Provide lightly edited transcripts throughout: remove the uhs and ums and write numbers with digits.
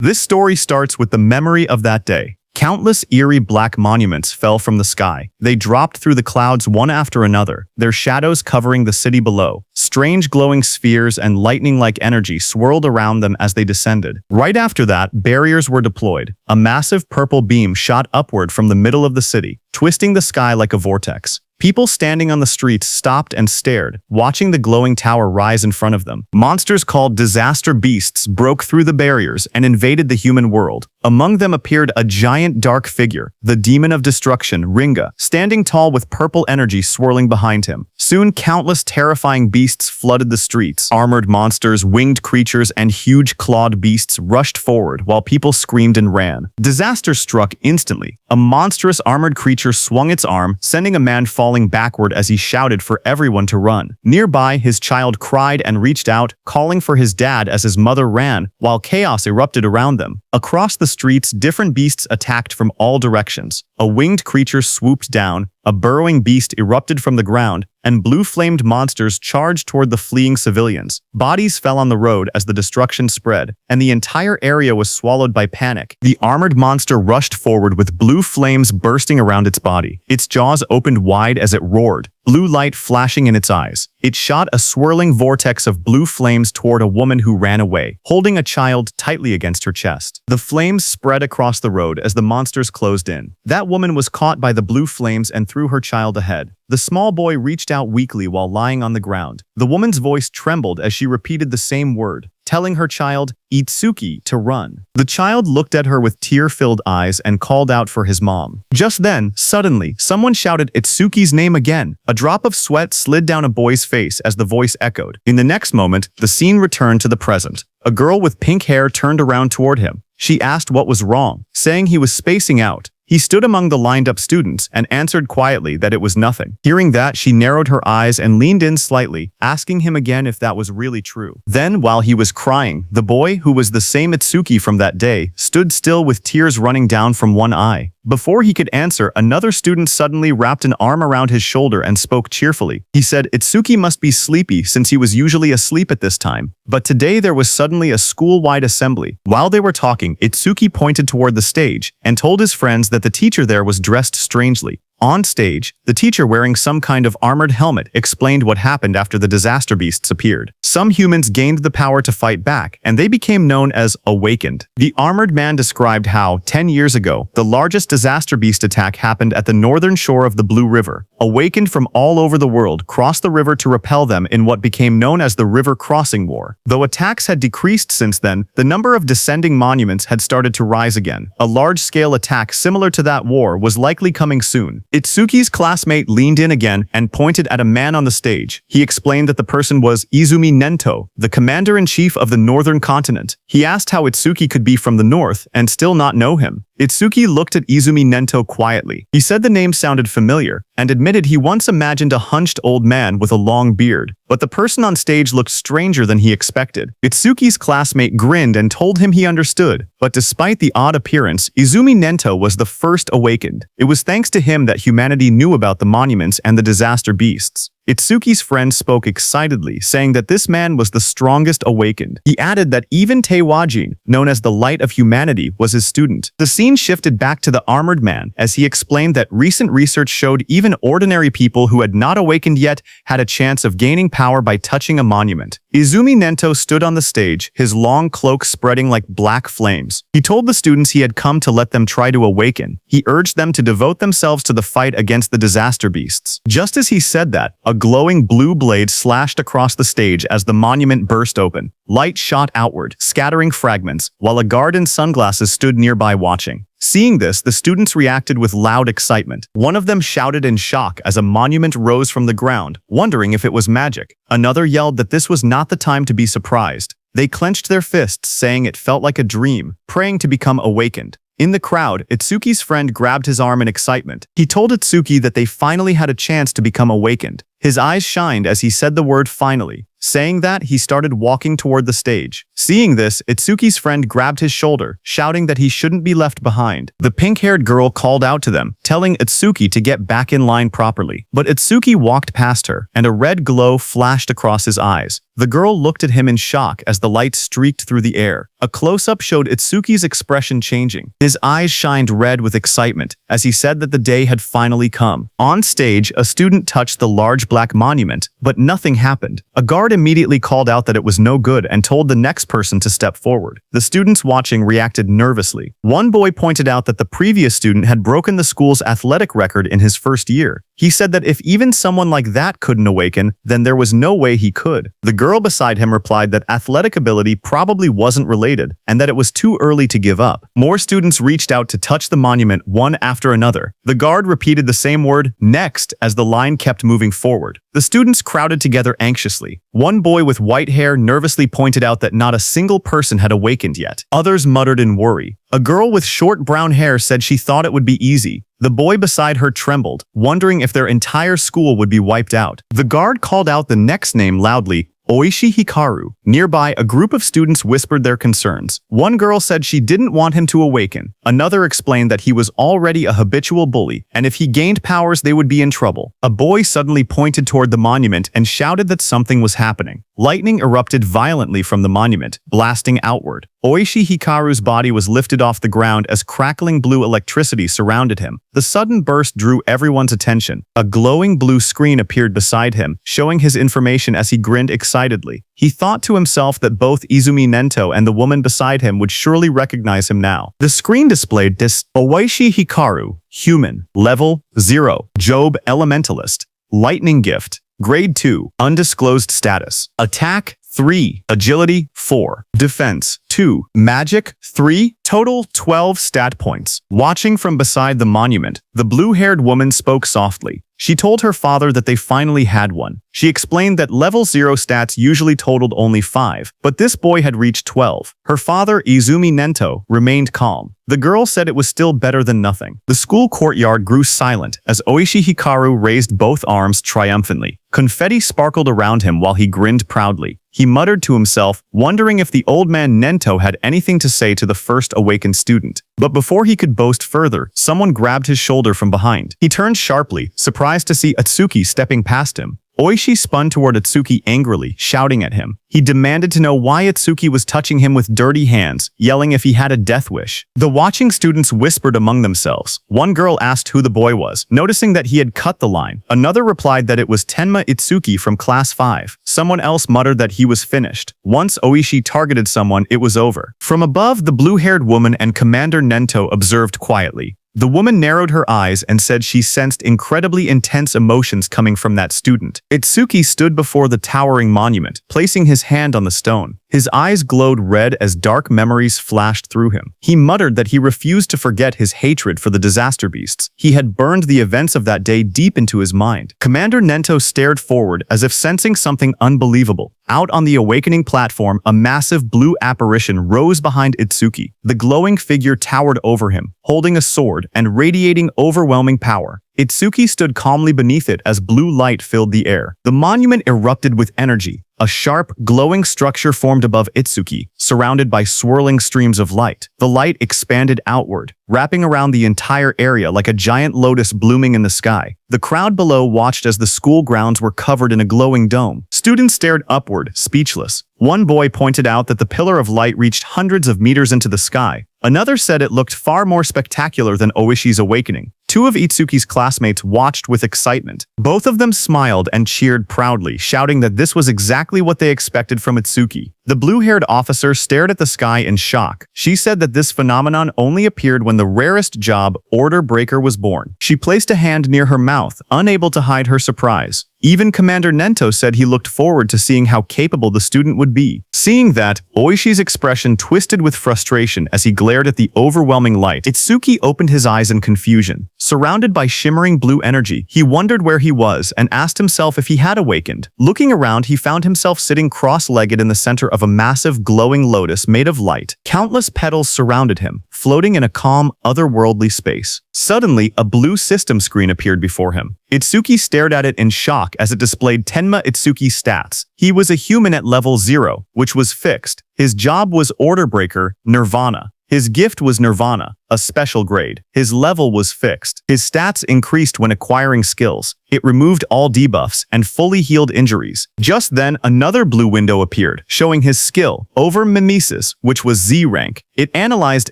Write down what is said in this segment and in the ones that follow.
This story starts with the memory of that day. Countless eerie black monuments fell from the sky. They dropped through the clouds one after another, their shadows covering the city below. Strange glowing spheres and lightning-like energy swirled around them as they descended. Right after that, barriers were deployed. A massive purple beam shot upward from the middle of the city, twisting the sky like a vortex. People standing on the streets stopped and stared, watching the glowing tower rise in front of them. Monsters called disaster beasts broke through the barriers and invaded the human world. Among them appeared a giant dark figure, the demon of destruction, Ringa, standing tall with purple energy swirling behind him. Soon, countless terrifying beasts flooded the streets. Armored monsters, winged creatures, and huge clawed beasts rushed forward while people screamed and ran. Disaster struck instantly. A monstrous armored creature swung its arm, sending a man falling backward as he shouted for everyone to run. Nearby, his child cried and reached out, calling for his dad as his mother ran, while chaos erupted around them. Across the streets, different beasts attacked from all directions. A winged creature swooped down, a burrowing beast erupted from the ground, and blue-flamed monsters charged toward the fleeing civilians. Bodies fell on the road as the destruction spread, and the entire area was swallowed by panic. The armored monster rushed forward with blue flames bursting around its body. Its jaws opened wide as it roared, blue light flashing in its eyes. It shot a swirling vortex of blue flames toward a woman who ran away, holding a child tightly against her chest. The flames spread across the road as the monsters closed in. That woman was caught by the blue flames and threw her child ahead. The small boy reached out weakly while lying on the ground. The woman's voice trembled as she repeated the same word, telling her child, Itsuki, to run. The child looked at her with tear-filled eyes and called out for his mom. Just then, suddenly, someone shouted Itsuki's name again. A drop of sweat slid down a boy's face as the voice echoed. In the next moment, the scene returned to the present. A girl with pink hair turned around toward him. She asked what was wrong, saying he was spacing out. He stood among the lined-up students and answered quietly that it was nothing. Hearing that, she narrowed her eyes and leaned in slightly, asking him again if that was really true. Then, while he was crying, the boy, who was the same Itsuki from that day, stood still with tears running down from one eye. Before he could answer, another student suddenly wrapped an arm around his shoulder and spoke cheerfully. He said Itsuki must be sleepy since he was usually asleep at this time. But today there was suddenly a school-wide assembly. While they were talking, Itsuki pointed toward the stage and told his friends that the teacher there was dressed strangely. On stage, the teacher wearing some kind of armored helmet explained what happened after the disaster beasts appeared. Some humans gained the power to fight back, and they became known as Awakened. The armored man described how, 10 years ago, the largest disaster beast attack happened at the northern shore of the Blue River. Awakened from all over the world crossed the river to repel them in what became known as the River Crossing War. Though attacks had decreased since then, the number of descending monuments had started to rise again. A large-scale attack similar to that war was likely coming soon. Itsuki's classmate leaned in again and pointed at a man on the stage. He explained that the person was Izumi Nento, the commander-in-chief of the northern continent. He asked how Itsuki could be from the north and still not know him. Itsuki looked at Izumi Nento quietly. He said the name sounded familiar and admitted he once imagined a hunched old man with a long beard. But the person on stage looked stranger than he expected. Itsuki's classmate grinned and told him he understood. But despite the odd appearance, Izumi Nento was the first awakened. It was thanks to him that humanity knew about the monuments and the disaster beasts. Itsuki's friend spoke excitedly, saying that this man was the strongest awakened. He added that even Teiwajin, known as the Light of Humanity, was his student. The scene shifted back to the armored man as he explained that recent research showed even ordinary people who had not awakened yet had a chance of gaining power by touching a monument. Izumi Nento stood on the stage, his long cloak spreading like black flames. He told the students he had come to let them try to awaken. He urged them to devote themselves to the fight against the disaster beasts. Just as he said that, a glowing blue blade slashed across the stage as the monument burst open. Light shot outward, scattering fragments, while a guard in sunglasses stood nearby watching. Seeing this, the students reacted with loud excitement. One of them shouted in shock as a monument rose from the ground, wondering if it was magic. Another yelled that this was not the time to be surprised. They clenched their fists, saying it felt like a dream, praying to become awakened. In the crowd, Itsuki's friend grabbed his arm in excitement. He told Itsuki that they finally had a chance to become awakened. His eyes shined as he said the word finally. Saying that, he started walking toward the stage. Seeing this, Itsuki's friend grabbed his shoulder, shouting that he shouldn't be left behind. The pink-haired girl called out to them, telling Itsuki to get back in line properly. But Itsuki walked past her, and a red glow flashed across his eyes. The girl looked at him in shock as the light streaked through the air. A close-up showed Itsuki's expression changing. His eyes shined red with excitement as he said that the day had finally come. On stage, a student touched the large black monument, but nothing happened. A guard immediately called out that it was no good and told the next person to step forward. The students watching reacted nervously. One boy pointed out that the previous student had broken the school's athletic record in his first year. He said that if even someone like that couldn't awaken, then there was no way he could. The girl beside him replied that athletic ability probably wasn't related and that it was too early to give up. More students reached out to touch the monument one after another. The guard repeated the same word, next, as the line kept moving forward. The students crowded together anxiously. One boy with white hair nervously pointed out that not a single person had awakened yet. Others muttered in worry. A girl with short brown hair said she thought it would be easy. The boy beside her trembled, wondering if their entire school would be wiped out. The guard called out the next name loudly, Oishi Hikaru. Nearby, a group of students whispered their concerns. One girl said she didn't want him to awaken. Another explained that he was already a habitual bully, and if he gained powers, they would be in trouble. A boy suddenly pointed toward the monument and shouted that something was happening. Lightning erupted violently from the monument, blasting outward. Oishi Hikaru's body was lifted off the ground as crackling blue electricity surrounded him. The sudden burst drew everyone's attention. A glowing blue screen appeared beside him, showing his information as he grinned excitedly. He thought to himself that both Izumi Nento and the woman beside him would surely recognize him now. The screen displayed this: Oishi Hikaru, human, level 0, Job Elementalist, lightning gift, grade 2, undisclosed status, attack 3, agility 4, defense 2, magic 3, total 12 stat points. Watching from beside the monument, the blue-haired woman spoke softly. She told her father that they finally had one. She explained that level 0 stats usually totaled only 5, but this boy had reached 12. Her father, Izumi Nento, remained calm. The girl said it was still better than nothing. The school courtyard grew silent as Oishi Hikaru raised both arms triumphantly. Confetti sparkled around him while he grinned proudly. He muttered to himself, wondering if the old man Nento had anything to say to the first awakened student. But before he could boast further, someone grabbed his shoulder from behind. He turned sharply, surprised to see Itsuki stepping past him. Oishi spun toward Itsuki angrily, shouting at him. He demanded to know why Itsuki was touching him with dirty hands, yelling if he had a death wish. The watching students whispered among themselves. One girl asked who the boy was, noticing that he had cut the line. Another replied that it was Tenma Itsuki from class 5. Someone else muttered that he was finished. Once Oishi targeted someone, it was over. From above, the blue-haired woman and Commander Nento observed quietly. The woman narrowed her eyes and said she sensed incredibly intense emotions coming from that student. Itsuki stood before the towering monument, placing his hand on the stone. His eyes glowed red as dark memories flashed through him. He muttered that he refused to forget his hatred for the disaster beasts. He had burned the events of that day deep into his mind. Commander Nento stared forward as if sensing something unbelievable. Out on the awakening platform, a massive blue apparition rose behind Itsuki. The glowing figure towered over him, holding a sword and radiating overwhelming power. Itsuki stood calmly beneath it as blue light filled the air. The monument erupted with energy. A sharp, glowing structure formed above Itsuki, surrounded by swirling streams of light. The light expanded outward, wrapping around the entire area like a giant lotus blooming in the sky. The crowd below watched as the school grounds were covered in a glowing dome. Students stared upward, speechless. One boy pointed out that the pillar of light reached hundreds of meters into the sky. Another said it looked far more spectacular than Oishi's awakening. Two of Itsuki's classmates watched with excitement. Both of them smiled and cheered proudly, shouting that this was exactly what they expected from Itsuki. The blue-haired officer stared at the sky in shock. She said that this phenomenon only appeared when the rarest job, Order Breaker, was born. She placed a hand near her mouth, unable to hide her surprise. Even Commander Nento said he looked forward to seeing how capable the student would be. Seeing that, Oishi's expression twisted with frustration as he glared at the overwhelming light. Itsuki opened his eyes in confusion. Surrounded by shimmering blue energy, he wondered where he was and asked himself if he had awakened. Looking around, he found himself sitting cross-legged in the center of a massive glowing lotus made of light. Countless petals surrounded him, floating in a calm, otherworldly space. Suddenly, a blue system screen appeared before him. Itsuki stared at it in shock as it displayed Tenma Itsuki's stats. He was a human at level 0, which was fixed. His job was Order Breaker, Nirvana. His gift was Nirvana, a special grade. His level was fixed. His stats increased when acquiring skills. It removed all debuffs and fully healed injuries. Just then, another blue window appeared, showing his skill, Over Mimesis, which was Z rank. It analyzed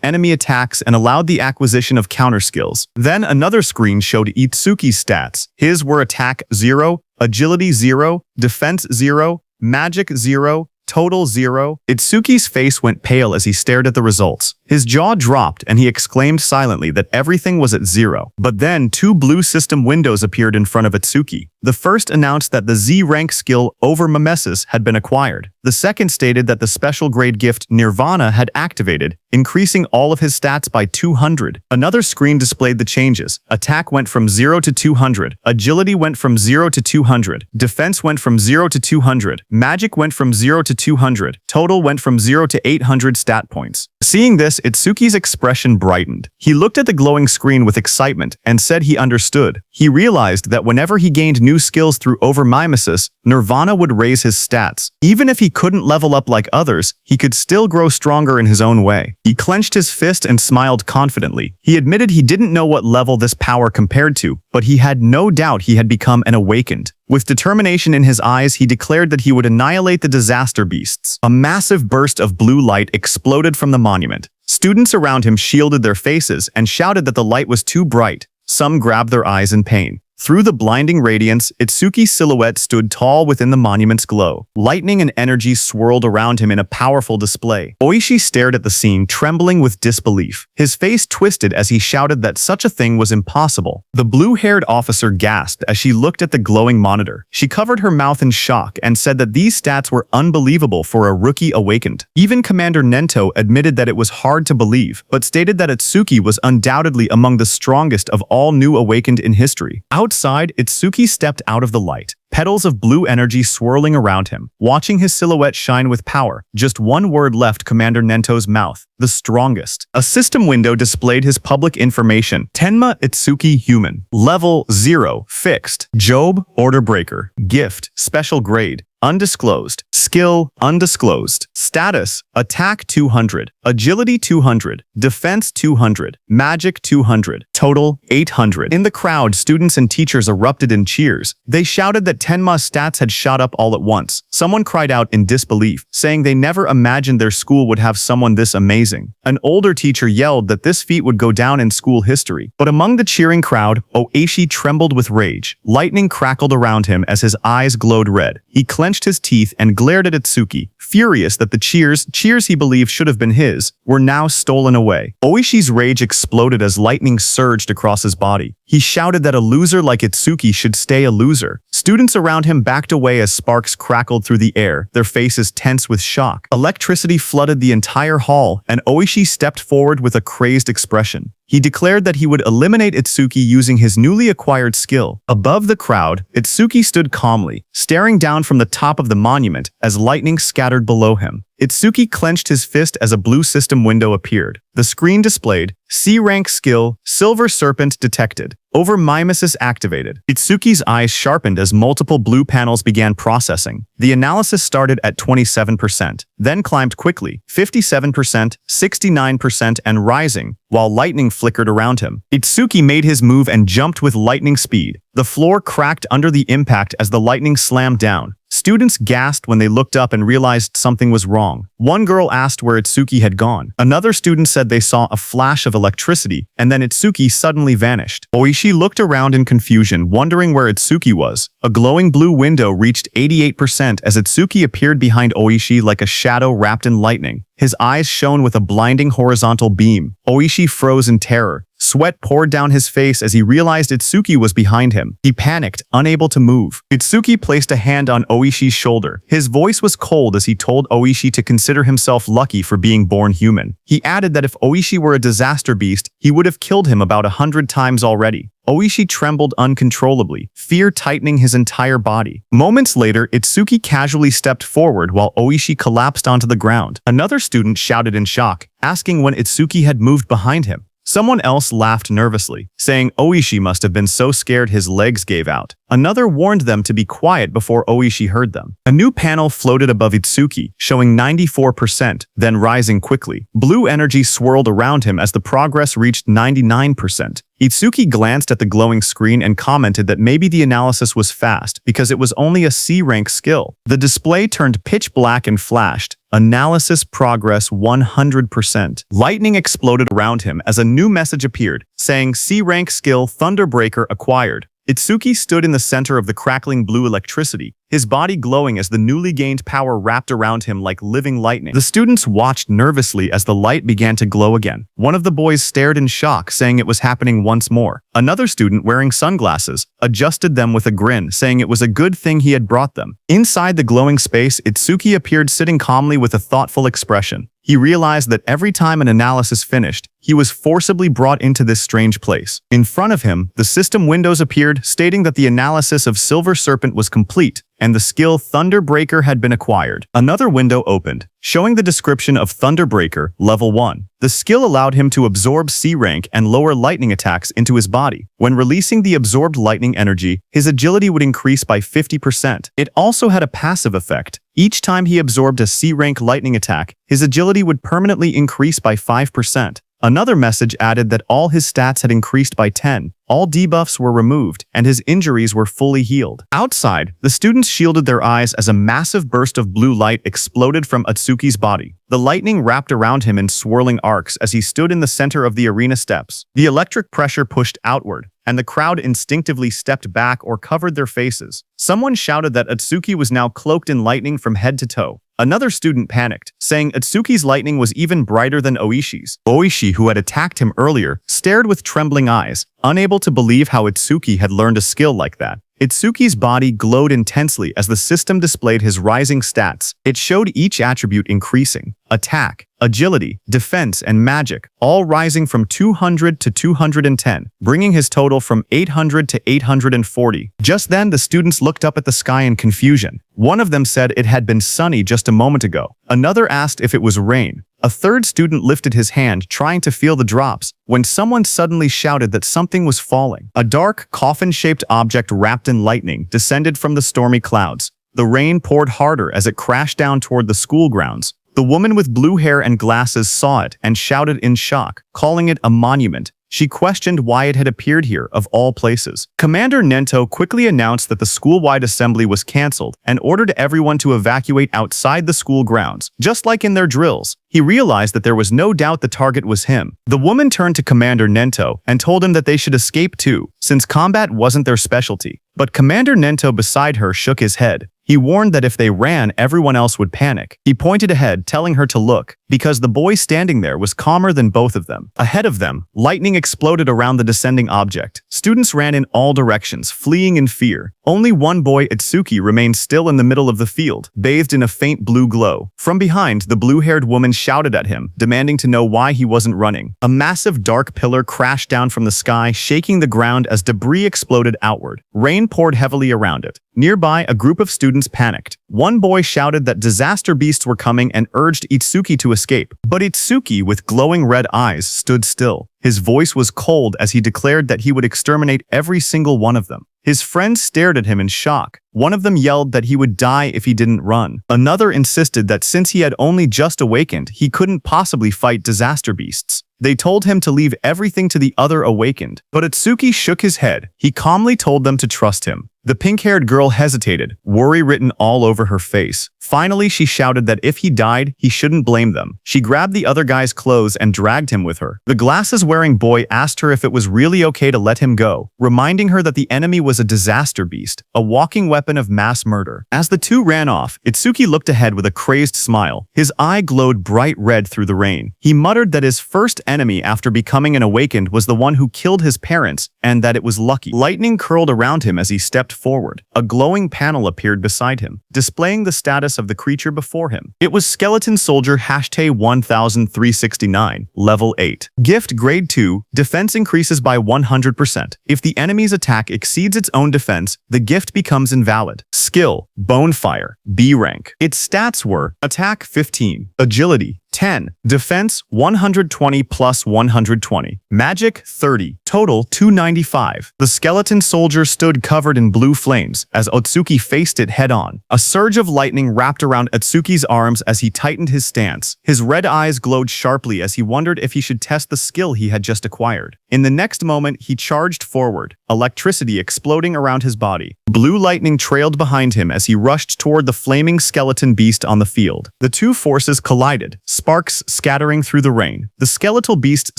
enemy attacks and allowed the acquisition of counter skills. Then another screen showed Itsuki's stats. His were Attack 0, Agility 0, Defense 0, Magic 0, Total 0. Itsuki's face went pale as he stared at the results. His jaw dropped and he exclaimed silently that everything was at 0. But then 2 blue system windows appeared in front of Itsuki. The first announced that the Z rank skill Over Mimesis had been acquired. The second stated that the special grade gift Nirvana had activated, increasing all of his stats by 200. Another screen displayed the changes. Attack went from 0 to 200. Agility went from 0 to 200. Defense went from 0 to 200. Magic went from 0 to 200. Total went from 0 to 800 stat points. Seeing this, Itsuki's expression brightened. He looked at the glowing screen with excitement and said he understood. He realized that whenever he gained new skills through Over Mimesis, Nirvana would raise his stats. Even if he couldn't level up like others, he could still grow stronger in his own way. He clenched his fist and smiled confidently. He admitted he didn't know what level this power compared to, but he had no doubt he had become an awakened. With determination in his eyes, he declared that he would annihilate the disaster beasts. A massive burst of blue light exploded from the monument. Students around him shielded their faces and shouted that the light was too bright. Some grabbed their eyes in pain. Through the blinding radiance, Itsuki's silhouette stood tall within the monument's glow. Lightning and energy swirled around him in a powerful display. Oishi stared at the scene, trembling with disbelief. His face twisted as he shouted that such a thing was impossible. The blue-haired officer gasped as she looked at the glowing monitor. She covered her mouth in shock and said that these stats were unbelievable for a rookie awakened. Even Commander Nento admitted that it was hard to believe, but stated that Itsuki was undoubtedly among the strongest of all new awakened in history. Outside, Itsuki stepped out of the light, petals of blue energy swirling around him, watching his silhouette shine with power. Just one word left Commander Nento's mouth: the strongest. A system window displayed his public information: Tenma Itsuki Human. Level 0, fixed. Job, Order Breaker. Gift, special grade. Undisclosed. Skill, undisclosed. Status, Attack 200. Agility 200. Defense 200. Magic 200. Total, 800. In the crowd, students and teachers erupted in cheers. They shouted that Tenma's stats had shot up all at once. Someone cried out in disbelief, saying they never imagined their school would have someone this amazing. An older teacher yelled that this feat would go down in school history. But among the cheering crowd, Oishi trembled with rage. Lightning crackled around him as his eyes glowed red. He clenched his teeth and glared at Itsuki, furious that the cheers he believed should have been his, were now stolen away. Oishi's rage exploded as lightning surged across his body. He shouted that a loser like Itsuki should stay a loser. Students around him backed away as sparks crackled through the air, their faces tense with shock. Electricity flooded the entire hall, and Oishi stepped forward with a crazed expression. He declared that he would eliminate Itsuki using his newly acquired skill. Above the crowd, Itsuki stood calmly, staring down from the top of the monument as lightning scattered below him. Itsuki clenched his fist as a blue system window appeared. The screen displayed: C-rank skill, Silver Serpent detected. Over Mimesis activated. Itsuki's eyes sharpened as multiple blue panels began processing. The analysis started at 27%, then climbed quickly, 57%, 69%, and rising, while lightning flickered around him. Itsuki made his move and jumped with lightning speed. The floor cracked under the impact as the lightning slammed down. Students gasped when they looked up and realized something was wrong. One girl asked where Itsuki had gone. Another student said they saw a flash of electricity, and then Itsuki suddenly vanished. Oishi looked around in confusion, wondering where Itsuki was. A glowing blue window reached 88% as Itsuki appeared behind Oishi like a shadow wrapped in lightning. His eyes shone with a blinding horizontal beam. Oishi froze in terror. Sweat poured down his face as he realized Itsuki was behind him. He panicked, unable to move. Itsuki placed a hand on Oishi's shoulder. His voice was cold as he told Oishi to consider himself lucky for being born human. He added that if Oishi were a disaster beast, he would have killed him about 100 times already. Oishi trembled uncontrollably, fear tightening his entire body. Moments later, Itsuki casually stepped forward while Oishi collapsed onto the ground. Another student shouted in shock, asking when Itsuki had moved behind him. Someone else laughed nervously, saying Oishi must have been so scared his legs gave out. Another warned them to be quiet before Oishi heard them. A new panel floated above Itsuki, showing 94%, then rising quickly. Blue energy swirled around him as the progress reached 99%. Itsuki glanced at the glowing screen and commented that maybe the analysis was fast because it was only a C-rank skill. The display turned pitch black and flashed. Analysis progress 100%. Lightning exploded around him as a new message appeared, saying C-rank skill Thunderbreaker acquired. Itsuki stood in the center of the crackling blue electricity, his body glowing as the newly gained power wrapped around him like living lightning. The students watched nervously as the light began to glow again. One of the boys stared in shock, saying it was happening once more. Another student, wearing sunglasses, adjusted them with a grin, saying it was a good thing he had brought them. Inside the glowing space, Itsuki appeared sitting calmly with a thoughtful expression. He realized that every time an analysis finished, he was forcibly brought into this strange place. In front of him, the system windows appeared, stating that the analysis of Silver Serpent was complete, and the skill Thunderbreaker had been acquired. Another window opened, showing the description of Thunderbreaker, Level 1. The skill allowed him to absorb C-rank and lower lightning attacks into his body. When releasing the absorbed lightning energy, his agility would increase by 50%. It also had a passive effect. Each time he absorbed a C-rank lightning attack, his agility would permanently increase by 5%. Another message added that all his stats had increased by 10, all debuffs were removed, and his injuries were fully healed. Outside, the students shielded their eyes as a massive burst of blue light exploded from Atsuki's body. The lightning wrapped around him in swirling arcs as he stood in the center of the arena steps. The electric pressure pushed outward, and the crowd instinctively stepped back or covered their faces. Someone shouted that Atsuki was now cloaked in lightning from head to toe. Another student panicked, saying Atsuki's lightning was even brighter than Oishi's. Oishi, who had attacked him earlier, stared with trembling eyes, unable to believe how Itsuki had learned a skill like that. Itsuki's body glowed intensely as the system displayed his rising stats. It showed each attribute increasing: attack, agility, defense, and magic, all rising from 200 to 210, bringing his total from 800 to 840. Just then, the students looked up at the sky in confusion. One of them said it had been sunny just a moment ago. Another asked if it was rain. A third student lifted his hand, trying to feel the drops, when someone suddenly shouted that something was falling. A dark, coffin-shaped object wrapped in lightning descended from the stormy clouds. The rain poured harder as it crashed down toward the school grounds. The woman with blue hair and glasses saw it and shouted in shock, calling it a monument. She questioned why it had appeared here, of all places. Commander Nento quickly announced that the school-wide assembly was cancelled and ordered everyone to evacuate outside the school grounds, just like in their drills. He realized that there was no doubt the target was him. The woman turned to Commander Nento and told him that they should escape too, since combat wasn't their specialty. But Commander Nento beside her shook his head. He warned that if they ran, everyone else would panic. He pointed ahead, telling her to look, because the boy standing there was calmer than both of them. Ahead of them, lightning exploded around the descending object. Students ran in all directions, fleeing in fear. Only one boy, Itsuki, remained still in the middle of the field, bathed in a faint blue glow. From behind, the blue-haired woman shouted at him, demanding to know why he wasn't running. A massive dark pillar crashed down from the sky, shaking the ground as debris exploded outward. Rain poured heavily around it. Nearby, a group of students panicked. One boy shouted that disaster beasts were coming and urged Itsuki to escape. But Itsuki, with glowing red eyes, stood still. His voice was cold as he declared that he would exterminate every single one of them. His friends stared at him in shock. One of them yelled that he would die if he didn't run. Another insisted that since he had only just awakened, he couldn't possibly fight disaster beasts. They told him to leave everything to the other awakened. But Itsuki shook his head. He calmly told them to trust him. The pink-haired girl hesitated, worry written all over her face. Finally, she shouted that if he died, he shouldn't blame them. She grabbed the other guy's clothes and dragged him with her. The glasses-wearing boy asked her if it was really okay to let him go, reminding her that the enemy was a disaster beast, a walking weapon of mass murder. As the two ran off, Itsuki looked ahead with a crazed smile. His eye glowed bright red through the rain. He muttered that his first enemy after becoming an awakened was the one who killed his parents, and that it was lucky. Lightning curled around him as he stepped forward. A glowing panel appeared beside him, displaying the status of the creature before him. It was Skeleton Soldier #1369, Level 8. Gift Grade 2, Defense increases by 100%. If the enemy's attack exceeds its own defense, the gift becomes invalid. Skill, Bonefire, B rank. Its stats were Attack 15, Agility 10. Defense 120 plus 120. Magic 30. Total 295. The skeleton soldier stood covered in blue flames as Otsuki faced it head-on. A surge of lightning wrapped around Otsuki's arms as he tightened his stance. His red eyes glowed sharply as he wondered if he should test the skill he had just acquired. In the next moment, he charged forward, electricity exploding around his body. Blue lightning trailed behind him as he rushed toward the flaming skeleton beast on the field. The two forces collided, sparks scattering through the rain. The skeletal beast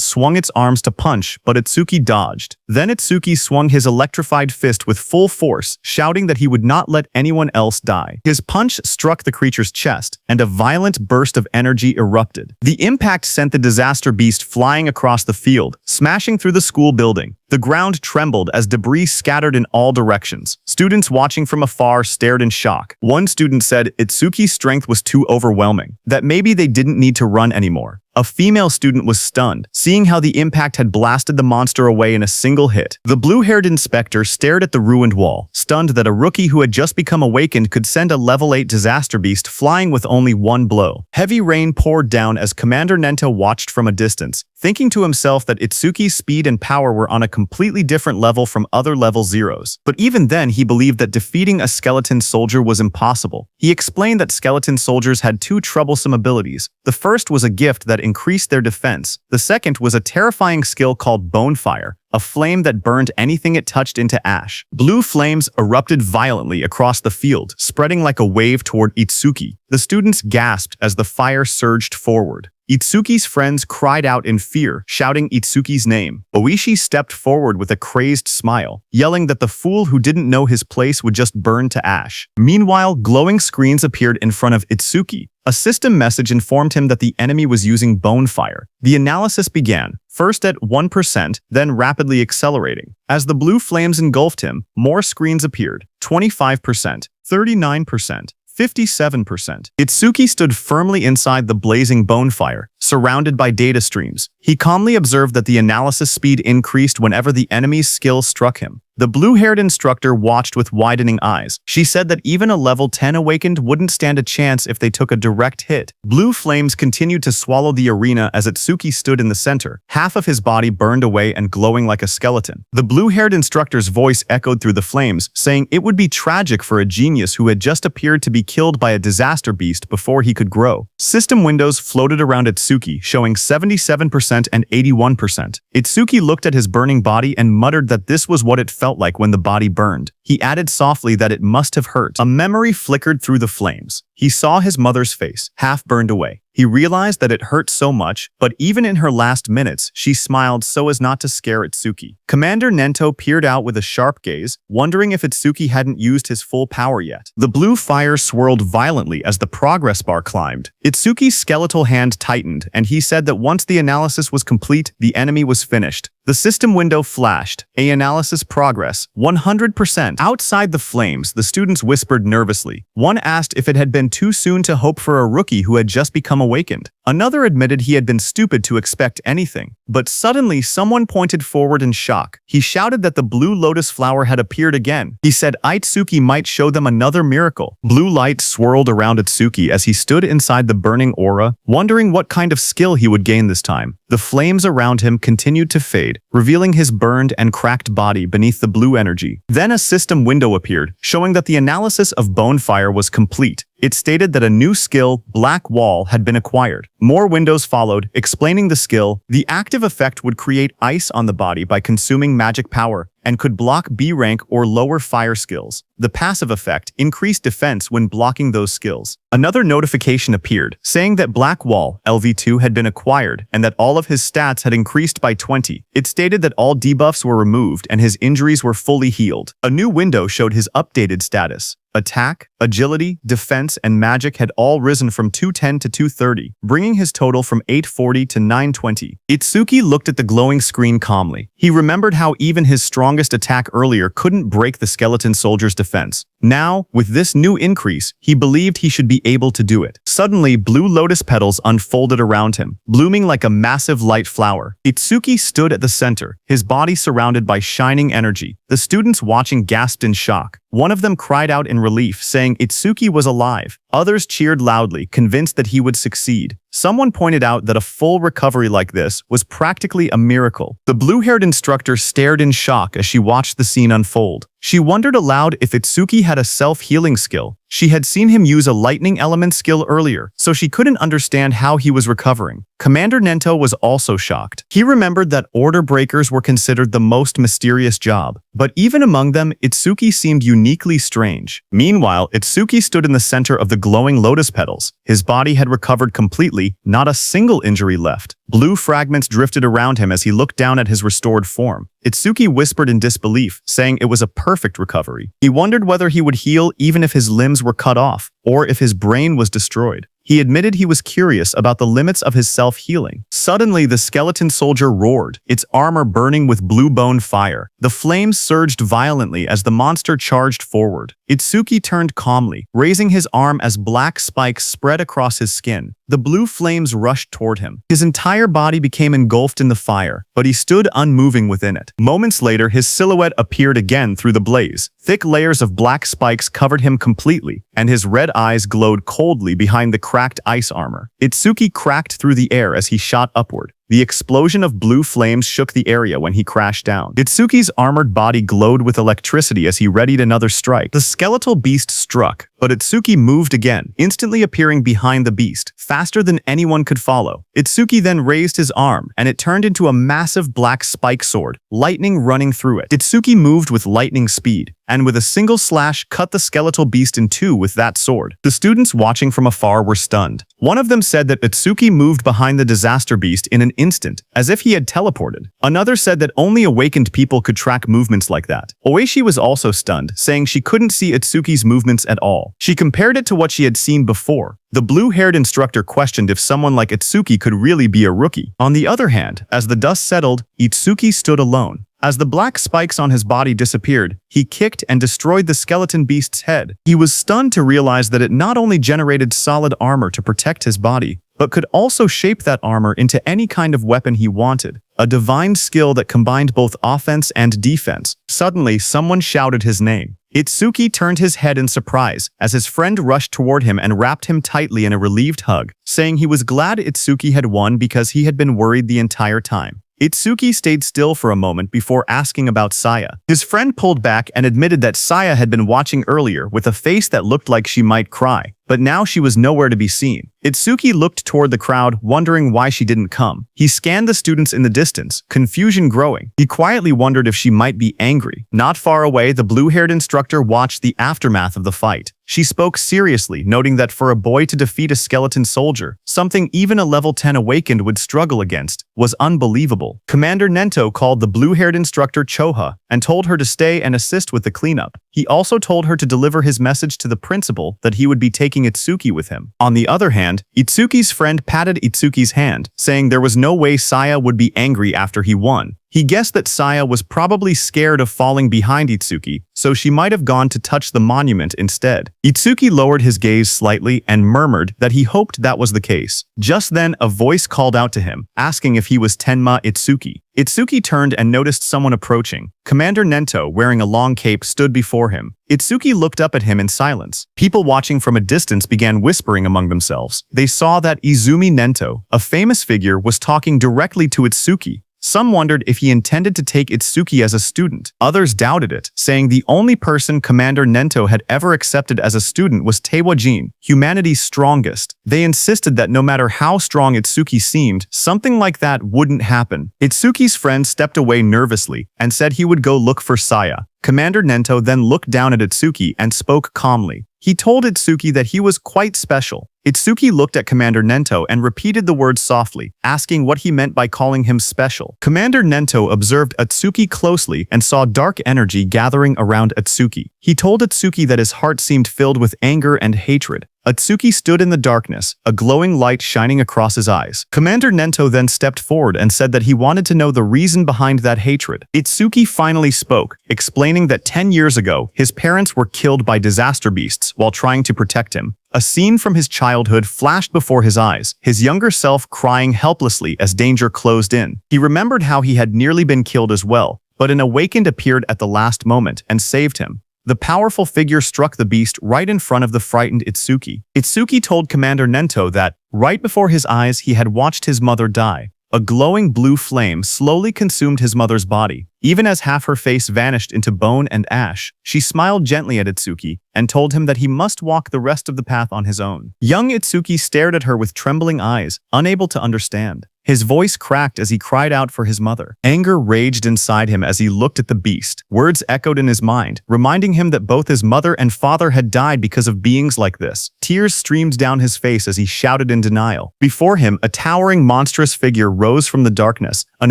swung its arms to punch, but Itsuki dodged. Then Itsuki swung his electrified fist with full force, shouting that he would not let anyone else die. His punch struck the creature's chest, and a violent burst of energy erupted. The impact sent the disaster beast flying across the field, smashing through the school building. The ground trembled as debris scattered in all directions. Students watching from afar stared in shock. One student said Itsuki's strength was too overwhelming, that maybe they didn't need to run anymore. A female student was stunned, seeing how the impact had blasted the monster away in a single hit. The blue-haired inspector stared at the ruined wall, stunned that a rookie who had just become awakened could send a level 8 disaster beast flying with only one blow. Heavy rain poured down as Commander Nento watched from a distance, thinking to himself that Itsuki's speed and power were on a completely different level from other level zeros. But even then, he believed that defeating a skeleton soldier was impossible. He explained that skeleton soldiers had two troublesome abilities. The first was a gift that increased their defense. The second was a terrifying skill called Bonefire, a flame that burned anything it touched into ash. Blue flames erupted violently across the field, spreading like a wave toward Itsuki. The students gasped as the fire surged forward. Itsuki's friends cried out in fear, shouting Itsuki's name. Oishi stepped forward with a crazed smile, yelling that the fool who didn't know his place would just burn to ash. Meanwhile, glowing screens appeared in front of Itsuki. A system message informed him that the enemy was using Bonefire. The analysis began, first at 1%, then rapidly accelerating. As the blue flames engulfed him, more screens appeared, 25%, 39%. 57%. Itsuki stood firmly inside the blazing bonfire, surrounded by data streams. He calmly observed that the analysis speed increased whenever the enemy's skill struck him. The blue-haired instructor watched with widening eyes. She said that even a level 10 awakened wouldn't stand a chance if they took a direct hit. Blue flames continued to swallow the arena as Itsuki stood in the center, half of his body burned away and glowing like a skeleton. The blue-haired instructor's voice echoed through the flames, saying it would be tragic for a genius who had just appeared to be killed by a disaster beast before he could grow. System windows floated around Itsuki, showing 77% and 81%. Itsuki looked at his burning body and muttered that this was what it felt like when the body burned. He added softly that it must have hurt. A memory flickered through the flames. He saw his mother's face, half burned away. He realized that it hurt so much, but even in her last minutes, she smiled so as not to scare Itsuki. Commander Nento peered out with a sharp gaze, wondering if Itsuki hadn't used his full power yet. The blue fire swirled violently as the progress bar climbed. Itsuki's skeletal hand tightened, and he said that once the analysis was complete, the enemy was finished. The system window flashed. Analysis progress, 100%. Outside the flames, the students whispered nervously. One asked if it had been too soon to hope for a rookie who had just become awakened. Another admitted he had been stupid to expect anything. But suddenly, someone pointed forward in shock. He shouted that the blue lotus flower had appeared again. He said Itsuki might show them another miracle. Blue light swirled around Itsuki as he stood inside the burning aura, wondering what kind of skill he would gain this time. The flames around him continued to fade, revealing his burned and cracked body beneath the blue energy. Then a system window appeared, showing that the analysis of Bonefire was complete. It stated that a new skill, Black Wall, had been acquired. More windows followed, explaining the skill. The active effect would create ice on the body by consuming magic power, and could block B rank or lower fire skills. The passive effect increased defense when blocking those skills. Another notification appeared, saying that Black Wall, LV2, had been acquired and that all of his stats had increased by 20. It stated that all debuffs were removed and his injuries were fully healed. A new window showed his updated status. Attack, agility, defense, and magic had all risen from 210 to 230, bringing his total from 840 to 920. Itsuki looked at the glowing screen calmly. He remembered how even his strongest attack earlier couldn't break the skeleton soldier's defense. Now, with this new increase, he believed he should be able to do it. Suddenly, blue lotus petals unfolded around him, blooming like a massive light flower. Itsuki stood at the center, his body surrounded by shining energy. The students watching gasped in shock. One of them cried out in relief, saying Itsuki was alive. Others cheered loudly, convinced that he would succeed. Someone pointed out that a full recovery like this was practically a miracle. The blue-haired instructor stared in shock as she watched the scene unfold. She wondered aloud if Itsuki had a self-healing skill. She had seen him use a lightning element skill earlier, so she couldn't understand how he was recovering. Commander Nento was also shocked. He remembered that order breakers were considered the most mysterious job, but even among them, Itsuki seemed uniquely strange. Meanwhile, Itsuki stood in the center of the glowing lotus petals. His body had recovered completely, not a single injury left. Blue fragments drifted around him as he looked down at his restored form. Itsuki whispered in disbelief, saying it was a perfect recovery. He wondered whether he would heal even if his limbs were cut off, or if his brain was destroyed. He admitted he was curious about the limits of his self-healing. Suddenly, the skeleton soldier roared, its armor burning with blue-bone fire. The flames surged violently as the monster charged forward. Itsuki turned calmly, raising his arm as black spikes spread across his skin. The blue flames rushed toward him. His entire body became engulfed in the fire, but he stood unmoving within it. Moments later, his silhouette appeared again through the blaze. Thick layers of black spikes covered him completely, and his red eyes glowed coldly behind the cracked ice armor. Itsuki cracked through the air as he shot upward. The explosion of blue flames shook the area when he crashed down. Itsuki's armored body glowed with electricity as he readied another strike. The skeletal beast struck, but Itsuki moved again, instantly appearing behind the beast, faster than anyone could follow. Itsuki then raised his arm, and it turned into a massive black spike sword, lightning running through it. Itsuki moved with lightning speed, and with a single slash cut the skeletal beast in two with that sword. The students watching from afar were stunned. One of them said that Itsuki moved behind the disaster beast in an instant, as if he had teleported. Another said that only awakened people could track movements like that. Oishi was also stunned, saying she couldn't see Itsuki's movements at all. She compared it to what she had seen before. The blue-haired instructor questioned if someone like Itsuki could really be a rookie. On the other hand, as the dust settled, Itsuki stood alone. As the black spikes on his body disappeared, he kicked and destroyed the skeleton beast's head. He was stunned to realize that it not only generated solid armor to protect his body, but could also shape that armor into any kind of weapon he wanted. A divine skill that combined both offense and defense. Suddenly, someone shouted his name. Itsuki turned his head in surprise as his friend rushed toward him and wrapped him tightly in a relieved hug, saying he was glad Itsuki had won because he had been worried the entire time. Itsuki stayed still for a moment before asking about Saya. His friend pulled back and admitted that Saya had been watching earlier with a face that looked like she might cry, but now she was nowhere to be seen. Itsuki looked toward the crowd, wondering why she didn't come. He scanned the students in the distance, confusion growing. He quietly wondered if she might be angry. Not far away, the blue-haired instructor watched the aftermath of the fight. She spoke seriously, noting that for a boy to defeat a skeleton soldier, something even a level 10 awakened would struggle against, was unbelievable. Commander Nento called the blue-haired instructor Choha and told her to stay and assist with the cleanup. He also told her to deliver his message to the principal that he would be taking Itsuki with him. On the other hand, Itsuki's friend patted Itsuki's hand, saying there was no way Saya would be angry after he won. He guessed that Saya was probably scared of falling behind Itsuki, so she might have gone to touch the monument instead. Itsuki lowered his gaze slightly and murmured that he hoped that was the case. Just then, a voice called out to him, asking if he was Tenma Itsuki. Itsuki turned and noticed someone approaching. Commander Nento, wearing a long cape, stood before him. Itsuki looked up at him in silence. People watching from a distance began whispering among themselves. They saw that Izumi Nento, a famous figure, was talking directly to Itsuki. Some wondered if he intended to take Itsuki as a student. Others doubted it, saying the only person Commander Nento had ever accepted as a student was Teiwajin, humanity's strongest. They insisted that no matter how strong Itsuki seemed, something like that wouldn't happen. Itsuki's friend stepped away nervously and said he would go look for Saya. Commander Nento then looked down at Itsuki and spoke calmly. He told Itsuki that he was quite special. Itsuki looked at Commander Nento and repeated the word softly, asking what he meant by calling him special. Commander Nento observed Itsuki closely and saw dark energy gathering around Itsuki. He told Itsuki that his heart seemed filled with anger and hatred. Itsuki stood in the darkness, a glowing light shining across his eyes. Commander Nento then stepped forward and said that he wanted to know the reason behind that hatred. Itsuki finally spoke, explaining that 10 years ago, his parents were killed by disaster beasts while trying to protect him. A scene from his childhood flashed before his eyes, his younger self crying helplessly as danger closed in. He remembered how he had nearly been killed as well, but an awakened appeared at the last moment and saved him. The powerful figure struck the beast right in front of the frightened Itsuki. Itsuki told Commander Nento that, right before his eyes, he had watched his mother die. A glowing blue flame slowly consumed his mother's body. Even as half her face vanished into bone and ash, she smiled gently at Itsuki and told him that he must walk the rest of the path on his own. Young Itsuki stared at her with trembling eyes, unable to understand. His voice cracked as he cried out for his mother. Anger raged inside him as he looked at the beast. Words echoed in his mind, reminding him that both his mother and father had died because of beings like this. Tears streamed down his face as he shouted in denial. Before him, a towering monstrous figure rose from the darkness, an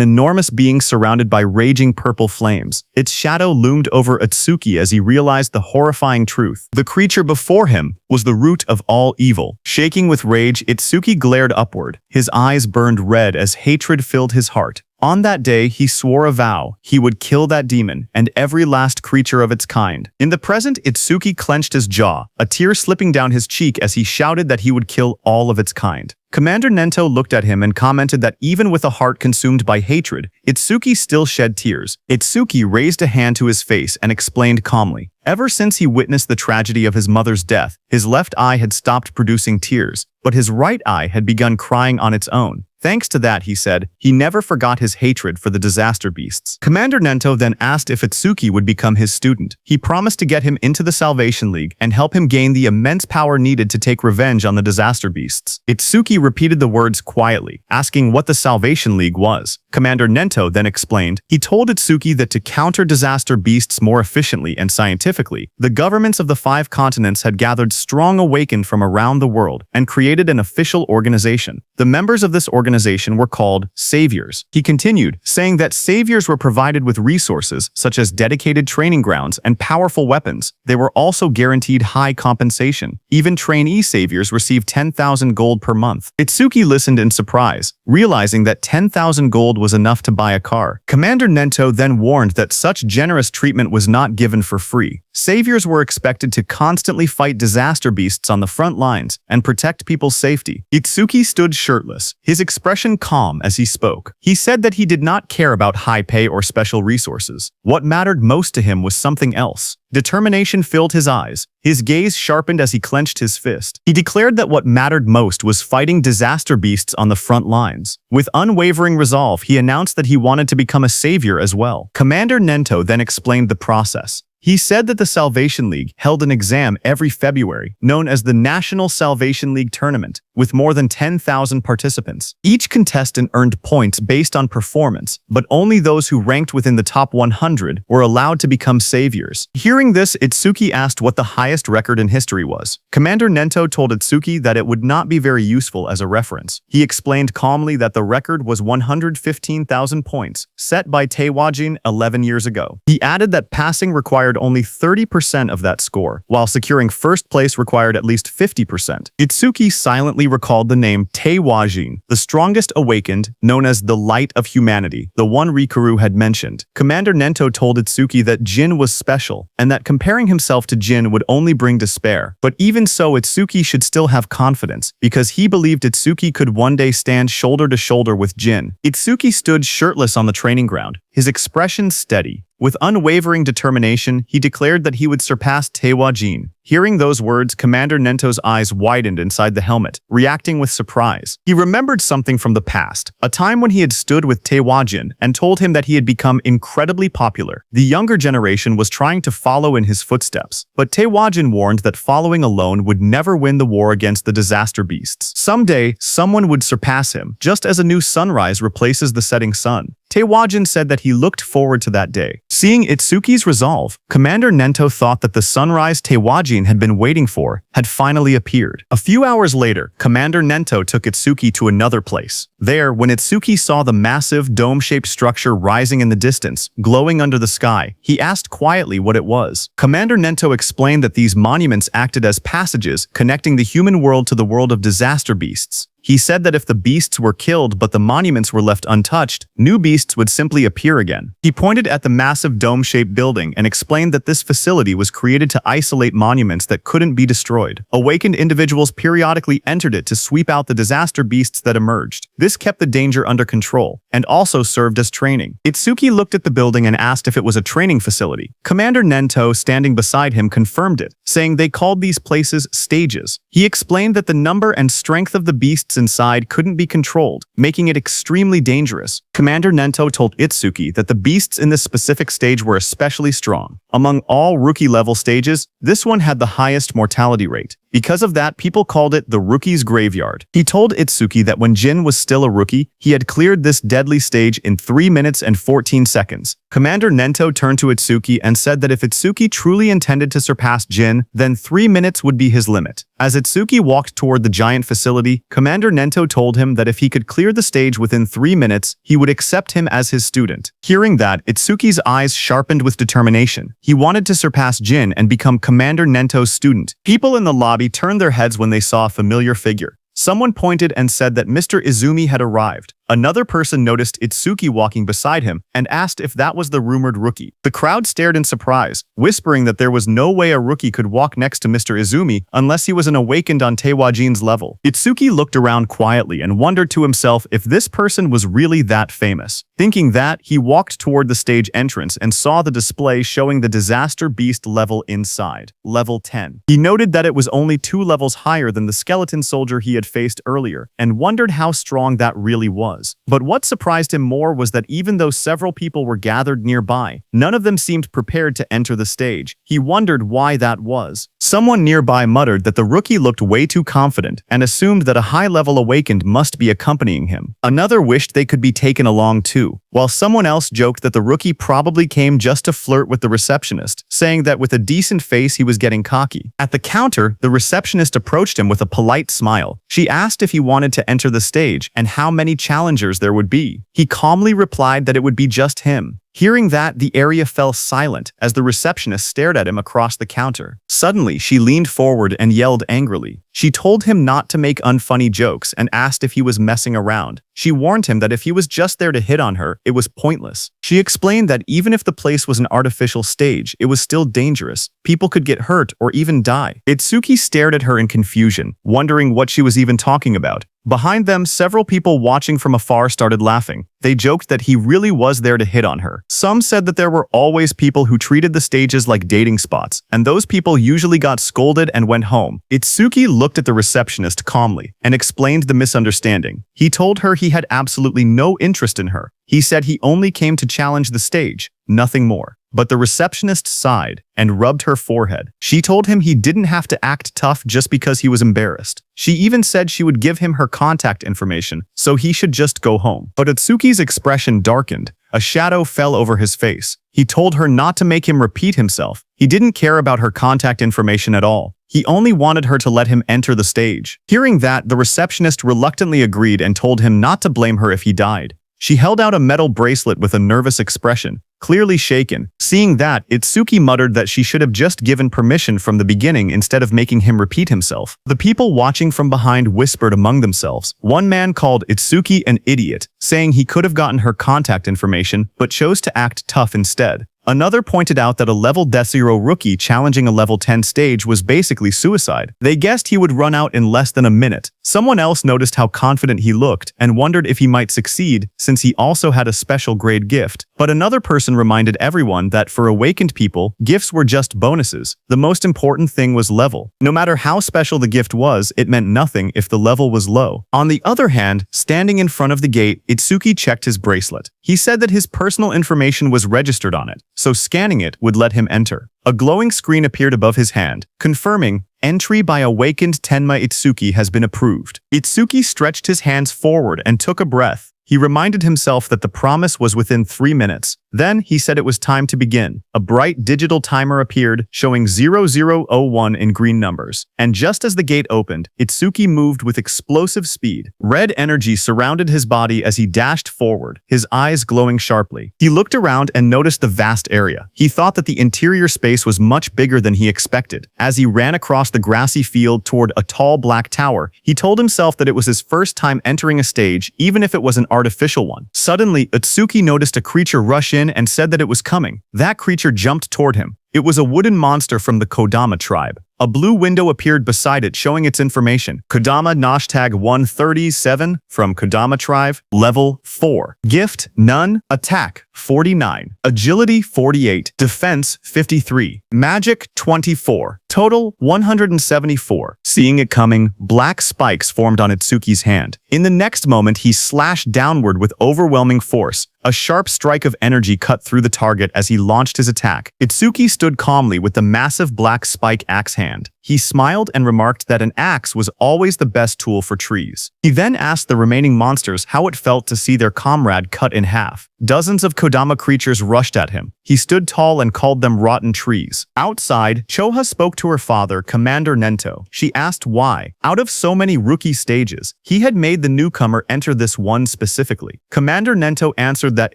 enormous being surrounded by raging purple flames. Its shadow loomed over Itsuki as he realized the horrifying truth. The creature before him was the root of all evil. Shaking with rage, Itsuki glared upward. His eyes burned red as hatred filled his heart. On that day, he swore a vow. He would kill that demon and every last creature of its kind. In the present, Itsuki clenched his jaw, a tear slipping down his cheek as he shouted that he would kill all of its kind. Commander Nento looked at him and commented that even with a heart consumed by hatred, Itsuki still shed tears. Itsuki raised a hand to his face and explained calmly. Ever since he witnessed the tragedy of his mother's death, his left eye had stopped producing tears, but his right eye had begun crying on its own. Thanks to that, he said, he never forgot his hatred for the disaster beasts. Commander Nento then asked if Itsuki would become his student. He promised to get him into the Salvation League and help him gain the immense power needed to take revenge on the disaster beasts. Itsuki repeated the words quietly, asking what the Salvation League was. Commander Nento then explained. He told Itsuki that to counter disaster beasts more efficiently and scientifically, the governments of the 5 continents had gathered strong awakened from around the world and created an official organization. The members of this organization were called saviors. He continued, saying that saviors were provided with resources such as dedicated training grounds and powerful weapons. They were also guaranteed high compensation. Even trainee saviors received 10,000 gold per month. Itsuki listened in surprise, realizing that 10,000 gold was enough to buy a car. Commander Nento then warned that such generous treatment was not given for free. Saviors were expected to constantly fight disaster beasts on the front lines and protect people's safety. Itsuki stood shirtless, his expression calm as he spoke. He said that he did not care about high pay or special resources. What mattered most to him was something else. Determination filled his eyes. His gaze sharpened as he clenched his fist. He declared that what mattered most was fighting disaster beasts on the front lines. With unwavering resolve, he announced that he wanted to become a savior as well. Commander Nento then explained the process. He said that the Salvation League held an exam every February, known as the National Salvation League Tournament, with more than 10,000 participants. Each contestant earned points based on performance, but only those who ranked within the top 100 were allowed to become saviors. Hearing this, Itsuki asked what the highest record in history was. Commander Nento told Itsuki that it would not be very useful as a reference. He explained calmly that the record was 115,000 points, set by Taewajin 11 years ago. He added that passing required only 30% of that score, while securing first place required at least 50%. Itsuki silently recalled the name Taewajin, the strongest awakened, known as the Light of Humanity, the one Rikuru had mentioned. Commander Nento told Itsuki that Jin was special, and that comparing himself to Jin would only bring despair. But even so, Itsuki should still have confidence, because he believed Itsuki could one day stand shoulder to shoulder with Jin. Itsuki stood shirtless on the training ground, his expression steady. With unwavering determination, he declared that he would surpass Taewajin. Hearing those words, Commander Nento's eyes widened inside the helmet, reacting with surprise. He remembered something from the past, a time when he had stood with Taewajin and told him that he had become incredibly popular. The younger generation was trying to follow in his footsteps, but Taewajin warned that following alone would never win the war against the disaster beasts. Someday, someone would surpass him, just as a new sunrise replaces the setting sun. Taewajin said that he looked forward to that day. Seeing Itsuki's resolve, Commander Nento thought that the sunrise Taewajin had been waiting for had finally appeared. A few hours later, Commander Nento took Itsuki to another place. There, when Itsuki saw the massive, dome-shaped structure rising in the distance, glowing under the sky, he asked quietly what it was. Commander Nento explained that these monuments acted as passages connecting the human world to the world of disaster beasts. He said that if the beasts were killed but the monuments were left untouched, new beasts would simply appear again. He pointed at the massive dome-shaped building and explained that this facility was created to isolate monuments that couldn't be destroyed. Awakened individuals periodically entered it to sweep out the disaster beasts that emerged. This kept the danger under control and also served as training. Itsuki looked at the building and asked if it was a training facility. Commander Nento, standing beside him, confirmed it, saying they called these places stages. He explained that the number and strength of the beasts inside couldn't be controlled, making it extremely dangerous. Commander Nento told Itsuki that the beasts in this specific stage were especially strong. Among all rookie-level stages, this one had the highest mortality rate. Because of that, people called it the Rookie's Graveyard. He told Itsuki that when Jin was still a rookie, he had cleared this deadly stage in 3 minutes and 14 seconds. Commander Nento turned to Itsuki and said that if Itsuki truly intended to surpass Jin, then 3 minutes would be his limit. As Itsuki walked toward the giant facility, Commander Nento told him that if he could clear the stage within 3 minutes, he would accept him as his student. Hearing that, Itsuki's eyes sharpened with determination. He wanted to surpass Jin and become Commander Nento's student. People in the lobby turned their heads when they saw a familiar figure. Someone pointed and said that Mr. Izumi had arrived. Another person noticed Itsuki walking beside him and asked if that was the rumored rookie. The crowd stared in surprise, whispering that there was no way a rookie could walk next to Mr. Izumi unless he was an awakened on Teiwajin's level. Itsuki looked around quietly and wondered to himself if this person was really that famous. Thinking that, he walked toward the stage entrance and saw the display showing the Disaster Beast level inside. Level 10. He noted that it was only 2 levels higher than the skeleton soldier he had faced earlier and wondered how strong that really was. But what surprised him more was that even though several people were gathered nearby, none of them seemed prepared to enter the stage. He wondered why that was. Someone nearby muttered that the rookie looked way too confident and assumed that a high-level awakened must be accompanying him. Another wished they could be taken along too, while someone else joked that the rookie probably came just to flirt with the receptionist, saying that with a decent face he was getting cocky. At the counter, the receptionist approached him with a polite smile. She asked if he wanted to enter the stage and how many challengers there would be. He calmly replied that it would be just him. Hearing that, the area fell silent as the receptionist stared at him across the counter. Suddenly, she leaned forward and yelled angrily. She told him not to make unfunny jokes and asked if he was messing around. She warned him that if he was just there to hit on her, it was pointless. She explained that even if the place was an artificial stage, it was still dangerous. People could get hurt or even die. Itsuki stared at her in confusion, wondering what she was even talking about. Behind them, several people watching from afar started laughing. They joked that he really was there to hit on her. Some said that there were always people who treated the stages like dating spots, and those people usually got scolded and went home. Itsuki looked at the receptionist calmly and explained the misunderstanding. He told her he had absolutely no interest in her. He said he only came to challenge the stage, nothing more. But the receptionist sighed and rubbed her forehead. She told him he didn't have to act tough just because he was embarrassed. She even said she would give him her contact information, so he should just go home. But Itsuki's expression darkened. A shadow fell over his face. He told her not to make him repeat himself. He didn't care about her contact information at all. He only wanted her to let him enter the stage. Hearing that, the receptionist reluctantly agreed and told him not to blame her if he died. She held out a metal bracelet with a nervous expression, clearly shaken. Seeing that, Itsuki muttered that she should have just given permission from the beginning instead of making him repeat himself. The people watching from behind whispered among themselves. One man called Itsuki an idiot, saying he could have gotten her contact information but chose to act tough instead. Another pointed out that a level 0 rookie challenging a level 10 stage was basically suicide. They guessed he would run out in less than a minute. Someone else noticed how confident he looked and wondered if he might succeed since he also had a special grade gift. But another person reminded everyone that for awakened people, gifts were just bonuses. The most important thing was level. No matter how special the gift was, it meant nothing if the level was low. On the other hand, standing in front of the gate, Itsuki checked his bracelet. He said that his personal information was registered on it, so scanning it would let him enter. A glowing screen appeared above his hand, confirming, "Entry by awakened Tenma Itsuki has been approved." Itsuki stretched his hands forward and took a breath. He reminded himself that the promise was within 3 minutes. Then he said it was time to begin. A bright digital timer appeared, showing 0001 in green numbers. And just as the gate opened, Itsuki moved with explosive speed. Red energy surrounded his body as he dashed forward, his eyes glowing sharply. He looked around and noticed the vast area. He thought that the interior space was much bigger than he expected. As he ran across the grassy field toward a tall black tower, he told himself that it was his first time entering a stage, even if it was an artificial one. Suddenly, Itsuki noticed a creature rush in and said that it was coming. That creature jumped toward him. It was a wooden monster from the Kodama tribe. A blue window appeared beside it showing its information. Kodama #137 from Kodama tribe, level 4. Gift, none. Attack, 49. Agility, 48. Defense, 53. Magic, 24. Total, 174. Seeing it coming, black spikes formed on Itsuki's hand. In the next moment, he slashed downward with overwhelming force. A sharp strike of energy cut through the target as he launched his attack. Itsuki stood calmly with the massive black spike axe hand. He smiled and remarked that an axe was always the best tool for trees. He then asked the remaining monsters how it felt to see their comrade cut in half. Dozens of Kodama creatures rushed at him. He stood tall and called them rotten trees. Outside, Choha spoke to her father, Commander Nento. She asked why. Out of so many rookie stages, he had made the newcomer enter this one specifically. Commander Nento answered that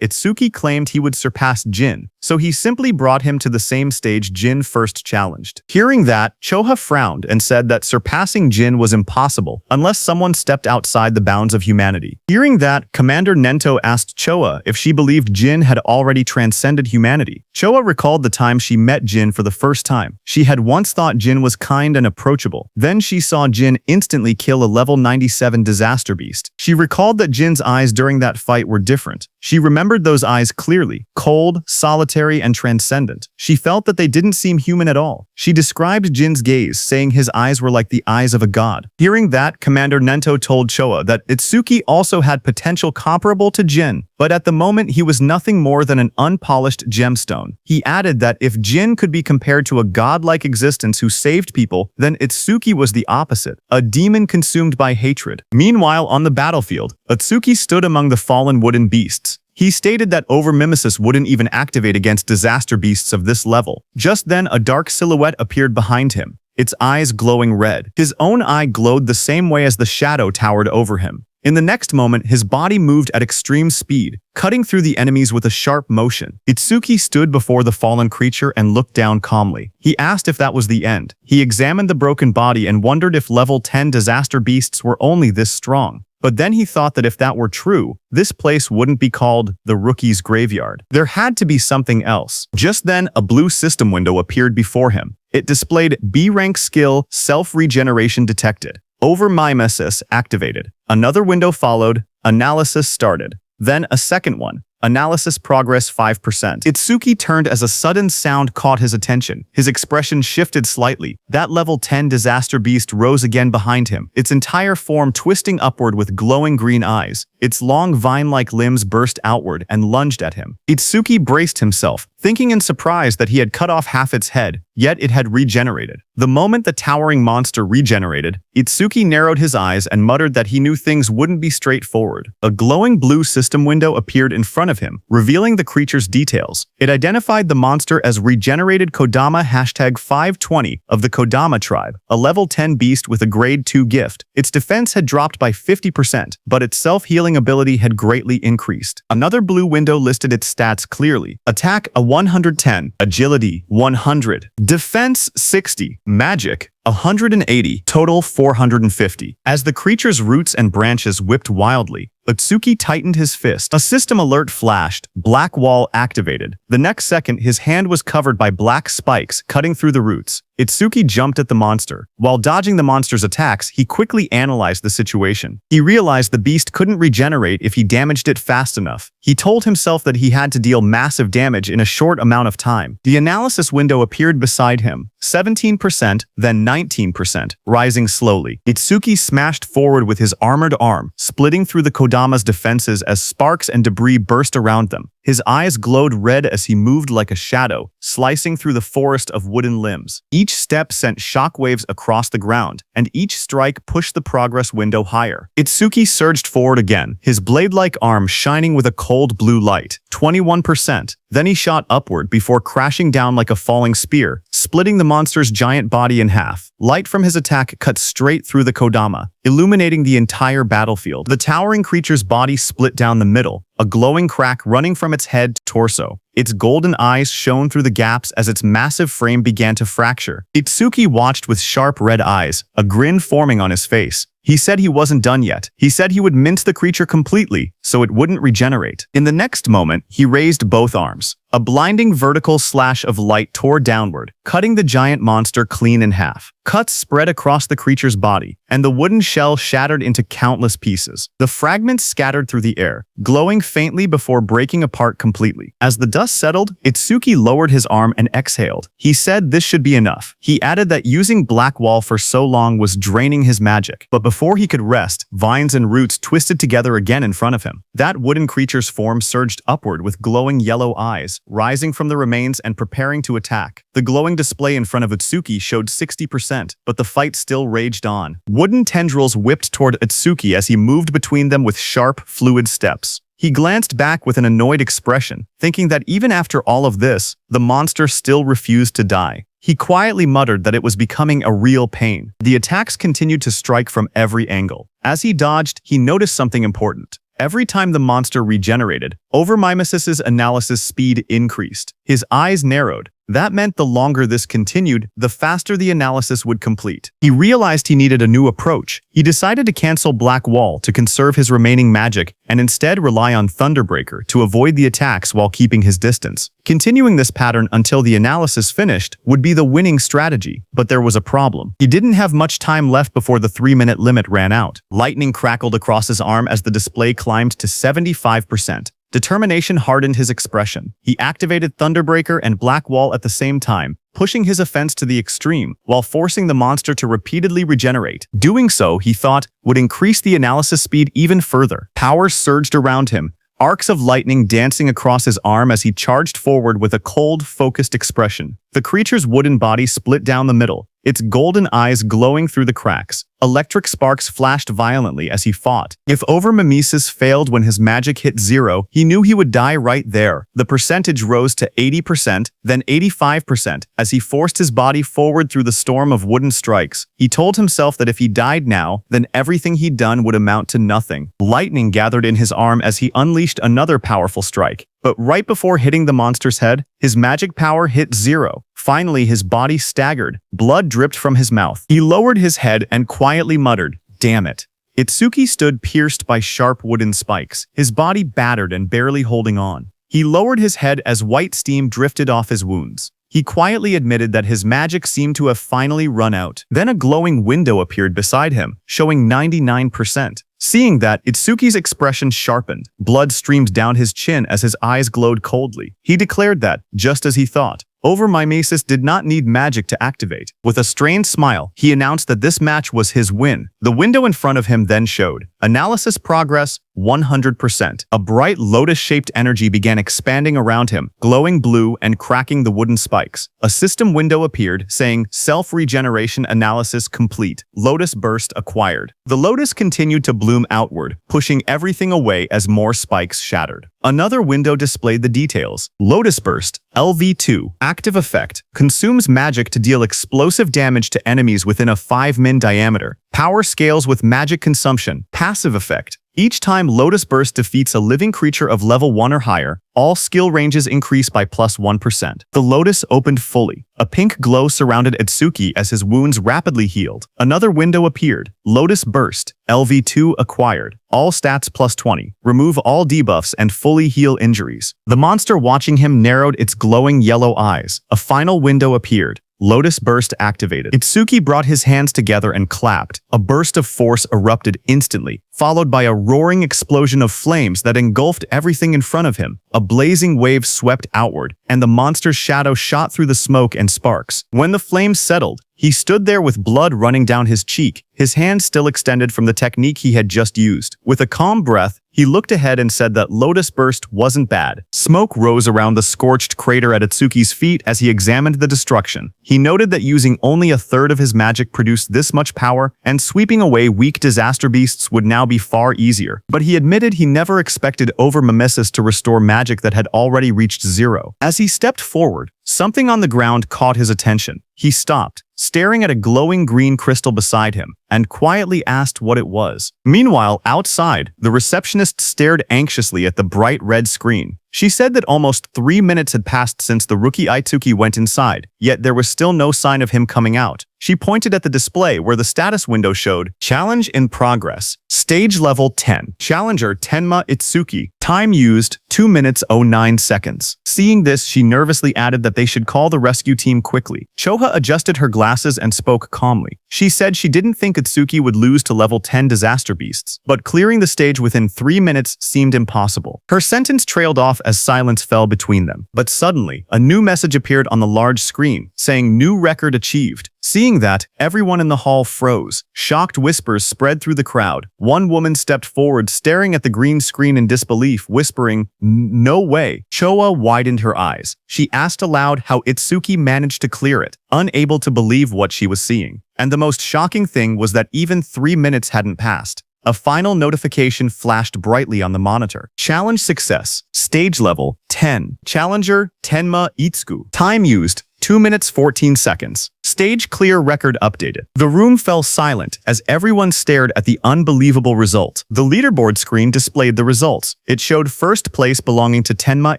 Itsuki claimed he would surpass Jin, so he simply brought him to the same stage Jin first challenged. Hearing that, Choha frowned and said that surpassing Jin was impossible unless someone stepped outside the bounds of humanity. Hearing that, Commander Nento asked Choha if she believed Jin had already transcended humanity. Choha recalled the time she met Jin for the first time. She had once thought Jin was kind and approachable. Then she saw Jin instantly kill a level 97 disaster beast. She recalled that Jin's eyes during that fight were different. She remembered those eyes clearly, cold, solitary, and transcendent. She felt that they didn't seem human at all. She described Jin's gaze, saying his eyes were like the eyes of a god. Hearing that, Commander Nento told Choha that Itsuki also had potential comparable to Jin, but at the moment he was nothing more than an unpolished gemstone. He added that if Jin could be compared to a godlike existence who saved people, then Itsuki was the opposite, a demon consumed by hatred. Meanwhile, on the battlefield, Itsuki stood among the fallen wooden beasts. He stated that overmimesis wouldn't even activate against disaster beasts of this level. Just then, a dark silhouette appeared behind him, its eyes glowing red. His own eye glowed the same way as the shadow towered over him. In the next moment, his body moved at extreme speed, cutting through the enemies with a sharp motion. Itsuki stood before the fallen creature and looked down calmly. He asked if that was the end. He examined the broken body and wondered if level 10 disaster beasts were only this strong. But then he thought that if that were true, this place wouldn't be called the Rookie's Graveyard. There had to be something else. Just then, a blue system window appeared before him. It displayed B-rank skill self-regeneration detected. Overmimesis activated. Another window followed. Analysis started. Then a second one. Analysis progress 5%. Itsuki turned as a sudden sound caught his attention. His expression shifted slightly. That level 10 disaster beast rose again behind him, its entire form twisting upward with glowing green eyes. Its long vine-like limbs burst outward and lunged at him. Itsuki braced himself, thinking in surprise that he had cut off half its head, yet it had regenerated. The moment the towering monster regenerated, Itsuki narrowed his eyes and muttered that he knew things wouldn't be straightforward. A glowing blue system window appeared in front of him, revealing the creature's details. It identified the monster as regenerated Kodama #520 of the Kodama tribe, a level 10 beast with a grade 2 gift. Its defense had dropped by 50%, but its self-healing ability had greatly increased. Another blue window listed its stats clearly. Attack a 110, Agility 100, Defense 60, Magic 180, total 450. As the creature's roots and branches whipped wildly, Itsuki tightened his fist. A system alert flashed. Black wall activated. The next second, his hand was covered by black spikes cutting through the roots. Itsuki jumped at the monster. While dodging the monster's attacks, he quickly analyzed the situation. He realized the beast couldn't regenerate if he damaged it fast enough. He told himself that he had to deal massive damage in a short amount of time. The analysis window appeared beside him. 17%, then 19%, rising slowly. Itsuki smashed forward with his armored arm, splitting through the Kodama's defenses as sparks and debris burst around them. His eyes glowed red as he moved like a shadow, slicing through the forest of wooden limbs. Each step sent shockwaves across the ground, and each strike pushed the progress window higher. Itsuki surged forward again, his blade-like arm shining with a cold blue light. 21%. Then he shot upward before crashing down like a falling spear, splitting the monster's giant body in half. Light from his attack cut straight through the Kodama, illuminating the entire battlefield. The towering creature's body split down the middle, a glowing crack running from its head to torso. Its golden eyes shone through the gaps as its massive frame began to fracture. Itsuki watched with sharp red eyes, a grin forming on his face. He said he wasn't done yet. He said he would mince the creature completely, so it wouldn't regenerate. In the next moment, he raised both arms. A blinding vertical slash of light tore downward, cutting the giant monster clean in half. Cuts spread across the creature's body, and the wooden shell shattered into countless pieces. The fragments scattered through the air, glowing faintly before breaking apart completely. As the dust settled, Itsuki lowered his arm and exhaled. He said this should be enough. He added that using Black Wall for so long was draining his magic. But before he could rest, vines and roots twisted together again in front of him. That wooden creature's form surged upward with glowing yellow eyes, rising from the remains and preparing to attack. The glowing display in front of Itsuki showed 60%, but the fight still raged on. Wooden tendrils whipped toward Itsuki as he moved between them with sharp, fluid steps. He glanced back with an annoyed expression, thinking that even after all of this, the monster still refused to die. He quietly muttered that it was becoming a real pain. The attacks continued to strike from every angle. As he dodged, he noticed something important. Every time the monster regenerated, Overmimesis's analysis speed increased. His eyes narrowed. That meant the longer this continued, the faster the analysis would complete. He realized he needed a new approach. He decided to cancel Black Wall to conserve his remaining magic and instead rely on Thunderbreaker to avoid the attacks while keeping his distance. Continuing this pattern until the analysis finished would be the winning strategy, but there was a problem. He didn't have much time left before the 3-minute limit ran out. Lightning crackled across his arm as the display climbed to 75%. Determination hardened his expression. He activated Thunderbreaker and Black Wall at the same time, pushing his offense to the extreme, while forcing the monster to repeatedly regenerate. Doing so, he thought, would increase the analysis speed even further. Power surged around him, arcs of lightning dancing across his arm as he charged forward with a cold, focused expression. The creature's wooden body split down the middle, its golden eyes glowing through the cracks. Electric sparks flashed violently as he fought. If Overmimesis failed when his magic hit 0, he knew he would die right there. The percentage rose to 80%, then 85%, as he forced his body forward through the storm of wooden strikes. He told himself that if he died now, then everything he'd done would amount to nothing. Lightning gathered in his arm as he unleashed another powerful strike. But right before hitting the monster's head, his magic power hit 0. Finally, his body staggered. Blood dripped from his mouth. He lowered his head and quietly muttered, "Damn it." Itsuki stood pierced by sharp wooden spikes, his body battered and barely holding on. He lowered his head as white steam drifted off his wounds. He quietly admitted that his magic seemed to have finally run out. Then a glowing window appeared beside him, showing 99%. Seeing that, Itsuki's expression sharpened. Blood streamed down his chin as his eyes glowed coldly. He declared that, just as he thought, Overmimesis did not need magic to activate. With a strained smile, he announced that this match was his win. The window in front of him then showed. Analysis progress, 100%. A bright lotus-shaped energy began expanding around him, glowing blue and cracking the wooden spikes. A system window appeared, saying, Self-regeneration analysis complete. Lotus burst acquired. The lotus continued to bloom outward, pushing everything away as more spikes shattered. Another window displayed the details. Lotus Burst, LV2, active effect, consumes magic to deal explosive damage to enemies within a 5 min diameter. Power scales with magic consumption, passive effect. Each time Lotus Burst defeats a living creature of level 1 or higher, all skill ranges increase by +1%. The Lotus opened fully. A pink glow surrounded Itsuki as his wounds rapidly healed. Another window appeared. Lotus Burst, LV2 acquired. All stats +20. Remove all debuffs and fully heal injuries. The monster watching him narrowed its glowing yellow eyes. A final window appeared. Lotus Burst activated. Itsuki brought his hands together and clapped. A burst of force erupted instantly, followed by a roaring explosion of flames that engulfed everything in front of him. A blazing wave swept outward, and the monster's shadow shot through the smoke and sparks. When the flames settled, He stood there with blood running down his cheek, his hand still extended from the technique he had just used. With a calm breath, he looked ahead and said that Lotus Burst wasn't bad. Smoke rose around the scorched crater at Itsuki's feet as he examined the destruction. He noted that using only a third of his magic produced this much power, and sweeping away weak disaster beasts would now be far easier. But he admitted he never expected Overmimesis to restore magic that had already reached zero. As he stepped forward, something on the ground caught his attention. He stopped, staring at a glowing green crystal beside him, and quietly asked what it was. Meanwhile, outside, the receptionist stared anxiously at the bright red screen. She said that almost 3 minutes had passed since the rookie Itsuki went inside, yet there was still no sign of him coming out. She pointed at the display where the status window showed, Challenge in progress. Stage level 10. Challenger Tenma Itsuki. Time used, 2 minutes 09 seconds. Seeing this, she nervously added that they should call the rescue team quickly. Choha adjusted her glasses and spoke calmly. She said she didn't think Itsuki would lose to level 10 disaster beasts, but clearing the stage within 3 minutes seemed impossible. Her sentence trailed off as silence fell between them. But suddenly, a new message appeared on the large screen, saying new record achieved. Seeing that, everyone in the hall froze. Shocked whispers spread through the crowd. One woman stepped forward, staring at the green screen in disbelief, whispering, "No way." Choa widened her eyes. She asked aloud how Itsuki managed to clear it, unable to believe what she was seeing. And the most shocking thing was that even 3 minutes hadn't passed. A final notification flashed brightly on the monitor. Challenge success. Stage level 10. Challenger Tenma Itsuku. Time used 2 minutes 14 seconds. Stage clear record updated. The room fell silent as everyone stared at the unbelievable result. The leaderboard screen displayed the results. It showed first place belonging to Tenma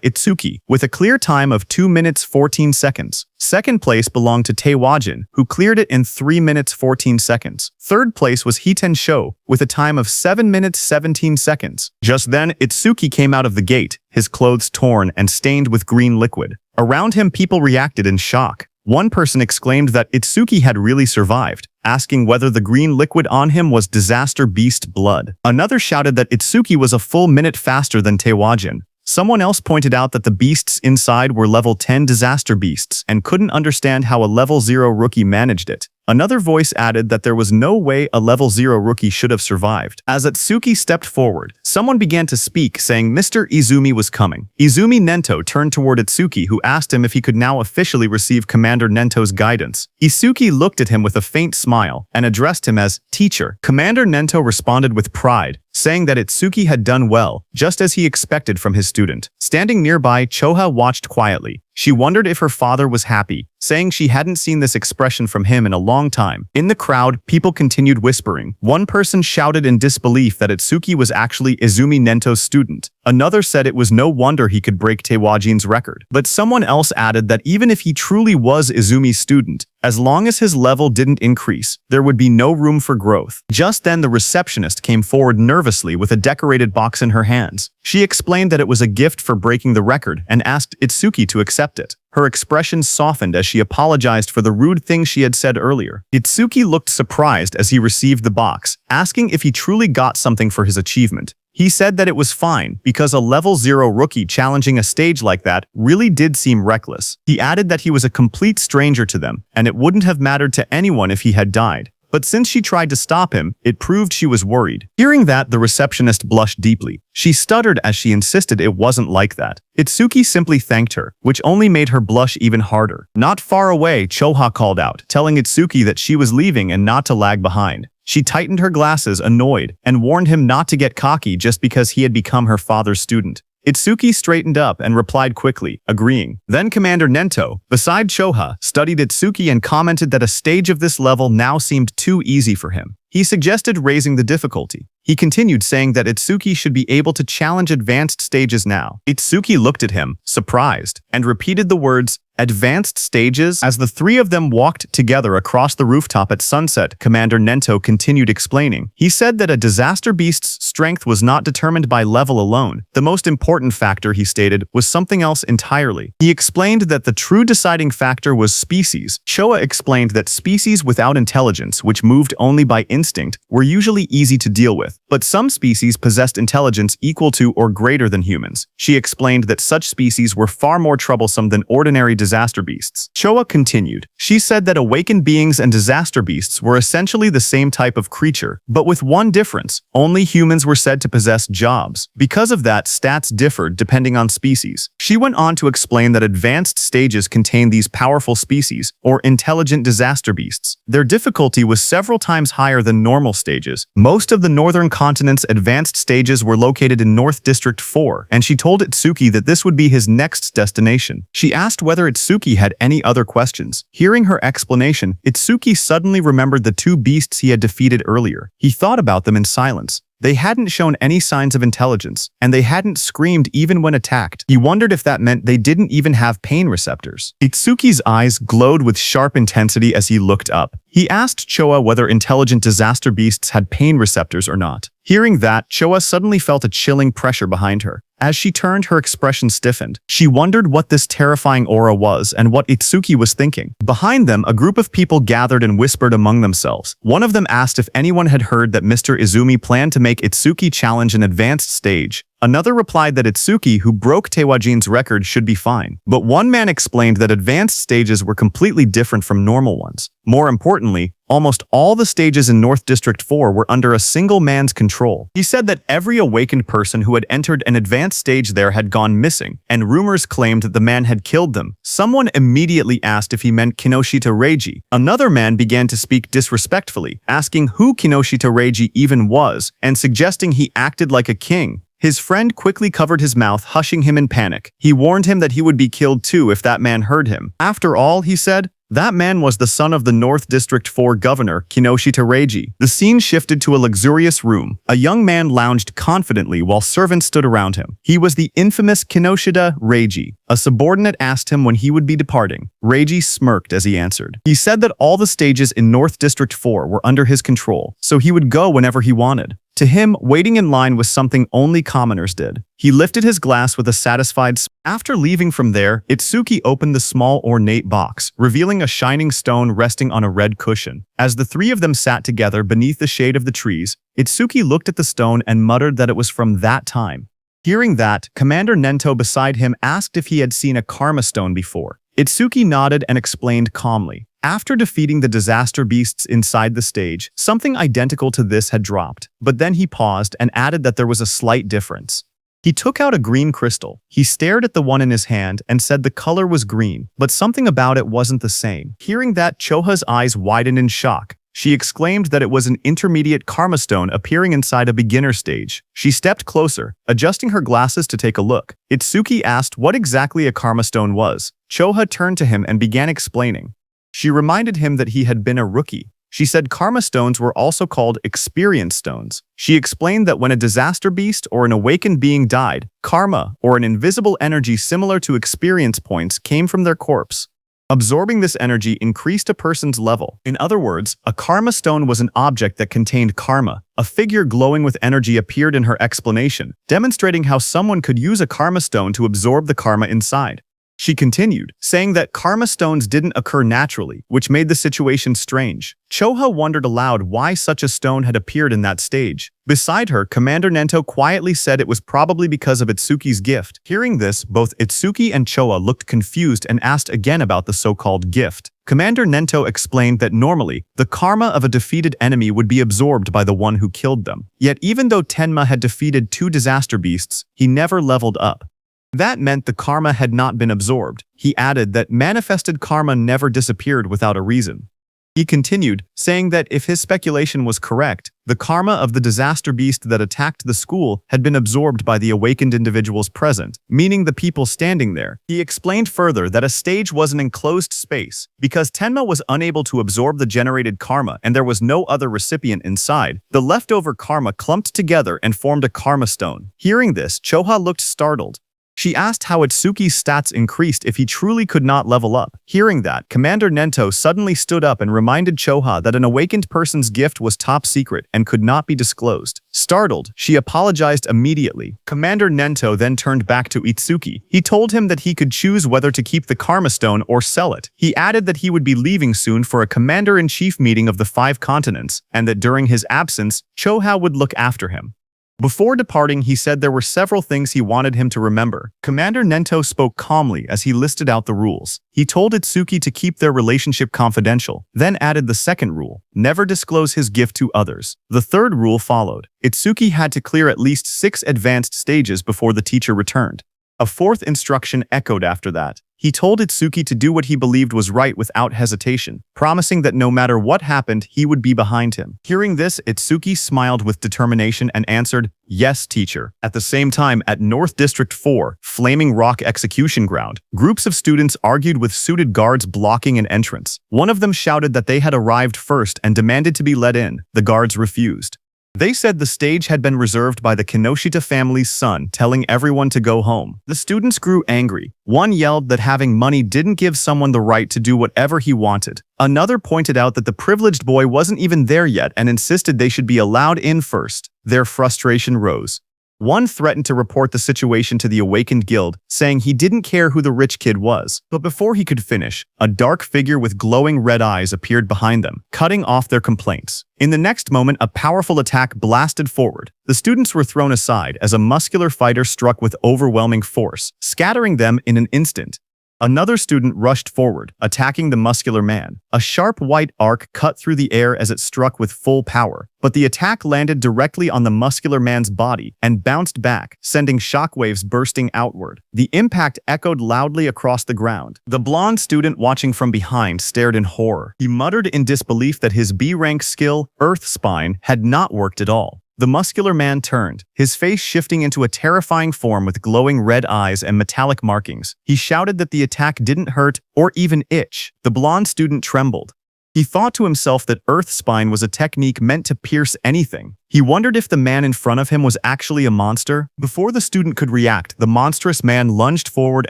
Itsuki with a clear time of 2 minutes 14 seconds. Second place belonged to Taewajin, who cleared it in 3 minutes 14 seconds. Third place was Hiten Sho with a time of 7 minutes 17 seconds. Just then, Itsuki came out of the gate, his clothes torn and stained with green liquid. Around him, people reacted in shock. One person exclaimed that Itsuki had really survived, asking whether the green liquid on him was disaster beast blood. Another shouted that Itsuki was a full minute faster than Taewajin. Someone else pointed out that the beasts inside were level 10 disaster beasts and couldn't understand how a level 0 rookie managed it. Another voice added that there was no way a level 0 rookie should have survived. As Itsuki stepped forward, someone began to speak, saying Mr. Izumi was coming. Izumi Nento turned toward Itsuki, who asked him if he could now officially receive Commander Nento's guidance. Itsuki looked at him with a faint smile and addressed him as teacher. Commander Nento responded with pride, saying that Itsuki had done well, just as he expected from his student. Standing nearby, Choha watched quietly. She wondered if her father was happy, saying she hadn't seen this expression from him in a long time. In the crowd, people continued whispering. One person shouted in disbelief that Itsuki was actually Izumi Nento's student. Another said it was no wonder he could break Taewajin's record. But someone else added that even if he truly was Izumi's student, as long as his level didn't increase, there would be no room for growth. Just then, the receptionist came forward nervously with a decorated box in her hands. She explained that it was a gift for breaking the record and asked Itsuki to accept it. Her expression softened as she apologized for the rude things she had said earlier. Itsuki looked surprised as he received the box, asking if he truly got something for his achievement. He said that it was fine, because a level 0 rookie challenging a stage like that really did seem reckless. He added that he was a complete stranger to them, and it wouldn't have mattered to anyone if he had died. But since she tried to stop him, it proved she was worried. Hearing that, the receptionist blushed deeply. She stuttered as she insisted it wasn't like that. Itsuki simply thanked her, which only made her blush even harder. Not far away, Choha called out, telling Itsuki that she was leaving and not to lag behind. She tightened her glasses, annoyed, and warned him not to get cocky just because he had become her father's student. Itsuki straightened up and replied quickly, agreeing. Then Commander Nento, beside Choha, studied Itsuki and commented that a stage of this level now seemed too easy for him. He suggested raising the difficulty. He continued, saying that Itsuki should be able to challenge advanced stages now. Itsuki looked at him, surprised, and repeated the words, advanced stages? As the three of them walked together across the rooftop at sunset, Commander Nento continued explaining. He said that a disaster beast's strength was not determined by level alone. The most important factor, he stated, was something else entirely. He explained that the true deciding factor was species. Choa explained that species without intelligence, which moved only by instinct, were usually easy to deal with. but some species possessed intelligence equal to or greater than humans. She explained that such species were far more troublesome than ordinary disaster beasts. Choa continued. She said that awakened beings and disaster beasts were essentially the same type of creature, but with one difference. Only humans were said to possess jobs. Because of that, stats differed depending on species. She went on to explain that advanced stages contain these powerful species, or intelligent disaster beasts. Their difficulty was several times higher than normal stages. Most of the northern continent's advanced stages were located in North District 4, and she told Itsuki that this would be his next destination. She asked whether Itsuki had any other questions. Hearing her explanation, Itsuki suddenly remembered the two beasts he had defeated earlier. He thought about them in silence. They hadn't shown any signs of intelligence, and they hadn't screamed even when attacked. He wondered if that meant they didn't even have pain receptors. Itsuki's eyes glowed with sharp intensity as he looked up. He asked Choa whether intelligent disaster beasts had pain receptors or not. Hearing that, Choa suddenly felt a chilling pressure behind her. As she turned, her expression stiffened. She wondered what this terrifying aura was and what Itsuki was thinking. Behind them, a group of people gathered and whispered among themselves. One of them asked if anyone had heard that Mr. Izumi planned to make Itsuki challenge an advanced stage. Another replied that Itsuki, who broke Tewajin's record, should be fine. But one man explained that advanced stages were completely different from normal ones. More importantly, almost all the stages in North District 4 were under a single man's control. He said that every awakened person who had entered an advanced stage there had gone missing, and rumors claimed that the man had killed them. Someone immediately asked if he meant Kinoshita Reiji. Another man began to speak disrespectfully, asking who Kinoshita Reiji even was, and suggesting he acted like a king. His friend quickly covered his mouth, hushing him in panic. He warned him that he would be killed too if that man heard him. After all, he said, that man was the son of the North District 4 governor, Kinoshita Reiji. The scene shifted to a luxurious room. A young man lounged confidently while servants stood around him. He was the infamous Kinoshita Reiji. A subordinate asked him when he would be departing. Reiji smirked as he answered. He said that all the stages in North District 4 were under his control, so he would go whenever he wanted. To him, waiting in line was something only commoners did. He lifted his glass with a satisfied smile. After leaving from there, Itsuki opened the small ornate box, revealing a shining stone resting on a red cushion. As the three of them sat together beneath the shade of the trees, Itsuki looked at the stone and muttered that it was from that time. Hearing that, Commander Nento beside him asked if he had seen a karma stone before. Itsuki nodded and explained calmly. After defeating the disaster beasts inside the stage, something identical to this had dropped, but then he paused and added that there was a slight difference. He took out a green crystal. He stared at the one in his hand and said the color was green, but something about it wasn't the same. Hearing that, Choha's eyes widened in shock. She exclaimed that it was an intermediate karma stone appearing inside a beginner stage. She stepped closer, adjusting her glasses to take a look. Itsuki asked what exactly a karma stone was. Choha turned to him and began explaining. She reminded him that he had been a rookie. She said karma stones were also called experience stones. She explained that when a disaster beast or an awakened being died, karma, or an invisible energy similar to experience points, came from their corpse. Absorbing this energy increased a person's level. In other words, a karma stone was an object that contained karma. A figure glowing with energy appeared in her explanation, demonstrating how someone could use a karma stone to absorb the karma inside. She continued, saying that karma stones didn't occur naturally, which made the situation strange. Choha wondered aloud why such a stone had appeared in that stage. Beside her, Commander Nento quietly said it was probably because of Itsuki's gift. Hearing this, both Itsuki and Choa looked confused and asked again about the so-called gift. Commander Nento explained that normally, the karma of a defeated enemy would be absorbed by the one who killed them. Yet even though Tenma had defeated 2 disaster beasts, he never leveled up. That meant the karma had not been absorbed. He added that manifested karma never disappeared without a reason. He continued, saying that if his speculation was correct, the karma of the disaster beast that attacked the school had been absorbed by the awakened individuals present, meaning the people standing there. He explained further that a stage was an enclosed space. Because Tenma was unable to absorb the generated karma and there was no other recipient inside, the leftover karma clumped together and formed a karma stone. Hearing this, Choha looked startled. She asked how Itsuki's stats increased if he truly could not level up. Hearing that, Commander Nento suddenly stood up and reminded Choha that an awakened person's gift was top secret and could not be disclosed. Startled, she apologized immediately. Commander Nento then turned back to Itsuki. He told him that he could choose whether to keep the Karma Stone or sell it. He added that he would be leaving soon for a Commander-in-Chief meeting of the 5 continents, and that during his absence, Choha would look after him. Before departing, he said there were several things he wanted him to remember. Commander Nento spoke calmly as he listed out the rules. He told Itsuki to keep their relationship confidential, then added the second rule, never disclose his gift to others. The third rule followed. Itsuki had to clear at least 6 advanced stages before the teacher returned. A fourth instruction echoed after that. He told Itsuki to do what he believed was right without hesitation, promising that no matter what happened, he would be behind him. Hearing this, Itsuki smiled with determination and answered, "Yes, teacher." At the same time, at North District 4, Flaming Rock Execution Ground, groups of students argued with suited guards blocking an entrance. One of them shouted that they had arrived first and demanded to be let in. The guards refused. They said the stage had been reserved by the Kinoshita family's son, telling everyone to go home. The students grew angry. One yelled that having money didn't give someone the right to do whatever he wanted. Another pointed out that the privileged boy wasn't even there yet and insisted they should be allowed in first. Their frustration rose. One threatened to report the situation to the Awakened Guild, saying he didn't care who the rich kid was. But before he could finish, a dark figure with glowing red eyes appeared behind them, cutting off their complaints. In the next moment, a powerful attack blasted forward. The students were thrown aside as a muscular fighter struck with overwhelming force, scattering them in an instant. Another student rushed forward, attacking the muscular man. A sharp white arc cut through the air as it struck with full power, but the attack landed directly on the muscular man's body and bounced back, sending shockwaves bursting outward. The impact echoed loudly across the ground. The blonde student watching from behind stared in horror. He muttered in disbelief that his B-rank skill, Earth Spine, had not worked at all. The muscular man turned, his face shifting into a terrifying form with glowing red eyes and metallic markings. He shouted that the attack didn't hurt or even itch. The blonde student trembled. He thought to himself that Earth Spine was a technique meant to pierce anything. He wondered if the man in front of him was actually a monster. Before the student could react, the monstrous man lunged forward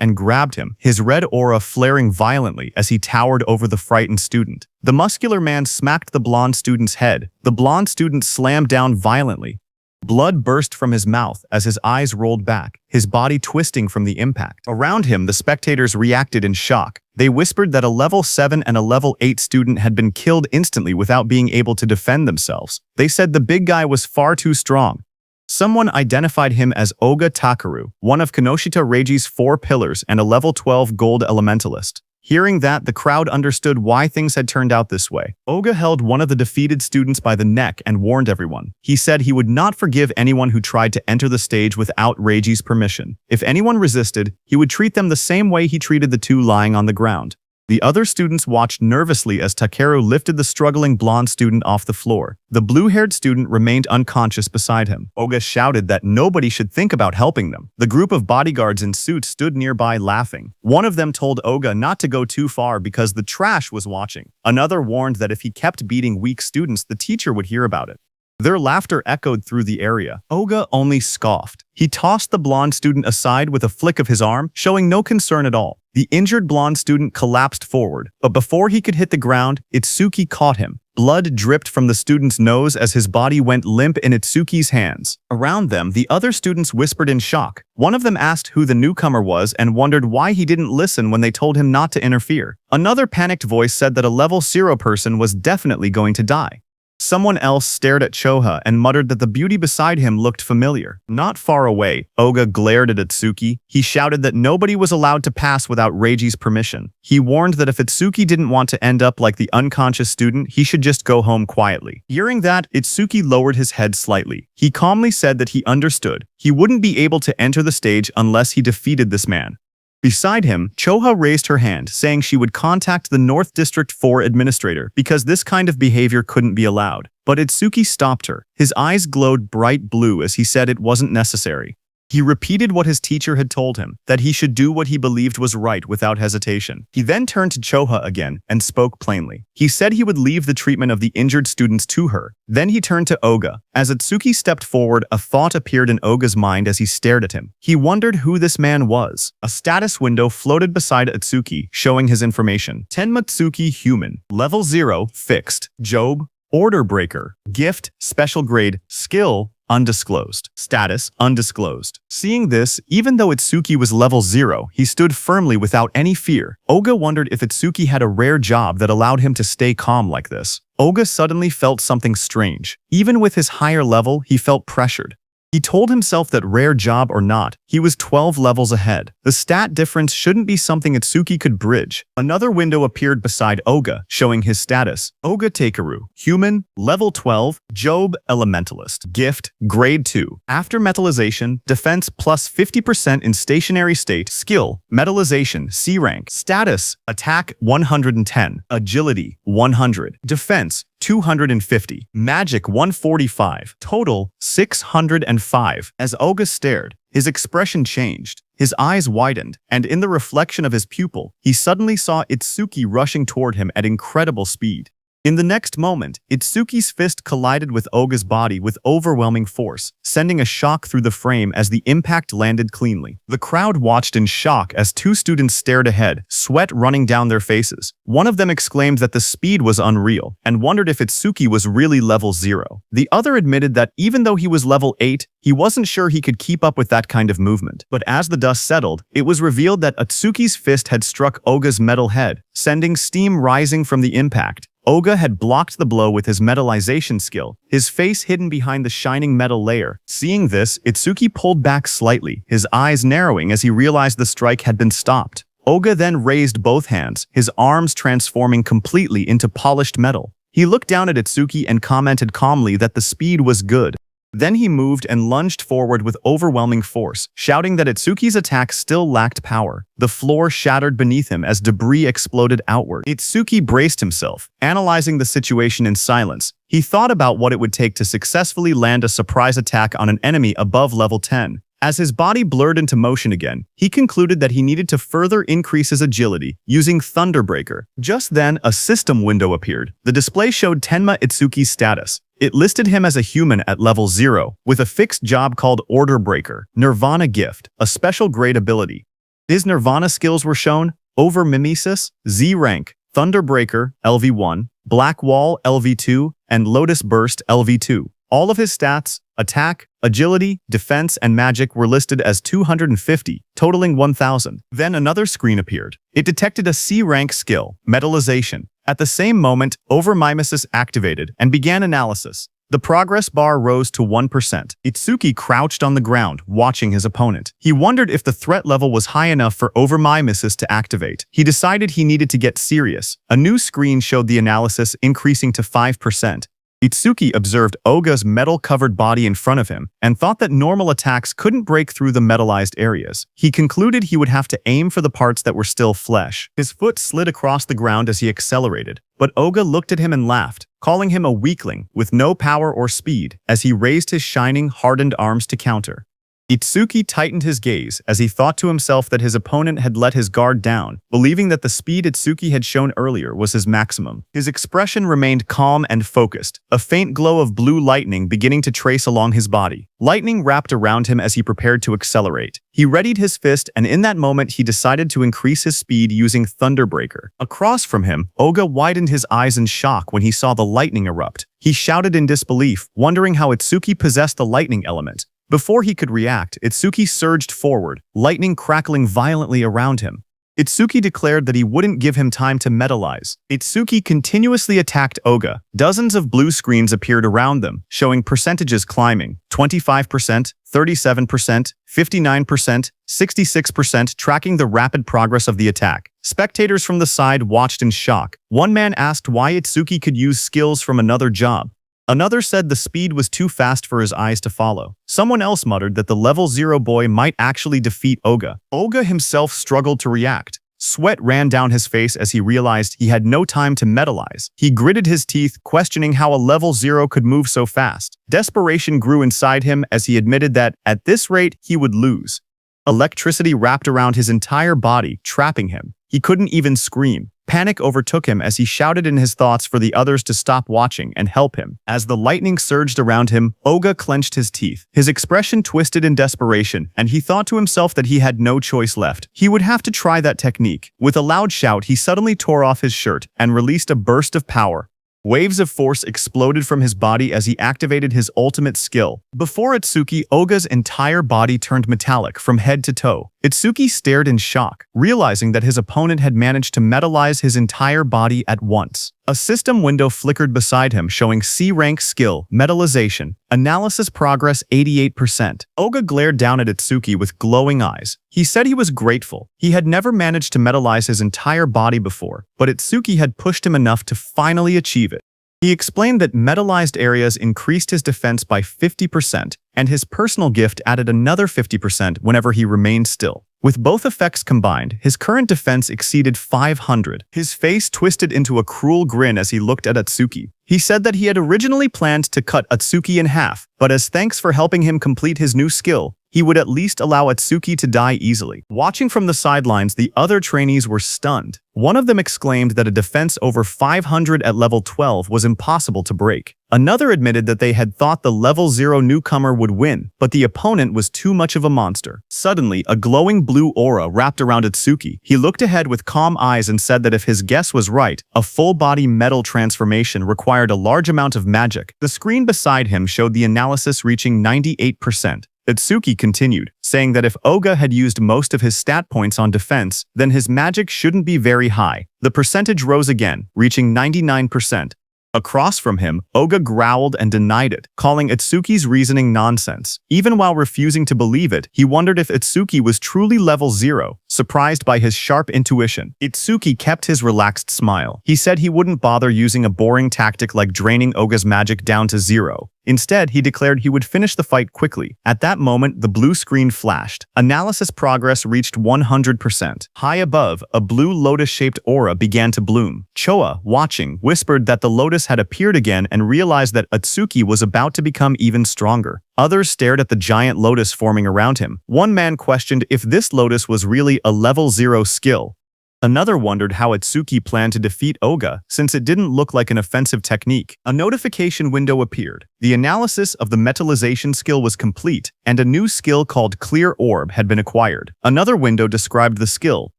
and grabbed him, his red aura flaring violently as he towered over the frightened student. The muscular man smacked the blonde student's head. The blonde student slammed down violently. Blood burst from his mouth as his eyes rolled back, his body twisting from the impact. Around him, the spectators reacted in shock. They whispered that a level 7 and a level 8 student had been killed instantly without being able to defend themselves. They said the big guy was far too strong. Someone identified him as Oga Takaru, one of Kinoshita Reiji's 4 pillars and a level 12 gold elementalist. Hearing that, the crowd understood why things had turned out this way. Oga held one of the defeated students by the neck and warned everyone. He said he would not forgive anyone who tried to enter the stage without Reiji's permission. If anyone resisted, he would treat them the same way he treated the 2 lying on the ground. The other students watched nervously as Takeru lifted the struggling blonde student off the floor. The blue-haired student remained unconscious beside him. Oga shouted that nobody should think about helping them. The group of bodyguards in suits stood nearby laughing. One of them told Oga not to go too far because the trash was watching. Another warned that if he kept beating weak students, the teacher would hear about it. Their laughter echoed through the area. Oga only scoffed. He tossed the blonde student aside with a flick of his arm, showing no concern at all. The injured blonde student collapsed forward, but before he could hit the ground, Itsuki caught him. Blood dripped from the student's nose as his body went limp in Itsuki's hands. Around them, the other students whispered in shock. One of them asked who the newcomer was and wondered why he didn't listen when they told him not to interfere. Another panicked voice said that a level 0 person was definitely going to die. Someone else stared at Choha and muttered that the beauty beside him looked familiar. Not far away, Oga glared at Itsuki. He shouted that nobody was allowed to pass without Reiji's permission. He warned that if Itsuki didn't want to end up like the unconscious student, he should just go home quietly. Hearing that, Itsuki lowered his head slightly. He calmly said that he understood. He wouldn't be able to enter the stage unless he defeated this man. Beside him, Choha raised her hand, saying she would contact the North District 4 administrator because this kind of behavior couldn't be allowed. But Itsuki stopped her. His eyes glowed bright blue as he said it wasn't necessary. He repeated what his teacher had told him, that he should do what he believed was right without hesitation. He then turned to Choha again and spoke plainly. He said he would leave the treatment of the injured students to her. Then he turned to Oga. As Atsuki stepped forward, a thought appeared in Oga's mind as he stared at him. He wondered who this man was. A status window floated beside Atsuki, showing his information. Tenma Tsuki Human. Level 0, Fixed. Job, Order Breaker. Gift, Special Grade, Skill, Undisclosed. Status, undisclosed. Seeing this, even though Itsuki was level 0, he stood firmly without any fear. Oga wondered if Itsuki had a rare job that allowed him to stay calm like this. Oga suddenly felt something strange. Even with his higher level, he felt pressured. He told himself that rare job or not, he was 12 levels ahead. The stat difference shouldn't be something Itsuki could bridge. Another window appeared beside Oga, showing his status. Oga Takeru, Human, Level 12, Job, Elementalist. Gift, Grade 2. After metallization, defense plus 50% in stationary state. Skill, metallization, C rank. Status, attack 110, agility 100, defense 250, magic 145, total 605. As Oga stared, his expression changed. His eyes widened, and in the reflection of his pupil, he suddenly saw Itsuki rushing toward him at incredible speed. In the next moment, Itsuki's fist collided with Oga's body with overwhelming force, sending a shock through the frame as the impact landed cleanly. The crowd watched in shock as two students stared ahead, sweat running down their faces. One of them exclaimed that the speed was unreal, and wondered if Itsuki was really level 0. The other admitted that even though he was level 8, he wasn't sure he could keep up with that kind of movement. But as the dust settled, it was revealed that Itsuki's fist had struck Oga's metal head, sending steam rising from the impact. Oga had blocked the blow with his metallization skill, his face hidden behind the shining metal layer. Seeing this, Itsuki pulled back slightly, his eyes narrowing as he realized the strike had been stopped. Oga then raised both hands, his arms transforming completely into polished metal. He looked down at Itsuki and commented calmly that the speed was good. Then he moved and lunged forward with overwhelming force, shouting that Itsuki's attack still lacked power. The floor shattered beneath him as debris exploded outward. Itsuki braced himself, analyzing the situation in silence. He thought about what it would take to successfully land a surprise attack on an enemy above level 10. As his body blurred into motion again, he concluded that he needed to further increase his agility, using Thunderbreaker. Just then, a system window appeared. The display showed Tenma Itsuki's status. It listed him as a human at level 0, with a fixed job called Order Breaker, Nirvana Gift, a special grade ability. His Nirvana skills were shown: Over Mimesis, Z rank, Thunderbreaker, LV1, Black Wall, LV2, and Lotus Burst, LV2. All of his stats, attack, agility, defense, and magic were listed as 250, totaling 1,000. Then another screen appeared. It detected a C-rank skill, Metallization. At the same moment, Over Mimesis activated and began analysis. The progress bar rose to 1%. Itsuki crouched on the ground, watching his opponent. He wondered if the threat level was high enough for Over Mimesis to activate. He decided he needed to get serious. A new screen showed the analysis increasing to 5%. Itsuki observed Oga's metal-covered body in front of him and thought that normal attacks couldn't break through the metallized areas. He concluded he would have to aim for the parts that were still flesh. His foot slid across the ground as he accelerated, but Oga looked at him and laughed, calling him a weakling with no power or speed as he raised his shining, hardened arms to counter. Itsuki tightened his gaze as he thought to himself that his opponent had let his guard down, believing that the speed Itsuki had shown earlier was his maximum. His expression remained calm and focused, a faint glow of blue lightning beginning to trace along his body. Lightning wrapped around him as he prepared to accelerate. He readied his fist, and in that moment he decided to increase his speed using Thunderbreaker. Across from him, Oga widened his eyes in shock when he saw the lightning erupt. He shouted in disbelief, wondering how Itsuki possessed the lightning element. Before he could react, Itsuki surged forward, lightning crackling violently around him. Itsuki declared that he wouldn't give him time to metallize. Itsuki continuously attacked Oga. Dozens of blue screens appeared around them, showing percentages climbing: 25%, 37%, 59%, 66%, tracking the rapid progress of the attack. Spectators from the side watched in shock. One man asked why Itsuki could use skills from another job. Another said the speed was too fast for his eyes to follow. Someone else muttered that the level 0 boy might actually defeat Oga. Oga himself struggled to react. Sweat ran down his face as he realized he had no time to metalize. He gritted his teeth, questioning how a level 0 could move so fast. Desperation grew inside him as he admitted that, at this rate, he would lose. Electricity wrapped around his entire body, trapping him. He couldn't even scream. Panic overtook him as he shouted in his thoughts for the others to stop watching and help him. As the lightning surged around him, Oga clenched his teeth. His expression twisted in desperation, and he thought to himself that he had no choice left. He would have to try that technique. With a loud shout, he suddenly tore off his shirt and released a burst of power. Waves of force exploded from his body as he activated his ultimate skill. Before Itsuki, Oga's entire body turned metallic from head to toe. Itsuki stared in shock, realizing that his opponent had managed to metalize his entire body at once. A system window flickered beside him showing C-rank skill, metalization, analysis progress 88%. Oga glared down at Itsuki with glowing eyes. He said he was grateful. He had never managed to metalize his entire body before, but Itsuki had pushed him enough to finally achieve it. He explained that metalized areas increased his defense by 50%, and his personal gift added another 50% whenever he remained still. With both effects combined, his current defense exceeded 500. His face twisted into a cruel grin as he looked at Atsuki. He said that he had originally planned to cut Atsuki in half, but as thanks for helping him complete his new skill, he would at least allow Atsuki to die easily. Watching from the sidelines, the other trainees were stunned. One of them exclaimed that a defense over 500 at level 12 was impossible to break. Another admitted that they had thought the level 0 newcomer would win, but the opponent was too much of a monster. Suddenly, a glowing blue aura wrapped around Atsuki. He looked ahead with calm eyes and said that if his guess was right, a full-body metal transformation required a large amount of magic. The screen beside him showed the analysis reaching 98%. Itsuki continued, saying that if Oga had used most of his stat points on defense, then his magic shouldn't be very high. The percentage rose again, reaching 99%. Across from him, Oga growled and denied it, calling Itsuki's reasoning nonsense. Even while refusing to believe it, he wondered if Itsuki was truly level 0, surprised by his sharp intuition. Itsuki kept his relaxed smile. He said he wouldn't bother using a boring tactic like draining Oga's magic down to 0. Instead, he declared he would finish the fight quickly. At that moment, the blue screen flashed. Analysis progress reached 100%. High above, a blue lotus-shaped aura began to bloom. Choa, watching, whispered that the lotus had appeared again and realized that Atsuki was about to become even stronger. Others stared at the giant lotus forming around him. One man questioned if this lotus was really a level 0 skill. Another wondered how Itsuki planned to defeat Oga, since it didn't look like an offensive technique. A notification window appeared. The analysis of the metallization skill was complete, and a new skill called Clear Orb had been acquired. Another window described the skill,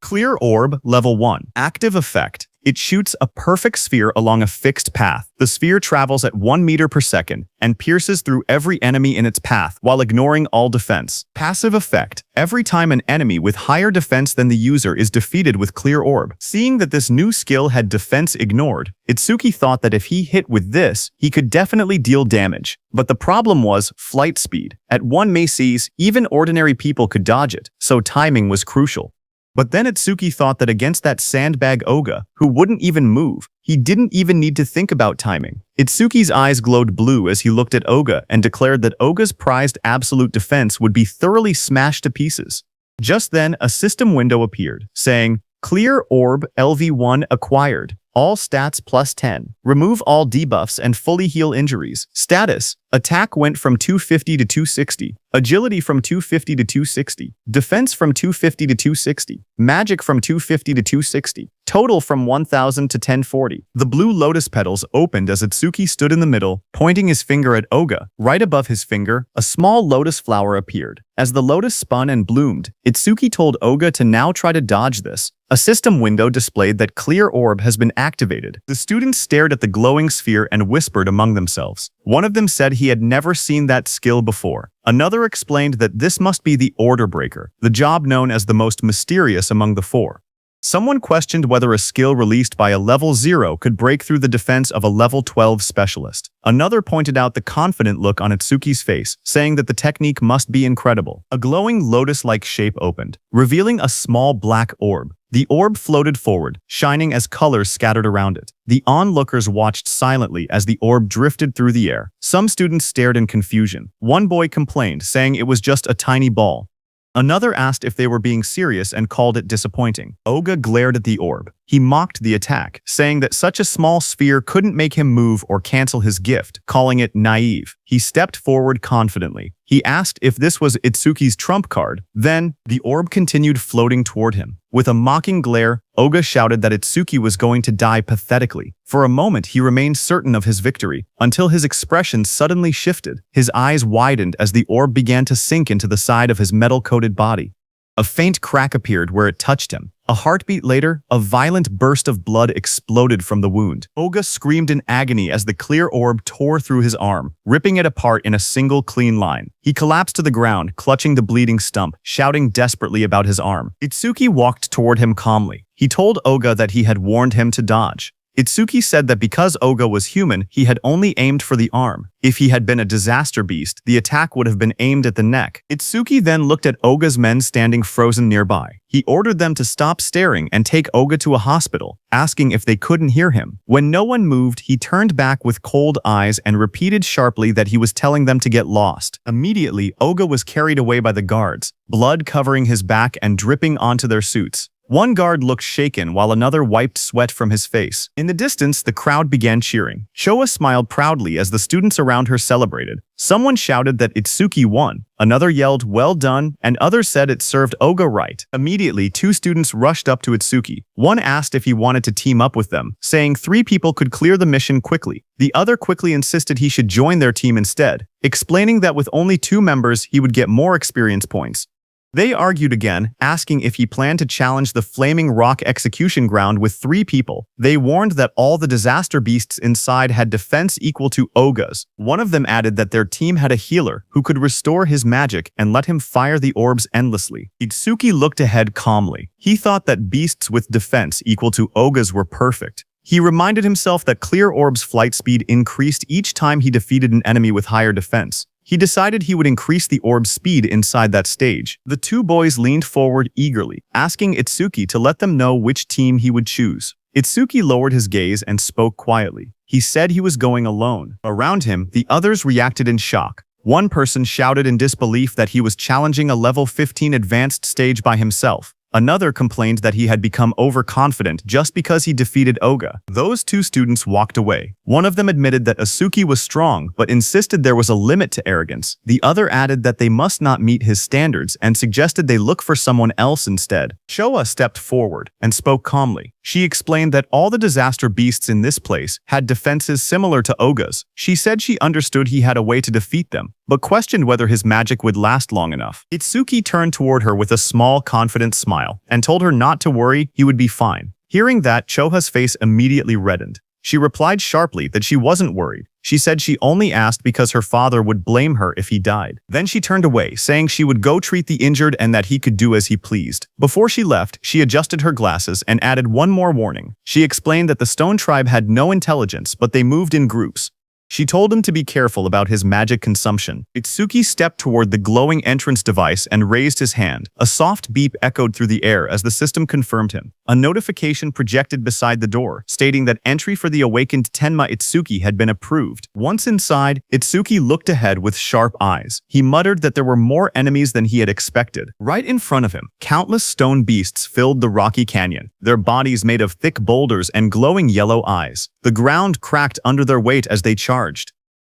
Clear Orb Level 1. Active effect. It shoots a perfect sphere along a fixed path. The sphere travels at 1 meter per second and pierces through every enemy in its path while ignoring all defense. Passive effect. Every time an enemy with higher defense than the user is defeated with Clear Orb. Seeing that this new skill had defense ignored, Itsuki thought that if he hit with this, he could definitely deal damage. But the problem was flight speed. At 1 maces, even ordinary people could dodge it, so timing was crucial. But then Itsuki thought that against that sandbag Oga, who wouldn't even move, he didn't even need to think about timing. Itsuki's eyes glowed blue as he looked at Oga and declared that Oga's prized absolute defense would be thoroughly smashed to pieces. Just then, a system window appeared, saying, Clear Orb LV1 acquired. All stats plus 10. Remove all debuffs and fully heal injuries. Status. Attack went from 250 to 260. Agility from 250 to 260. Defense from 250 to 260. Magic from 250 to 260. Total from 1000 to 1040. The blue lotus petals opened as Itsuki stood in the middle, pointing his finger at Oga. Right above his finger, a small lotus flower appeared. As the lotus spun and bloomed, Itsuki told Oga to now try to dodge this. A system window displayed that Clear Orb has been activated. The students stared at the glowing sphere and whispered among themselves. One of them said he had never seen that skill before. Another explained that this must be the Order Breaker, the job known as the most mysterious among the four. Someone questioned whether a skill released by a level 0 could break through the defense of a level 12 specialist. Another pointed out the confident look on Itsuki's face, saying that the technique must be incredible. A glowing lotus-like shape opened, revealing a small black orb. The orb floated forward, shining as colors scattered around it. The onlookers watched silently as the orb drifted through the air. Some students stared in confusion. One boy complained, saying it was just a tiny ball. Another asked if they were being serious and called it disappointing. Oga glared at the orb. He mocked the attack, saying that such a small sphere couldn't make him move or cancel his gift, calling it naive. He stepped forward confidently. He asked if this was Itsuki's trump card. Then, the orb continued floating toward him. With a mocking glare, Oga shouted that Itsuki was going to die pathetically. For a moment, he remained certain of his victory, until his expression suddenly shifted. His eyes widened as the orb began to sink into the side of his metal-coated body. A faint crack appeared where it touched him. A heartbeat later, a violent burst of blood exploded from the wound. Oga screamed in agony as the clear orb tore through his arm, ripping it apart in a single clean line. He collapsed to the ground, clutching the bleeding stump, shouting desperately about his arm. Itsuki walked toward him calmly. He told Oga that he had warned him to dodge. Itsuki said that because Oga was human, he had only aimed for the arm. If he had been a disaster beast, the attack would have been aimed at the neck. Itsuki then looked at Oga's men standing frozen nearby. He ordered them to stop staring and take Oga to a hospital, asking if they couldn't hear him. When no one moved, he turned back with cold eyes and repeated sharply that he was telling them to get lost. Immediately, Oga was carried away by the guards, blood covering his back and dripping onto their suits. One guard looked shaken while another wiped sweat from his face. In the distance, the crowd began cheering. Showa smiled proudly as the students around her celebrated. Someone shouted that Itsuki won. Another yelled, "Well done," and others said it served Oga right. Immediately, two students rushed up to Itsuki. One asked if he wanted to team up with them, saying 3 people could clear the mission quickly. The other quickly insisted he should join their team instead, explaining that with only 2 members, he would get more experience points. They argued again, asking if he planned to challenge the Flaming Rock execution ground with 3 people. They warned that all the disaster beasts inside had defense equal to Oga's. One of them added that their team had a healer who could restore his magic and let him fire the orbs endlessly. Itsuki looked ahead calmly. He thought that beasts with defense equal to Oga's were perfect. He reminded himself that Clear Orb's flight speed increased each time he defeated an enemy with higher defense. He decided he would increase the orb's speed inside that stage. The 2 boys leaned forward eagerly, asking Itsuki to let them know which team he would choose. Itsuki lowered his gaze and spoke quietly. He said he was going alone. Around him, the others reacted in shock. One person shouted in disbelief that he was challenging a level 15 advanced stage by himself. Another complained that he had become overconfident just because he defeated Oga. Those 2 students walked away. One of them admitted that Itsuki was strong, but insisted there was a limit to arrogance. The other added that they must not meet his standards and suggested they look for someone else instead. Showa stepped forward and spoke calmly. She explained that all the disaster beasts in this place had defenses similar to Oga's. She said she understood he had a way to defeat them, but questioned whether his magic would last long enough. Itsuki turned toward her with a small, confident smile and told her not to worry, he would be fine. Hearing that, Choha's face immediately reddened. She replied sharply that she wasn't worried. She said she only asked because her father would blame her if he died. Then she turned away, saying she would go treat the injured and that he could do as he pleased. Before she left, she adjusted her glasses and added one more warning. She explained that the Stone Tribe had no intelligence, but they moved in groups. She told him to be careful about his magic consumption. Itsuki stepped toward the glowing entrance device and raised his hand. A soft beep echoed through the air as the system confirmed him. A notification projected beside the door, stating that entry for the awakened Tenma Itsuki had been approved. Once inside, Itsuki looked ahead with sharp eyes. He muttered that there were more enemies than he had expected. Right in front of him, countless stone beasts filled the rocky canyon, their bodies made of thick boulders and glowing yellow eyes. The ground cracked under their weight as they charged.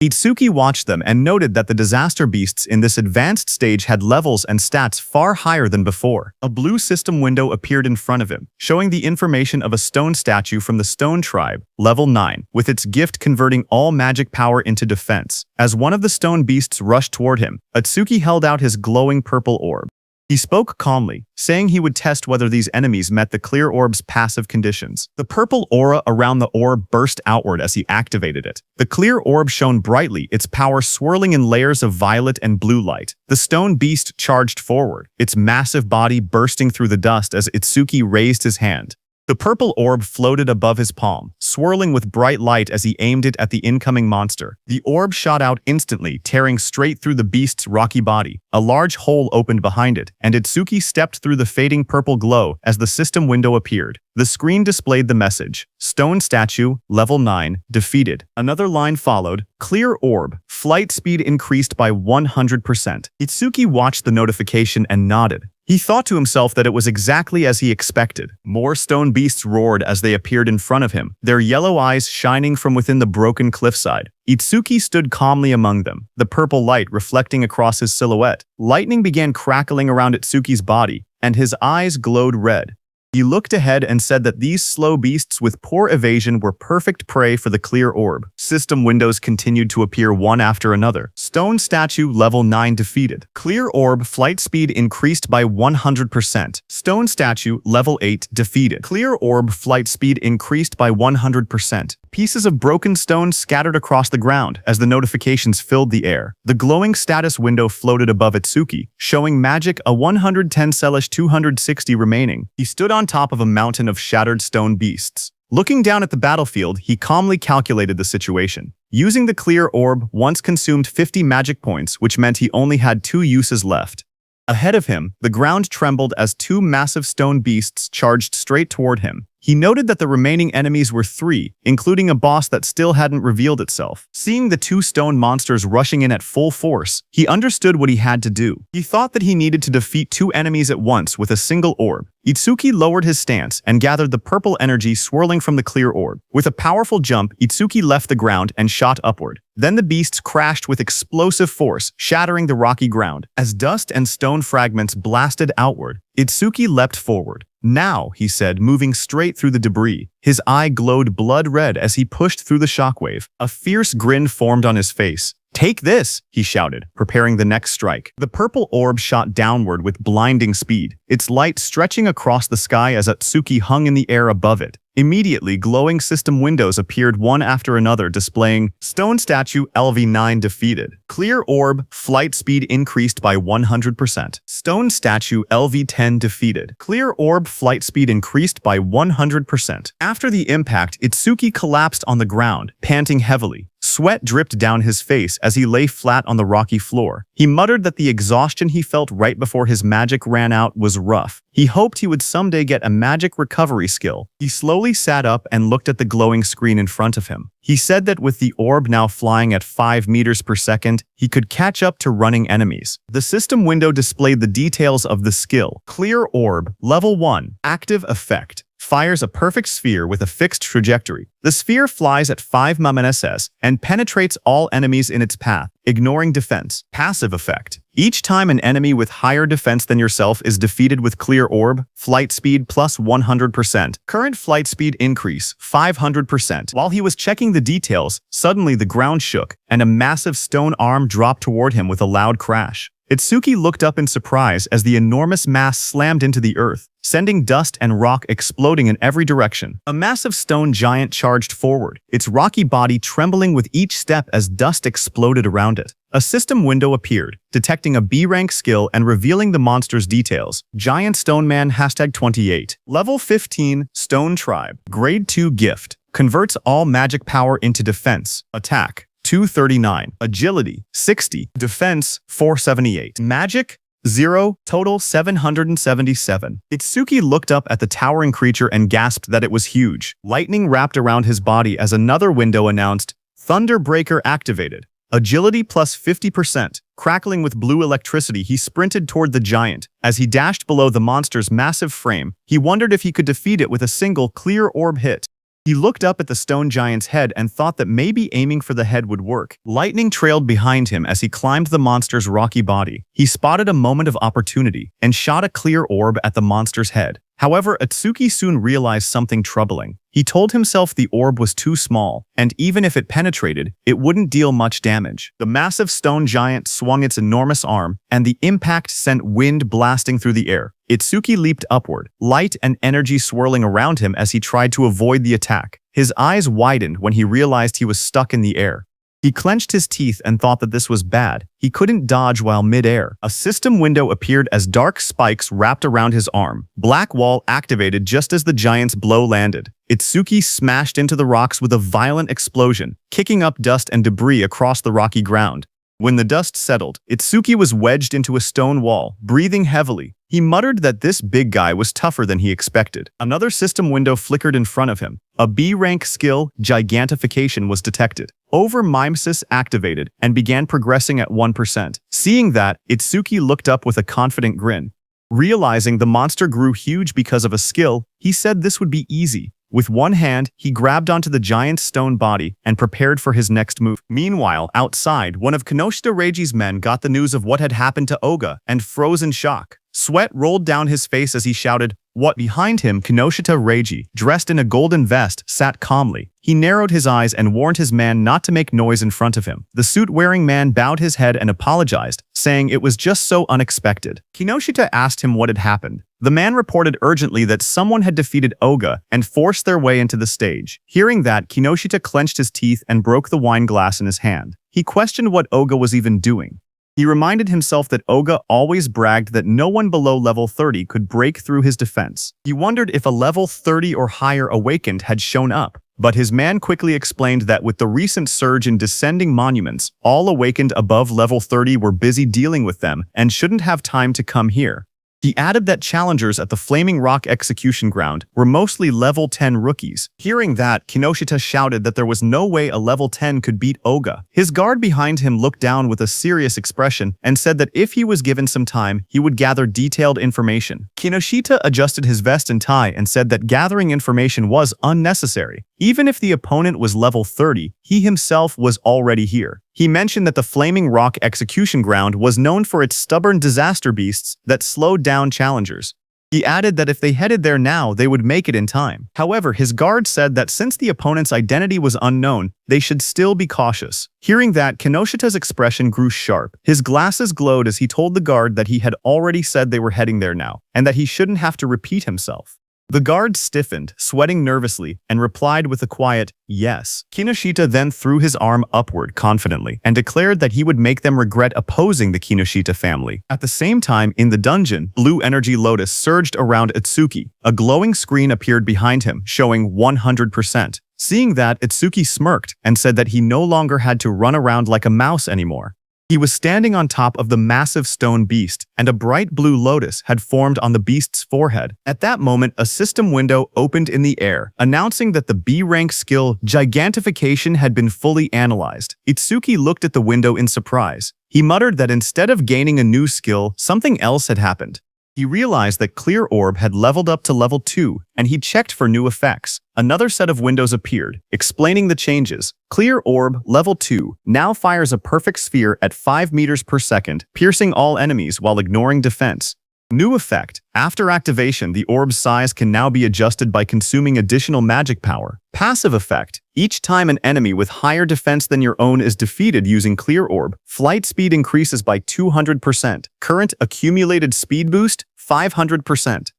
Itsuki watched them and noted that the disaster beasts in this advanced stage had levels and stats far higher than before. A blue system window appeared in front of him, showing the information of a stone statue from the Stone Tribe, level 9, with its gift converting all magic power into defense. As one of the stone beasts rushed toward him, Itsuki held out his glowing purple orb. He spoke calmly, saying he would test whether these enemies met the clear orb's passive conditions. The purple aura around the orb burst outward as he activated it. The clear orb shone brightly, its power swirling in layers of violet and blue light. The stone beast charged forward, its massive body bursting through the dust as Itsuki raised his hand. The purple orb floated above his palm, swirling with bright light as he aimed it at the incoming monster. The orb shot out instantly, tearing straight through the beast's rocky body. A large hole opened behind it, and Itsuki stepped through the fading purple glow as the system window appeared. The screen displayed the message, "Stone Statue, Level 9, defeated." Another line followed, "Clear orb, flight speed increased by 100%. Itsuki watched the notification and nodded. He thought to himself that it was exactly as he expected. More stone beasts roared as they appeared in front of him, their yellow eyes shining from within the broken cliffside. Itsuki stood calmly among them, the purple light reflecting across his silhouette. Lightning began crackling around Itsuki's body, and his eyes glowed red. He looked ahead and said that these slow beasts with poor evasion were perfect prey for the clear orb. System windows continued to appear one after another. Stone Statue Level 9 defeated. Clear orb flight speed increased by 100%. Stone Statue Level 8 defeated. Clear orb flight speed increased by 100%. Pieces of broken stone scattered across the ground as the notifications filled the air. The glowing status window floated above Itsuki, showing magic a 110/260 remaining. He stood on top of a mountain of shattered stone beasts. Looking down at the battlefield, he calmly calculated the situation. Using the clear orb once consumed 50 magic points, which meant he only had 2 uses left. Ahead of him, the ground trembled as 2 massive stone beasts charged straight toward him. He noted that the remaining enemies were 3, including a boss that still hadn't revealed itself. Seeing the 2 stone monsters rushing in at full force, he understood what he had to do. He thought that he needed to defeat 2 enemies at once with a single orb. Itsuki lowered his stance and gathered the purple energy swirling from the clear orb. With a powerful jump, Itsuki left the ground and shot upward. Then the beasts crashed with explosive force, shattering the rocky ground. As dust and stone fragments blasted outward, Itsuki leapt forward. "Now," he said, moving straight through the debris. His eye glowed blood red as he pushed through the shockwave. A fierce grin formed on his face. "Take this," he shouted, preparing the next strike. The purple orb shot downward with blinding speed, its light stretching across the sky as Itsuki hung in the air above it. Immediately, glowing system windows appeared one after another displaying Stone Statue LV9 defeated. Clear orb, flight speed increased by 100%. Stone Statue LV10 defeated. Clear orb, flight speed increased by 100%. After the impact, Itsuki collapsed on the ground, panting heavily. Sweat dripped down his face as he lay flat on the rocky floor. He muttered that the exhaustion he felt right before his magic ran out was rough. He hoped he would someday get a magic recovery skill. He slowly sat up and looked at the glowing screen in front of him. He said that with the orb now flying at 5 meters per second, he could catch up to running enemies. The system window displayed the details of the skill. Clear orb, level 1, active effect. Fires a perfect sphere with a fixed trajectory. The sphere flies at 5 ms and penetrates all enemies in its path, ignoring defense. Passive effect. Each time an enemy with higher defense than yourself is defeated with clear orb, flight speed plus 100%. Current flight speed increase, 500%. While he was checking the details, suddenly the ground shook, and a massive stone arm dropped toward him with a loud crash. Itsuki looked up in surprise as the enormous mass slammed into the earth, sending dust and rock exploding in every direction. A massive stone giant charged forward, its rocky body trembling with each step as dust exploded around it. A system window appeared, detecting a B-rank skill and revealing the monster's details. Giant Stone Man #28. Level 15, Stone Tribe. Grade 2 gift. Converts all magic power into defense. Attack 239. Agility 60. Defense 478. Magic 0. Total 777. Itsuki looked up at the towering creature and gasped that it was huge. Lightning wrapped around his body as another window announced, Thunderbreaker activated. Agility plus 50%. Crackling with blue electricity, he sprinted toward the giant. As he dashed below the monster's massive frame, he wondered if he could defeat it with a single clear orb hit. He looked up at the stone giant's head and thought that maybe aiming for the head would work. Lightning trailed behind him as he climbed the monster's rocky body. He spotted a moment of opportunity and shot a clear orb at the monster's head. However, Itsuki soon realized something troubling. He told himself the orb was too small, and even if it penetrated, it wouldn't deal much damage. The massive stone giant swung its enormous arm, and the impact sent wind blasting through the air. Itsuki leaped upward, light and energy swirling around him as he tried to avoid the attack. His eyes widened when he realized he was stuck in the air. He clenched his teeth and thought that this was bad. He couldn't dodge while mid-air. A system window appeared as dark spikes wrapped around his arm. Black wall activated just as the giant's blow landed. Itsuki smashed into the rocks with a violent explosion, kicking up dust and debris across the rocky ground. When the dust settled, Itsuki was wedged into a stone wall, breathing heavily. He muttered that this big guy was tougher than he expected. Another system window flickered in front of him. A B-rank skill, Gigantification, was detected. Over-mimesis activated and began progressing at 1%. Seeing that, Itsuki looked up with a confident grin. Realizing the monster grew huge because of a skill, he said this would be easy. With one hand, he grabbed onto the giant's stone body and prepared for his next move. Meanwhile, outside, one of Kinoshita Reiji's men got the news of what had happened to Oga and froze in shock. Sweat rolled down his face as he shouted, "What?" Behind him, Kinoshita Reiji, dressed in a golden vest, sat calmly. He narrowed his eyes and warned his man not to make noise in front of him. The suit-wearing man bowed his head and apologized, saying it was just so unexpected. Kinoshita asked him what had happened. The man reported urgently that someone had defeated Oga and forced their way into the stage. Hearing that, Kinoshita clenched his teeth and broke the wine glass in his hand. He questioned what Oga was even doing. He reminded himself that Oga always bragged that no one below level 30 could break through his defense. He wondered if a level 30 or higher awakened had shown up, but his man quickly explained that with the recent surge in descending monuments, all awakened above level 30 were busy dealing with them and shouldn't have time to come here. He added that challengers at the Flaming Rock execution ground were mostly level 10 rookies. Hearing that, Kinoshita shouted that there was no way a level 10 could beat Oga. His guard behind him looked down with a serious expression and said that if he was given some time, he would gather detailed information. Kinoshita adjusted his vest and tie and said that gathering information was unnecessary. Even if the opponent was level 30, he himself was already here. He mentioned that the Flaming Rock execution ground was known for its stubborn disaster beasts that slowed down challengers. He added that if they headed there now, they would make it in time. However, his guard said that since the opponent's identity was unknown, they should still be cautious. Hearing that, Kinoshita's expression grew sharp. His glasses glowed as he told the guard that he had already said they were heading there now, and that he shouldn't have to repeat himself. The guard stiffened, sweating nervously, and replied with a quiet, "Yes." Kinoshita then threw his arm upward confidently and declared that he would make them regret opposing the Kinoshita family. At the same time, in the dungeon, blue energy lotus surged around Itsuki. A glowing screen appeared behind him, showing 100%. Seeing that, Itsuki smirked and said that he no longer had to run around like a mouse anymore. He was standing on top of the massive stone beast, and a bright blue lotus had formed on the beast's forehead. At that moment, a system window opened in the air, announcing that the B-rank skill Gigantification had been fully analyzed. Itsuki looked at the window in surprise. He muttered that instead of gaining a new skill, something else had happened. He realized that Clear Orb had leveled up to level 2, and he checked for new effects. Another set of windows appeared, explaining the changes. Clear Orb, level 2, now fires a perfect sphere at 5 meters per second, piercing all enemies while ignoring defense. New effect. After activation, the orb's size can now be adjusted by consuming additional magic power. Passive effect. Each time an enemy with higher defense than your own is defeated using Clear Orb, flight speed increases by 200%. Current accumulated speed boost, 500%.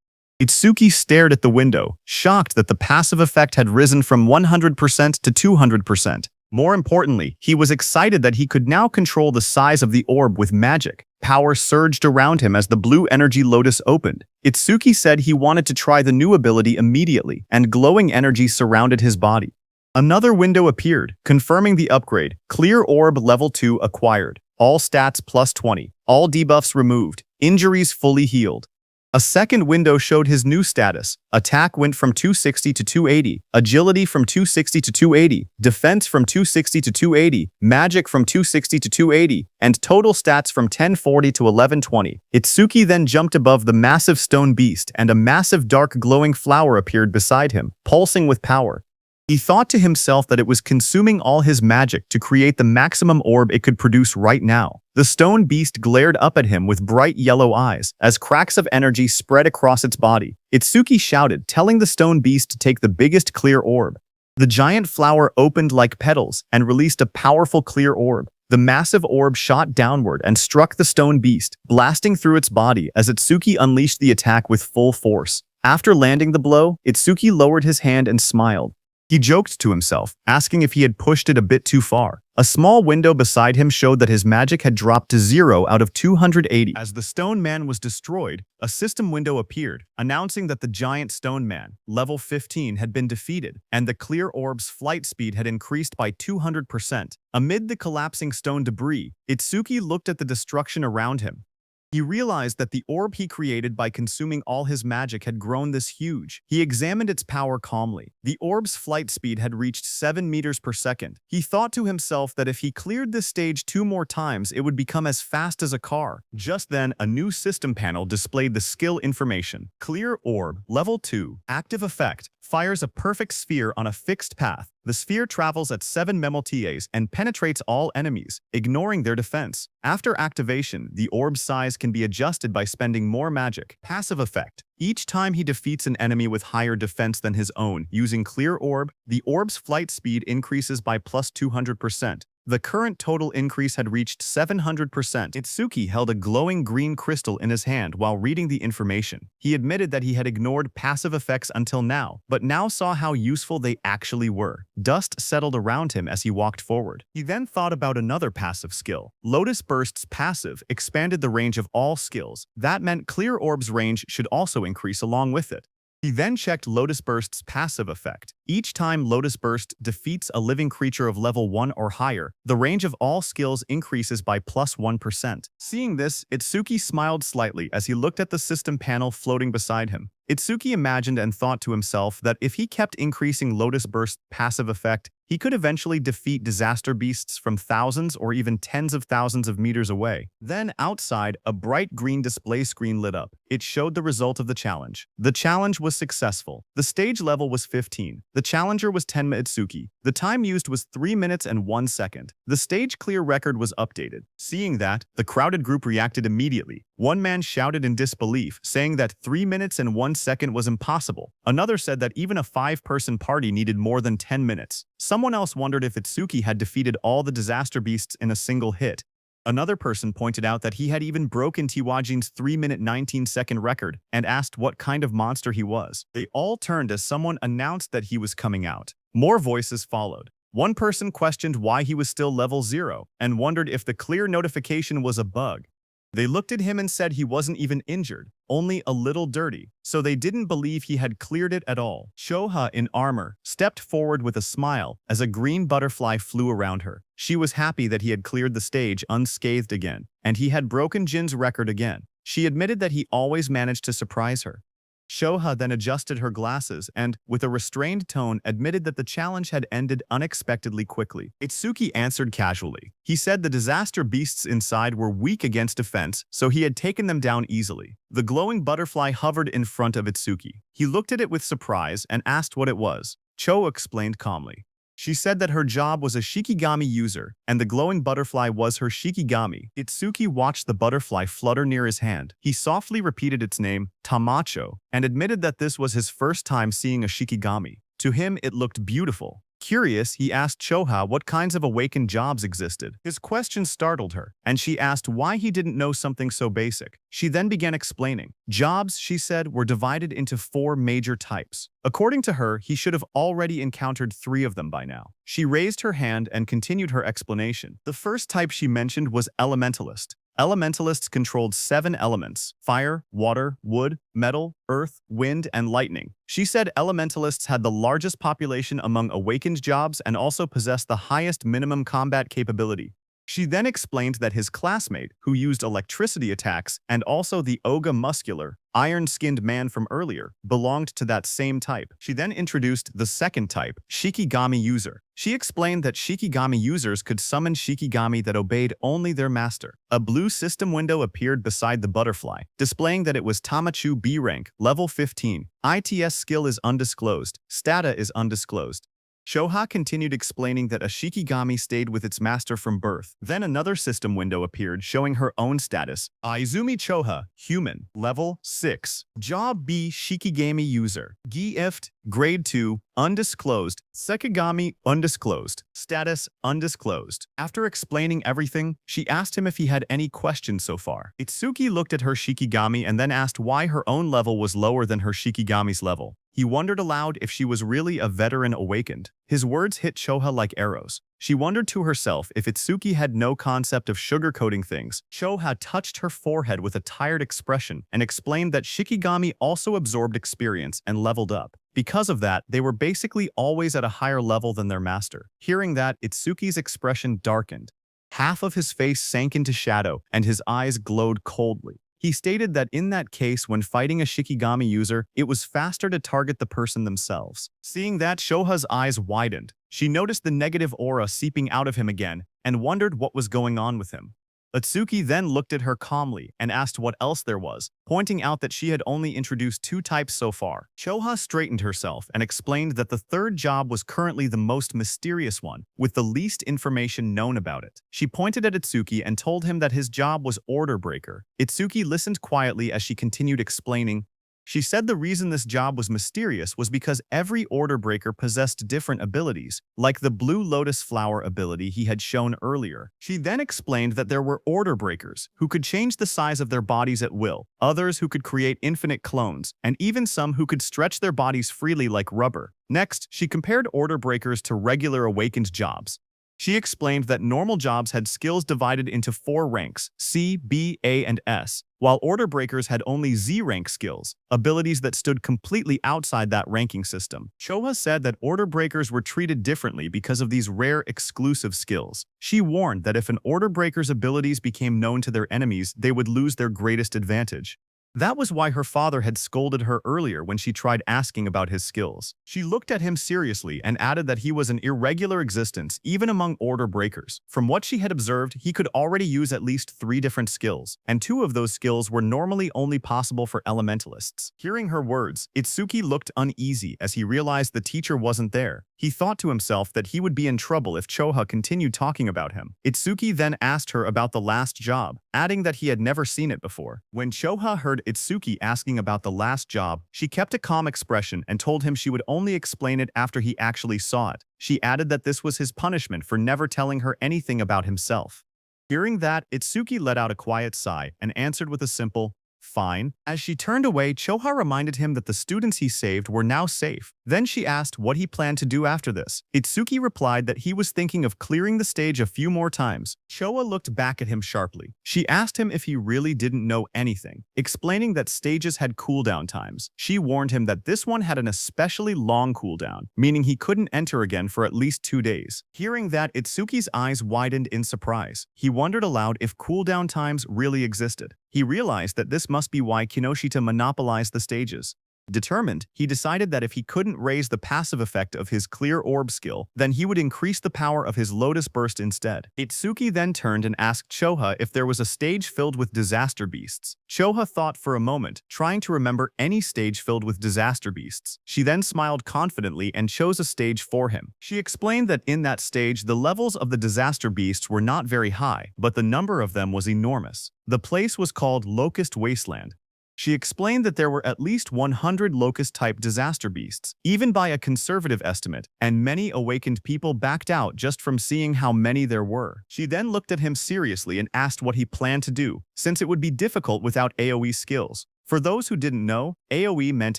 Itsuki stared at the window, shocked that the passive effect had risen from 100% to 200%. More importantly, he was excited that he could now control the size of the orb with magic. Power surged around him as the blue energy lotus opened. Itsuki said he wanted to try the new ability immediately, and glowing energy surrounded his body. Another window appeared, confirming the upgrade. Clear Orb level 2 acquired. All stats plus 20. All debuffs removed. Injuries fully healed. A second window showed his new status. Attack went from 260 to 280, agility from 260 to 280, defense from 260 to 280, magic from 260 to 280, and total stats from 1040 to 1120. Itsuki then jumped above the massive stone beast, and a massive dark glowing flower appeared beside him, pulsing with power. He thought to himself that it was consuming all his magic to create the maximum orb it could produce right now. The stone beast glared up at him with bright yellow eyes as cracks of energy spread across its body. Itsuki shouted, telling the stone beast to take the biggest clear orb. The giant flower opened like petals and released a powerful clear orb. The massive orb shot downward and struck the stone beast, blasting through its body as Itsuki unleashed the attack with full force. After landing the blow, Itsuki lowered his hand and smiled. He joked to himself, asking if he had pushed it a bit too far. A small window beside him showed that his magic had dropped to 0 out of 280. As the stone man was destroyed, a system window appeared, announcing that the giant stone man, level 15, had been defeated, and the clear orb's flight speed had increased by 200%. Amid the collapsing stone debris, Itsuki looked at the destruction around him. He realized that the orb he created by consuming all his magic had grown this huge. He examined its power calmly. The orb's flight speed had reached 7 meters per second. He thought to himself that if he cleared this stage 2 more times, it would become as fast as a car. Just then, a new system panel displayed the skill information. Clear orb, level 2, active effect. Fires a perfect sphere on a fixed path. The sphere travels at 7 memotas and penetrates all enemies, ignoring their defense. After activation, the orb's size can be adjusted by spending more magic. Passive effect. Each time he defeats an enemy with higher defense than his own using Clear Orb, the orb's flight speed increases by plus 200%. The current total increase had reached 700%. Itsuki held a glowing green crystal in his hand while reading the information. He admitted that he had ignored passive effects until now, but now saw how useful they actually were. Dust settled around him as he walked forward. He then thought about another passive skill. Lotus Burst's passive expanded the range of all skills. That meant Clear Orb's range should also increase along with it. He then checked Lotus Burst's passive effect. Each time Lotus Burst defeats a living creature of level 1 or higher, the range of all skills increases by plus 1%. Seeing this, Itsuki smiled slightly as he looked at the system panel floating beside him. Itsuki imagined and thought to himself that if he kept increasing Lotus Burst's passive effect, he could eventually defeat disaster beasts from thousands or even tens of thousands of meters away. Then, outside, a bright green display screen lit up. It showed the result of the challenge. The challenge was successful. The stage level was 15. The challenger was Tenma Itsuki. The time used was 3 minutes and 1 second. The stage clear record was updated. Seeing that, the crowded group reacted immediately. One man shouted in disbelief, saying that 3 minutes and 1 second was impossible. Another said that even a 5-person party needed more than 10 minutes. Someone else wondered if Itsuki had defeated all the disaster beasts in a single hit. Another person pointed out that he had even broken Tiwajin's 3-minute 19-second record and asked what kind of monster he was. They all turned as someone announced that he was coming out. More voices followed. One person questioned why he was still level 0 and wondered if the clear notification was a bug. They looked at him and said he wasn't even injured, only a little dirty, so they didn't believe he had cleared it at all. Choha, in armor, stepped forward with a smile as a green butterfly flew around her. She was happy that he had cleared the stage unscathed again, and he had broken Jin's record again. She admitted that he always managed to surprise her. Shoha then adjusted her glasses and, with a restrained tone, admitted that the challenge had ended unexpectedly quickly. Itsuki answered casually. He said the disaster beasts inside were weak against defense, so he had taken them down easily. The glowing butterfly hovered in front of Itsuki. He looked at it with surprise and asked what it was. Cho explained calmly. She said that her job was a Shikigami user, and the glowing butterfly was her Shikigami. Itsuki watched the butterfly flutter near his hand. He softly repeated its name, Tamacho, and admitted that this was his first time seeing a Shikigami. To him, it looked beautiful. Curious, he asked Choha what kinds of awakened jobs existed. His question startled her, and she asked why he didn't know something so basic. She then began explaining. Jobs, she said, were divided into 4 major types. According to her, he should have already encountered 3 of them by now. She raised her hand and continued her explanation. The first type she mentioned was Elementalist. Elementalists controlled 7 elements: fire, water, wood, metal, earth, wind, and lightning. She said elementalists had the largest population among awakened jobs and also possessed the highest minimum combat capability. She then explained that his classmate, who used electricity attacks, and also the Oga muscular, iron-skinned man from earlier, belonged to that same type. She then introduced the second type, Shikigami user. She explained that Shikigami users could summon Shikigami that obeyed only their master. A blue system window appeared beside the butterfly, displaying that it was Tamachu B rank, level 15. ITS skill is undisclosed. Stata is undisclosed. Shoha continued explaining that a Shikigami stayed with its master from birth. Then another system window appeared showing her own status. Izumi Choha, human, level 6. Job B, Shikigami user. Gift, grade 2, undisclosed. Sekigami, undisclosed. Status, undisclosed. After explaining everything, she asked him if he had any questions so far. Itsuki looked at her Shikigami and then asked why her own level was lower than her Shikigami's level. He wondered aloud if she was really a veteran awakened. His words hit Choha like arrows. She wondered to herself if Itsuki had no concept of sugarcoating things. Choha touched her forehead with a tired expression and explained that Shikigami also absorbed experience and leveled up. Because of that, they were basically always at a higher level than their master. Hearing that, Itsuki's expression darkened. Half of his face sank into shadow, and his eyes glowed coldly. He stated that in that case, when fighting a Shikigami user, it was faster to target the person themselves. Seeing that, Shoha's eyes widened. She noticed the negative aura seeping out of him again and wondered what was going on with him. Itsuki then looked at her calmly and asked what else there was, pointing out that she had only introduced 2 types so far. Choha straightened herself and explained that the third job was currently the most mysterious one, with the least information known about it. She pointed at Itsuki and told him that his job was Order Breaker. Itsuki listened quietly as she continued explaining. She said the reason this job was mysterious was because every Order Breaker possessed different abilities, like the Blue Lotus Flower ability he had shown earlier. She then explained that there were Order Breakers who could change the size of their bodies at will, others who could create infinite clones, and even some who could stretch their bodies freely like rubber. Next, she compared Order Breakers to regular awakened jobs. She explained that normal jobs had skills divided into 4 ranks, C, B, A, and S, while Order Breakers had only Z-rank skills, abilities that stood completely outside that ranking system. Choha said that Order Breakers were treated differently because of these rare exclusive skills. She warned that if an Order Breaker's abilities became known to their enemies, they would lose their greatest advantage. That was why her father had scolded her earlier when she tried asking about his skills. She looked at him seriously and added that he was an irregular existence even among Order Breakers. From what she had observed, he could already use at least 3 different skills, and 2 of those skills were normally only possible for elementalists. Hearing her words, Itsuki looked uneasy as he realized the teacher wasn't there. He thought to himself that he would be in trouble if Choha continued talking about him. Itsuki then asked her about the last job, adding that he had never seen it before. When Choha heard Itsuki asking about the last job, she kept a calm expression and told him she would only explain it after he actually saw it. She added that this was his punishment for never telling her anything about himself. Hearing that, Itsuki let out a quiet sigh and answered with a simple, "Fine." As she turned away, Choha reminded him that the students he saved were now safe. Then she asked what he planned to do after this. Itsuki replied that he was thinking of clearing the stage a few more times. Choha looked back at him sharply. She asked him if he really didn't know anything, explaining that stages had cooldown times. She warned him that this one had an especially long cooldown, meaning he couldn't enter again for at least 2 days. Hearing that, Itsuki's eyes widened in surprise. He wondered aloud if cooldown times really existed. He realized that this must be why Kinoshita monopolized the stages. Determined, he decided that if he couldn't raise the passive effect of his Clear Orb skill, then he would increase the power of his Lotus Burst instead. Itsuki then turned and asked Choha if there was a stage filled with disaster beasts. Choha thought for a moment, trying to remember any stage filled with disaster beasts. She then smiled confidently and chose a stage for him. She explained that in that stage, the levels of the disaster beasts were not very high, but the number of them was enormous. The place was called Locust Wasteland. She explained that there were at least 100 locust-type disaster beasts, even by a conservative estimate, and many awakened people backed out just from seeing how many there were. She then looked at him seriously and asked what he planned to do, since it would be difficult without AoE skills. For those who didn't know, AoE meant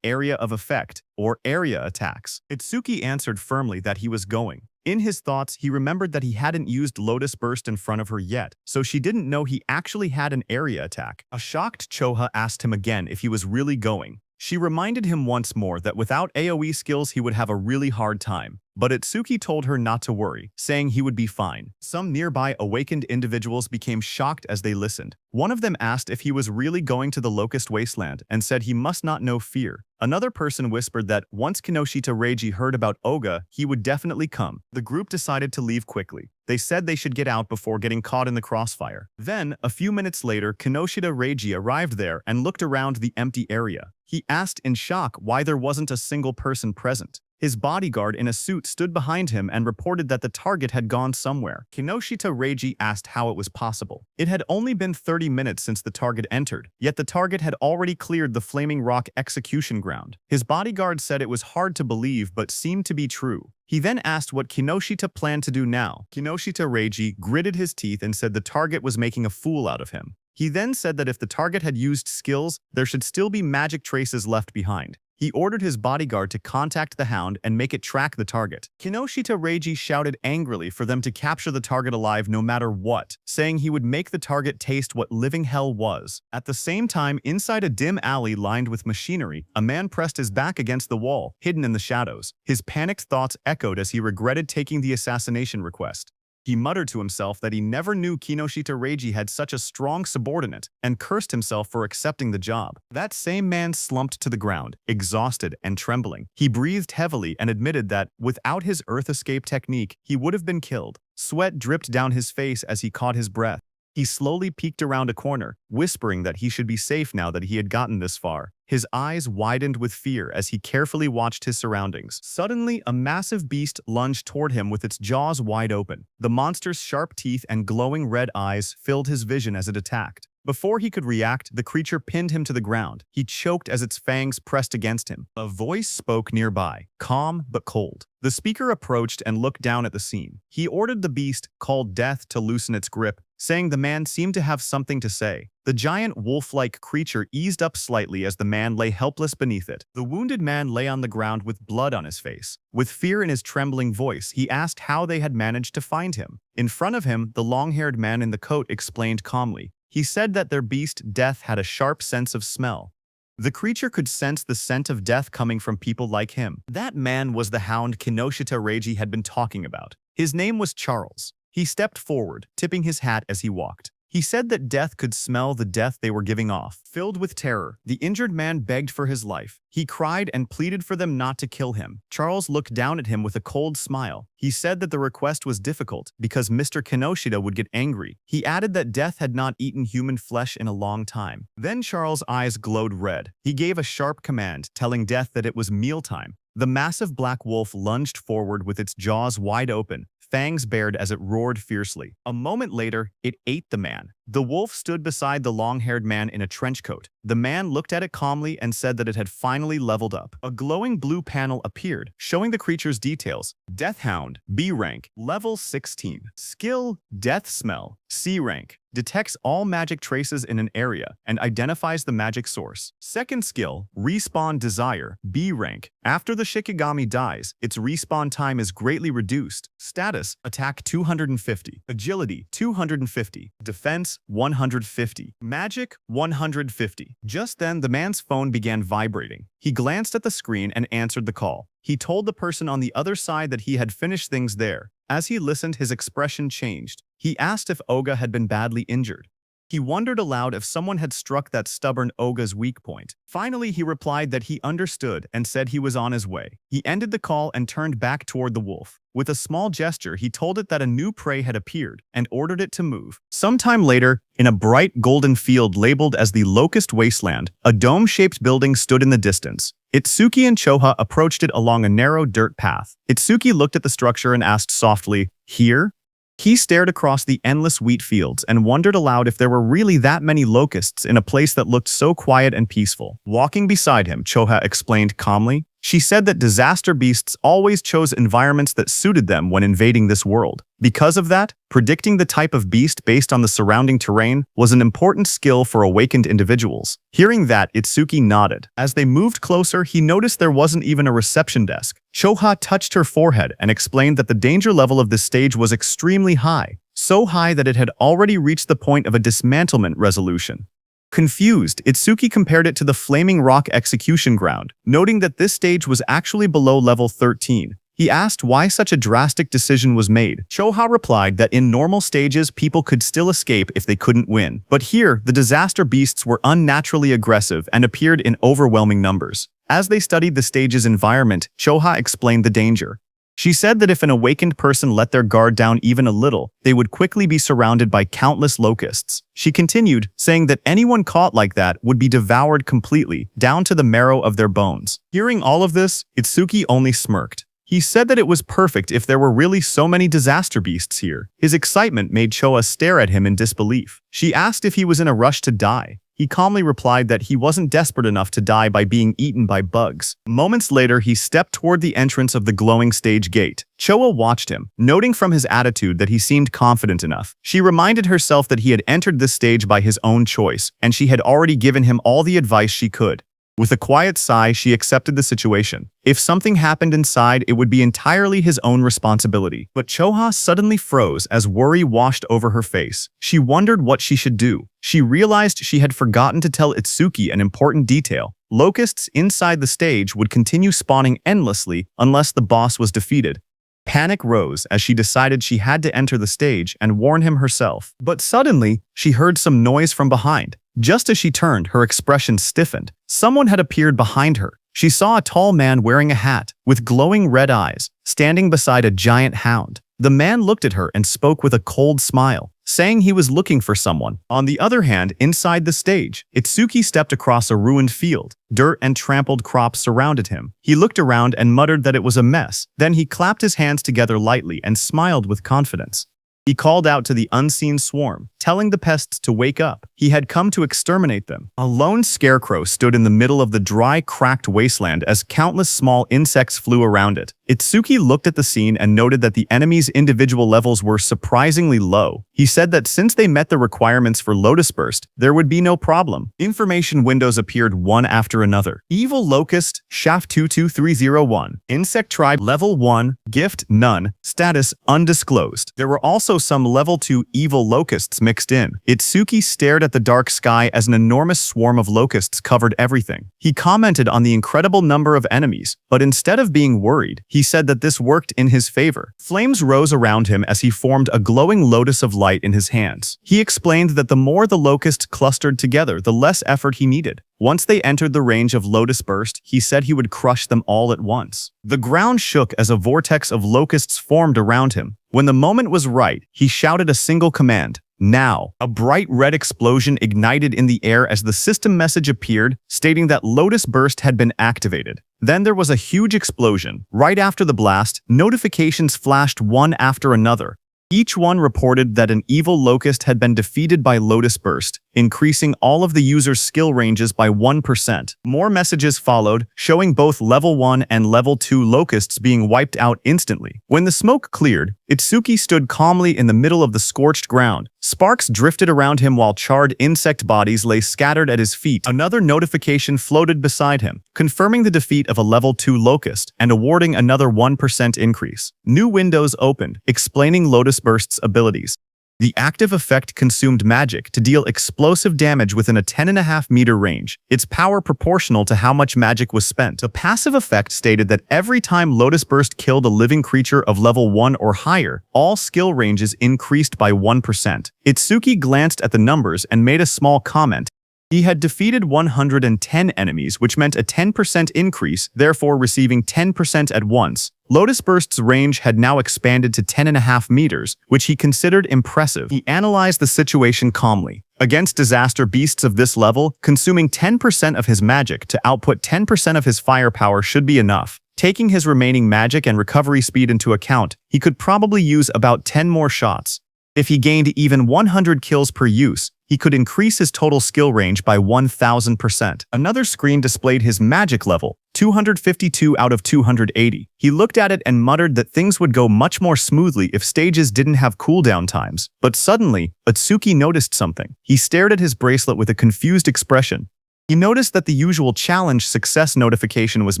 Area of Effect, or area attacks. Itsuki answered firmly that he was going. In his thoughts, he remembered that he hadn't used Lotus Burst in front of her yet, so she didn't know he actually had an area attack. A shocked Choha asked him again if he was really going. She reminded him once more that without AoE skills he would have a really hard time, but Itsuki told her not to worry, saying he would be fine. Some nearby awakened individuals became shocked as they listened. One of them asked if he was really going to the Locust Wasteland and said he must not know fear. Another person whispered that once Kinoshita Reiji heard about Oga, he would definitely come. The group decided to leave quickly. They said they should get out before getting caught in the crossfire. Then, a few minutes later, Kinoshita Reiji arrived there and looked around the empty area. He asked in shock why there wasn't a single person present. His bodyguard in a suit stood behind him and reported that the target had gone somewhere. Kinoshita Reiji asked how it was possible. It had only been 30 minutes since the target entered, yet the target had already cleared the Flaming Rock execution ground. His bodyguard said it was hard to believe but seemed to be true. He then asked what Kinoshita planned to do now. Kinoshita Reiji gritted his teeth and said the target was making a fool out of him. He then said that if the target had used skills, there should still be magic traces left behind. He ordered his bodyguard to contact the hound and make it track the target. Kinoshita Reiji shouted angrily for them to capture the target alive no matter what, saying he would make the target taste what living hell was. At the same time, inside a dim alley lined with machinery, a man pressed his back against the wall, hidden in the shadows. His panicked thoughts echoed as he regretted taking the assassination request. He muttered to himself that he never knew Kinoshita Reiji had such a strong subordinate, and cursed himself for accepting the job. That same man slumped to the ground, exhausted and trembling. He breathed heavily and admitted that, without his earth escape technique, he would have been killed. Sweat dripped down his face as he caught his breath. He slowly peeked around a corner, whispering that he should be safe now that he had gotten this far. His eyes widened with fear as he carefully watched his surroundings. Suddenly, a massive beast lunged toward him with its jaws wide open. The monster's sharp teeth and glowing red eyes filled his vision as it attacked. Before he could react, the creature pinned him to the ground. He choked as its fangs pressed against him. A voice spoke nearby, calm but cold. The speaker approached and looked down at the scene. He ordered the beast, called Death, to loosen its grip, saying the man seemed to have something to say. The giant wolf-like creature eased up slightly as the man lay helpless beneath it. The wounded man lay on the ground with blood on his face. With fear in his trembling voice, he asked how they had managed to find him. In front of him, the long-haired man in the coat explained calmly. He said that their beast, Death, had a sharp sense of smell. The creature could sense the scent of death coming from people like him. That man was the hound Kinoshita Reiji had been talking about. His name was Charles. He stepped forward, tipping his hat as he walked. He said that Death could smell the death they were giving off. Filled with terror, the injured man begged for his life. He cried and pleaded for them not to kill him. Charles looked down at him with a cold smile. He said that the request was difficult because Mr. Kinoshita would get angry. He added that Death had not eaten human flesh in a long time. Then Charles' eyes glowed red. He gave a sharp command, telling Death that it was mealtime. The massive black wolf lunged forward with its jaws wide open, fangs bared as it roared fiercely. A moment later, it ate the man. The wolf stood beside the long-haired man in a trench coat. The man looked at it calmly and said that it had finally leveled up. A glowing blue panel appeared, showing the creature's details. Death Hound, B rank, level 16. Skill, Death Smell, C rank. Detects all magic traces in an area and identifies the magic source. Second skill, Respawn Desire, B rank. After the Shikigami dies, its respawn time is greatly reduced. Status, Attack 250, Agility 250, Defense 150, Magic 150. Just then, the man's phone began vibrating. He glanced at the screen and answered the call. He told the person on the other side that he had finished things there. As he listened, his expression changed. He asked if Oga had been badly injured. He wondered aloud if someone had struck that stubborn Oga's weak point. Finally, he replied that he understood and said he was on his way. He ended the call and turned back toward the wolf. With a small gesture, he told it that a new prey had appeared and ordered it to move. Sometime later, in a bright golden field labeled as the Locust Wasteland, a dome-shaped building stood in the distance. Itsuki and Choha approached it along a narrow dirt path. Itsuki looked at the structure and asked softly, "Here?" He stared across the endless wheat fields and wondered aloud if there were really that many locusts in a place that looked so quiet and peaceful. Walking beside him, Choha explained calmly. She said that disaster beasts always chose environments that suited them when invading this world. Because of that, predicting the type of beast based on the surrounding terrain was an important skill for awakened individuals. Hearing that, Itsuki nodded. As they moved closer, he noticed there wasn't even a reception desk. Choha touched her forehead and explained that the danger level of this stage was extremely high, so high that it had already reached the point of a dismantlement resolution. Confused, Itsuki compared it to the Flaming Rock execution ground, noting that this stage was actually below level 13. He asked why such a drastic decision was made. Choha replied that in normal stages, people could still escape if they couldn't win. But here, the disaster beasts were unnaturally aggressive and appeared in overwhelming numbers. As they studied the stage's environment, Choha explained the danger. She said that if an awakened person let their guard down even a little, they would quickly be surrounded by countless locusts. She continued, saying that anyone caught like that would be devoured completely, down to the marrow of their bones. Hearing all of this, Itsuki only smirked. He said that it was perfect if there were really so many disaster beasts here. His excitement made Choa stare at him in disbelief. She asked if he was in a rush to die. He calmly replied that he wasn't desperate enough to die by being eaten by bugs. Moments later, he stepped toward the entrance of the glowing stage gate. Choa watched him, noting from his attitude that he seemed confident enough. She reminded herself that he had entered this stage by his own choice, and she had already given him all the advice she could. With a quiet sigh, she accepted the situation. If something happened inside, it would be entirely his own responsibility. But Choha suddenly froze as worry washed over her face. She wondered what she should do. She realized she had forgotten to tell Itsuki an important detail. Locusts inside the stage would continue spawning endlessly unless the boss was defeated. Panic rose as she decided she had to enter the stage and warn him herself. But suddenly, she heard some noise from behind. Just as she turned, her expression stiffened. Someone had appeared behind her. She saw a tall man wearing a hat, with glowing red eyes, standing beside a giant hound. The man looked at her and spoke with a cold smile, saying he was looking for someone. On the other hand, inside the stage, Itsuki stepped across a ruined field. Dirt and trampled crops surrounded him. He looked around and muttered that it was a mess. Then he clapped his hands together lightly and smiled with confidence. He called out to the unseen swarm, telling the pests to wake up. He had come to exterminate them. A lone scarecrow stood in the middle of the dry, cracked wasteland as countless small insects flew around it. Itsuki looked at the scene and noted that the enemy's individual levels were surprisingly low. He said that since they met the requirements for Lotus Burst, there would be no problem. Information windows appeared one after another. Evil Locust, Shaft 22301. Insect Tribe Level 1, Gift None, Status Undisclosed. There were also some Level 2 Evil Locusts mixed in. Itsuki stared at the dark sky as an enormous swarm of locusts covered everything. He commented on the incredible number of enemies, but instead of being worried, he said that this worked in his favor. Flames rose around him as he formed a glowing lotus of light in his hands. He explained that the more the locusts clustered together, the less effort he needed. Once they entered the range of Lotus Burst, he said he would crush them all at once. The ground shook as a vortex of locusts formed around him. When the moment was right, he shouted a single command. Now, a bright red explosion ignited in the air as the system message appeared, stating that Lotus Burst had been activated. Then there was a huge explosion. Right after the blast, notifications flashed one after another. Each one reported that an evil locust had been defeated by Lotus Burst, increasing all of the user's skill ranges by 1%. More messages followed, showing both Level 1 and Level 2 locusts being wiped out instantly. When the smoke cleared, Itsuki stood calmly in the middle of the scorched ground. Sparks drifted around him while charred insect bodies lay scattered at his feet. Another notification floated beside him, confirming the defeat of a Level 2 locust and awarding another 1% increase. New windows opened, explaining Lotus Burst's abilities. The active effect consumed magic to deal explosive damage within a 10.5-meter range, its power proportional to how much magic was spent. The passive effect stated that every time Lotus Burst killed a living creature of level 1 or higher, all skill ranges increased by 1%. Itsuki glanced at the numbers and made a small comment. He had defeated 110 enemies, which meant a 10% increase, therefore receiving 10% at once. Lotus Burst's range had now expanded to 10.5 meters, which he considered impressive. He analyzed the situation calmly. Against disaster beasts of this level, consuming 10% of his magic to output 10% of his firepower should be enough. Taking his remaining magic and recovery speed into account, he could probably use about 10 more shots. If he gained even 100 kills per use, he could increase his total skill range by 1000%. Another screen displayed his magic level, 252 out of 280. He looked at it and muttered that things would go much more smoothly if stages didn't have cooldown times. But suddenly, Itsuki noticed something. He stared at his bracelet with a confused expression. He noticed that the usual challenge success notification was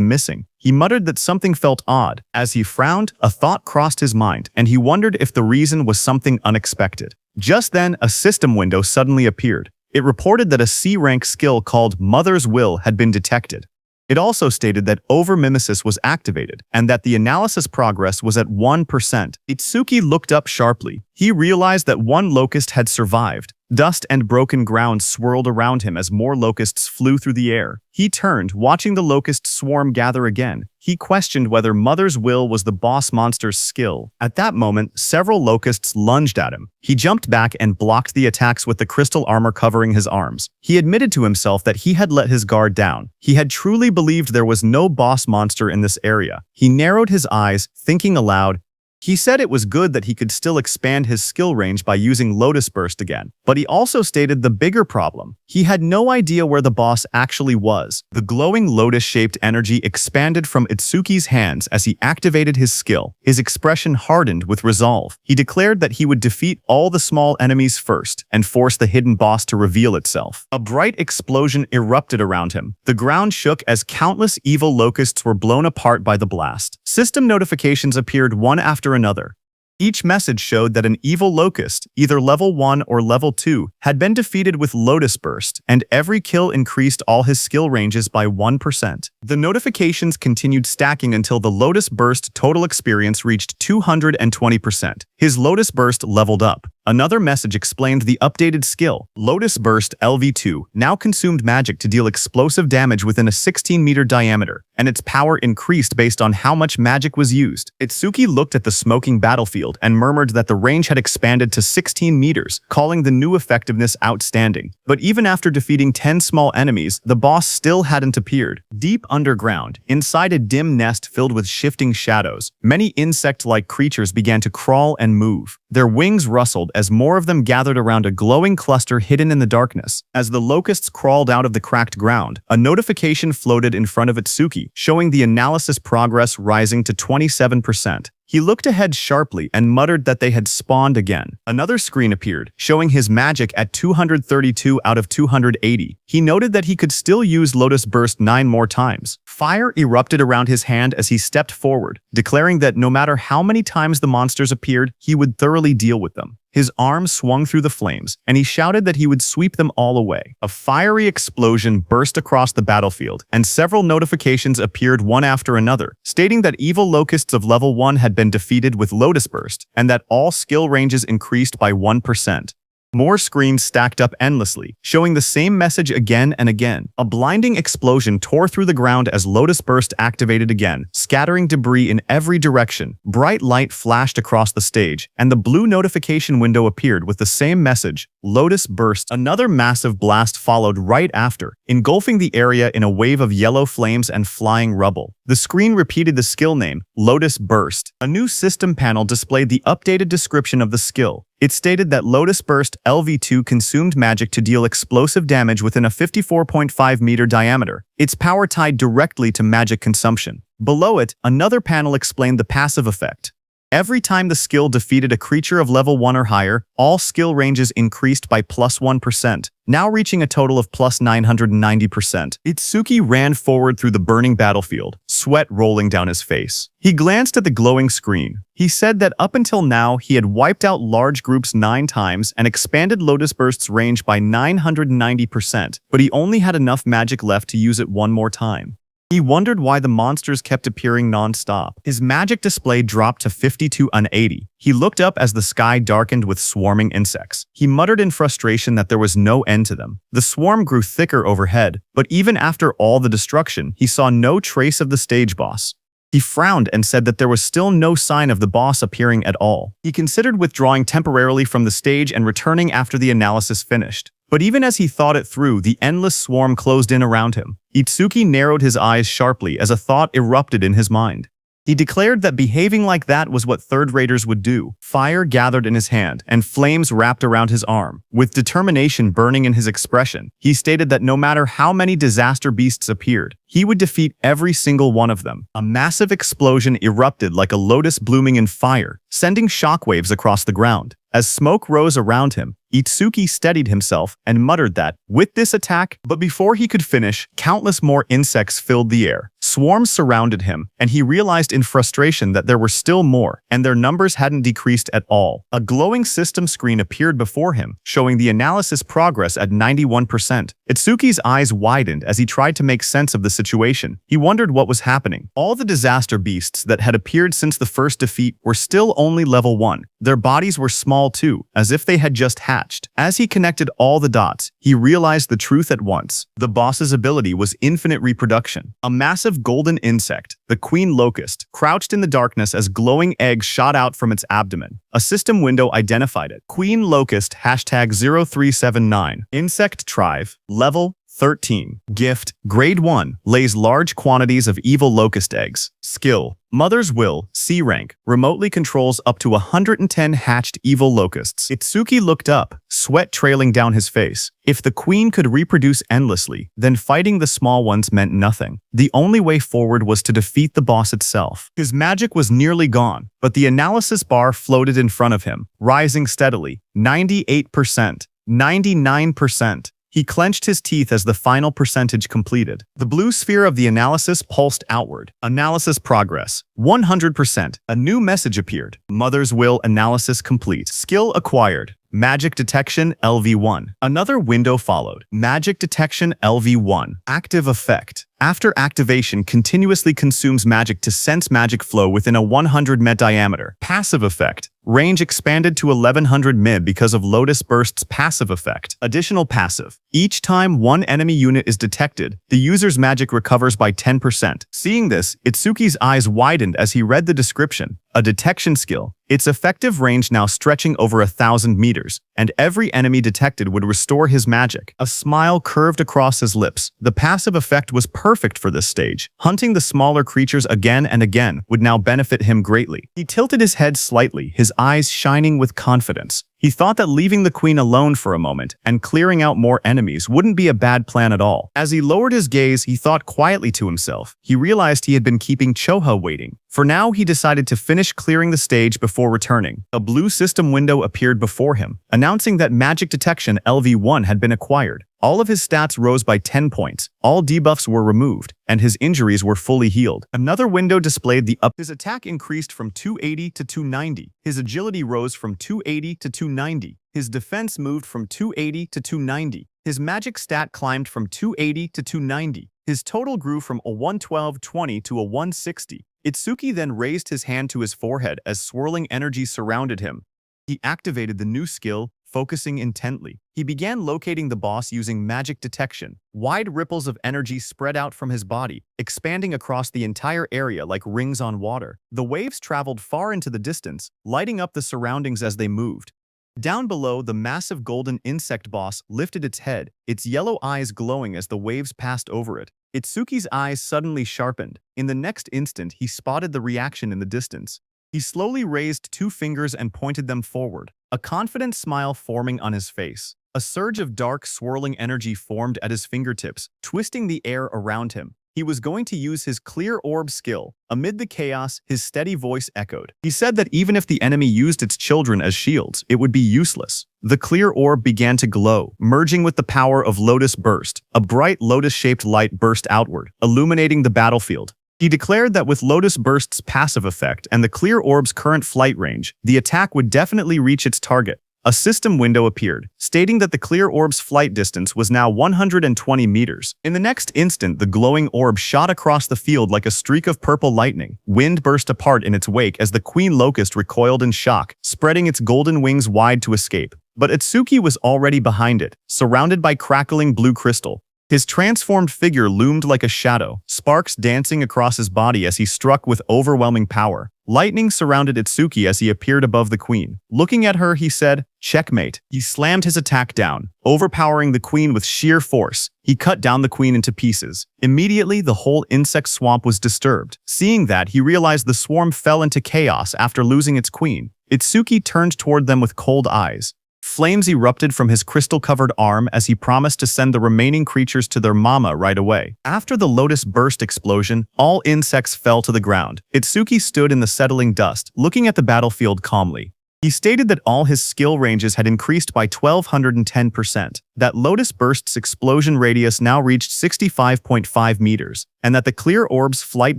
missing. He muttered that something felt odd. As he frowned, a thought crossed his mind, and he wondered if the reason was something unexpected. Just then, a system window suddenly appeared. It reported that a C-rank skill called Mother's Will had been detected. It also stated that over-mimesis was activated, and that the analysis progress was at 1%. Itsuki looked up sharply. He realized that one locust had survived. Dust and broken ground swirled around him as more locusts flew through the air. He turned, watching the locust swarm gather again. He questioned whether Mother's Will was the boss monster's skill. At that moment, several locusts lunged at him. He jumped back and blocked the attacks with the crystal armor covering his arms. He admitted to himself that he had let his guard down. He had truly believed there was no boss monster in this area. He narrowed his eyes, thinking aloud. He said it was good that he could still expand his skill range by using Lotus Burst again, but he also stated the bigger problem. He had no idea where the boss actually was. The glowing lotus-shaped energy expanded from Itsuki's hands as he activated his skill. His expression hardened with resolve. He declared that he would defeat all the small enemies first and force the hidden boss to reveal itself. A bright explosion erupted around him. The ground shook as countless evil locusts were blown apart by the blast. System notifications appeared one after another. Each message showed that an evil locust, either level 1 or level 2, had been defeated with Lotus Burst, and every kill increased all his skill ranges by 1%. The notifications continued stacking until the Lotus Burst total experience reached 220%. His Lotus Burst leveled up. Another message explained the updated skill. Lotus Burst LV2 now consumed magic to deal explosive damage within a 16-meter diameter, and its power increased based on how much magic was used. Itsuki looked at the smoking battlefield and murmured that the range had expanded to 16 meters, calling the new effectiveness outstanding. But even after defeating 10 small enemies, the boss still hadn't appeared. Deep underground, inside a dim nest filled with shifting shadows, many insect-like creatures began to crawl and move. Their wings rustled as more of them gathered around a glowing cluster hidden in the darkness. As the locusts crawled out of the cracked ground, a notification floated in front of Itsuki, showing the analysis progress rising to 27%. He looked ahead sharply and muttered that they had spawned again. Another screen appeared, showing his magic at 232 out of 280. He noted that he could still use Lotus Burst 9 more times. Fire erupted around his hand as he stepped forward, declaring that no matter how many times the monsters appeared, he would thoroughly deal with them. His arm swung through the flames, and he shouted that he would sweep them all away. A fiery explosion burst across the battlefield, and several notifications appeared one after another, stating that evil locusts of level 1 had been defeated with Lotus Burst, and that all skill ranges increased by 1%. More screens stacked up endlessly, showing the same message again and again. A blinding explosion tore through the ground as Lotus Burst activated again, scattering debris in every direction. Bright light flashed across the stage, and the blue notification window appeared with the same message, Lotus Burst. Another massive blast followed right after, engulfing the area in a wave of yellow flames and flying rubble. The screen repeated the skill name, Lotus Burst. A new system panel displayed the updated description of the skill. It stated that Lotus Burst LV2 consumed magic to deal explosive damage within a 54.5-meter diameter. Its power tied directly to magic consumption. Below it, another panel explained the passive effect. Every time the skill defeated a creature of level 1 or higher, all skill ranges increased by plus 1%, now reaching a total of plus 990%. Itsuki ran forward through the burning battlefield, sweat rolling down his face. He glanced at the glowing screen. He said that up until now, he had wiped out large groups 9 times and expanded Lotus Burst's range by 990%, but he only had enough magic left to use it one more time. He wondered why the monsters kept appearing non-stop. His magic display dropped to 52 on 80. He looked up as the sky darkened with swarming insects. He muttered in frustration that there was no end to them. The swarm grew thicker overhead, but even after all the destruction, he saw no trace of the stage boss. He frowned and said that there was still no sign of the boss appearing at all. He considered withdrawing temporarily from the stage and returning after the analysis finished. But even as he thought it through, the endless swarm closed in around him. Itsuki narrowed his eyes sharply as a thought erupted in his mind. He declared that behaving like that was what third-raters would do. Fire gathered in his hand, and flames wrapped around his arm. With determination burning in his expression, he stated that no matter how many disaster beasts appeared, he would defeat every single one of them. A massive explosion erupted like a lotus blooming in fire, sending shockwaves across the ground. As smoke rose around him, Itsuki steadied himself and muttered that, with this attack, but before he could finish, countless more insects filled the air. Swarms surrounded him, and he realized in frustration that there were still more, and their numbers hadn't decreased at all. A glowing system screen appeared before him, showing the analysis progress at 91%. Itsuki's eyes widened as he tried to make sense of the situation. He wondered what was happening. All the disaster beasts that had appeared since the first defeat were still only level 1. Their bodies were small too, as if they had just hatched. As he connected all the dots, he realized the truth at once. The boss's ability was infinite reproduction. A massive golden insect, the queen locust, crouched in the darkness as glowing eggs shot out from its abdomen. A system window identified it. Queen locust #0379. Insect tribe, level 13. Gift. Grade 1. Lays large quantities of evil locust eggs. Skill. Mother's Will, C rank, remotely controls up to 110 hatched evil locusts. Itsuki looked up, sweat trailing down his face. If the queen could reproduce endlessly, then fighting the small ones meant nothing. The only way forward was to defeat the boss itself. His magic was nearly gone, but the analysis bar floated in front of him, rising steadily. 98%. 99%. He clenched his teeth as the final percentage completed. The blue sphere of the analysis pulsed outward. Analysis progress. 100%. A new message appeared. Mother's Will analysis complete. Skill acquired. Magic Detection LV1. Another window followed. Magic Detection LV1. Active effect. After activation, continuously consumes magic to sense magic flow within a 100 m diameter. Passive effect. Range expanded to 1100 m because of Lotus Burst's passive effect. Additional passive. Each time one enemy unit is detected, the user's magic recovers by 10%. Seeing this, Itsuki's eyes widened as he read the description. A detection skill. Its effective range now stretching over 1,000 meters, and every enemy detected would restore his magic. A smile curved across his lips. The passive effect was perfect for this stage. Hunting the smaller creatures again and again would now benefit him greatly. He tilted his head slightly, his eyes shining with confidence. He thought that leaving the queen alone for a moment and clearing out more enemies wouldn't be a bad plan at all. As he lowered his gaze, he thought quietly to himself. He realized he had been keeping Choha waiting. For now, he decided to finish clearing the stage before returning. A blue system window appeared before him, announcing that Magic Detection LV1 had been acquired. All of his stats rose by 10 points, all debuffs were removed, and his injuries were fully healed. Another window displayed the up. His attack increased from 280 to 290. His agility rose from 280 to 290. His defense moved from 280 to 290. His magic stat climbed from 280 to 290. His total grew from a 112-20 to a 160. Itsuki then raised his hand to his forehead as swirling energy surrounded him. He activated the new skill, focusing intently. He began locating the boss using magic detection. Wide ripples of energy spread out from his body, expanding across the entire area like rings on water. The waves traveled far into the distance, lighting up the surroundings as they moved. Down below, the massive golden insect boss lifted its head, its yellow eyes glowing as the waves passed over it. Itsuki's eyes suddenly sharpened. In the next instant, he spotted the reaction in the distance. He slowly raised 2 fingers and pointed them forward, a confident smile forming on his face. A surge of dark, swirling energy formed at his fingertips, twisting the air around him. He was going to use his clear orb skill. Amid the chaos, his steady voice echoed. He said that even if the enemy used its children as shields, it would be useless. The clear orb began to glow, merging with the power of Lotus Burst. A bright lotus-shaped light burst outward, illuminating the battlefield. He declared that with Lotus Burst's passive effect and the clear orb's current flight range, the attack would definitely reach its target. A system window appeared, stating that the clear orb's flight distance was now 120 meters. In the next instant, the glowing orb shot across the field like a streak of purple lightning. Wind burst apart in its wake as the queen locust recoiled in shock, spreading its golden wings wide to escape. But Itsuki was already behind it, surrounded by crackling blue crystal. His transformed figure loomed like a shadow, sparks dancing across his body as he struck with overwhelming power. Lightning surrounded Itsuki as he appeared above the queen. Looking at her, he said, "Checkmate." He slammed his attack down, overpowering the queen with sheer force. He cut down the queen into pieces. Immediately, the whole insect swamp was disturbed. Seeing that, he realized the swarm fell into chaos after losing its queen. Itsuki turned toward them with cold eyes. Flames erupted from his crystal-covered arm as he promised to send the remaining creatures to their mama right away. After the Lotus Burst explosion, all insects fell to the ground. Itsuki stood in the settling dust, looking at the battlefield calmly. He stated that all his skill ranges had increased by 1,210%, that Lotus Burst's explosion radius now reached 65.5 meters, and that the clear orb's flight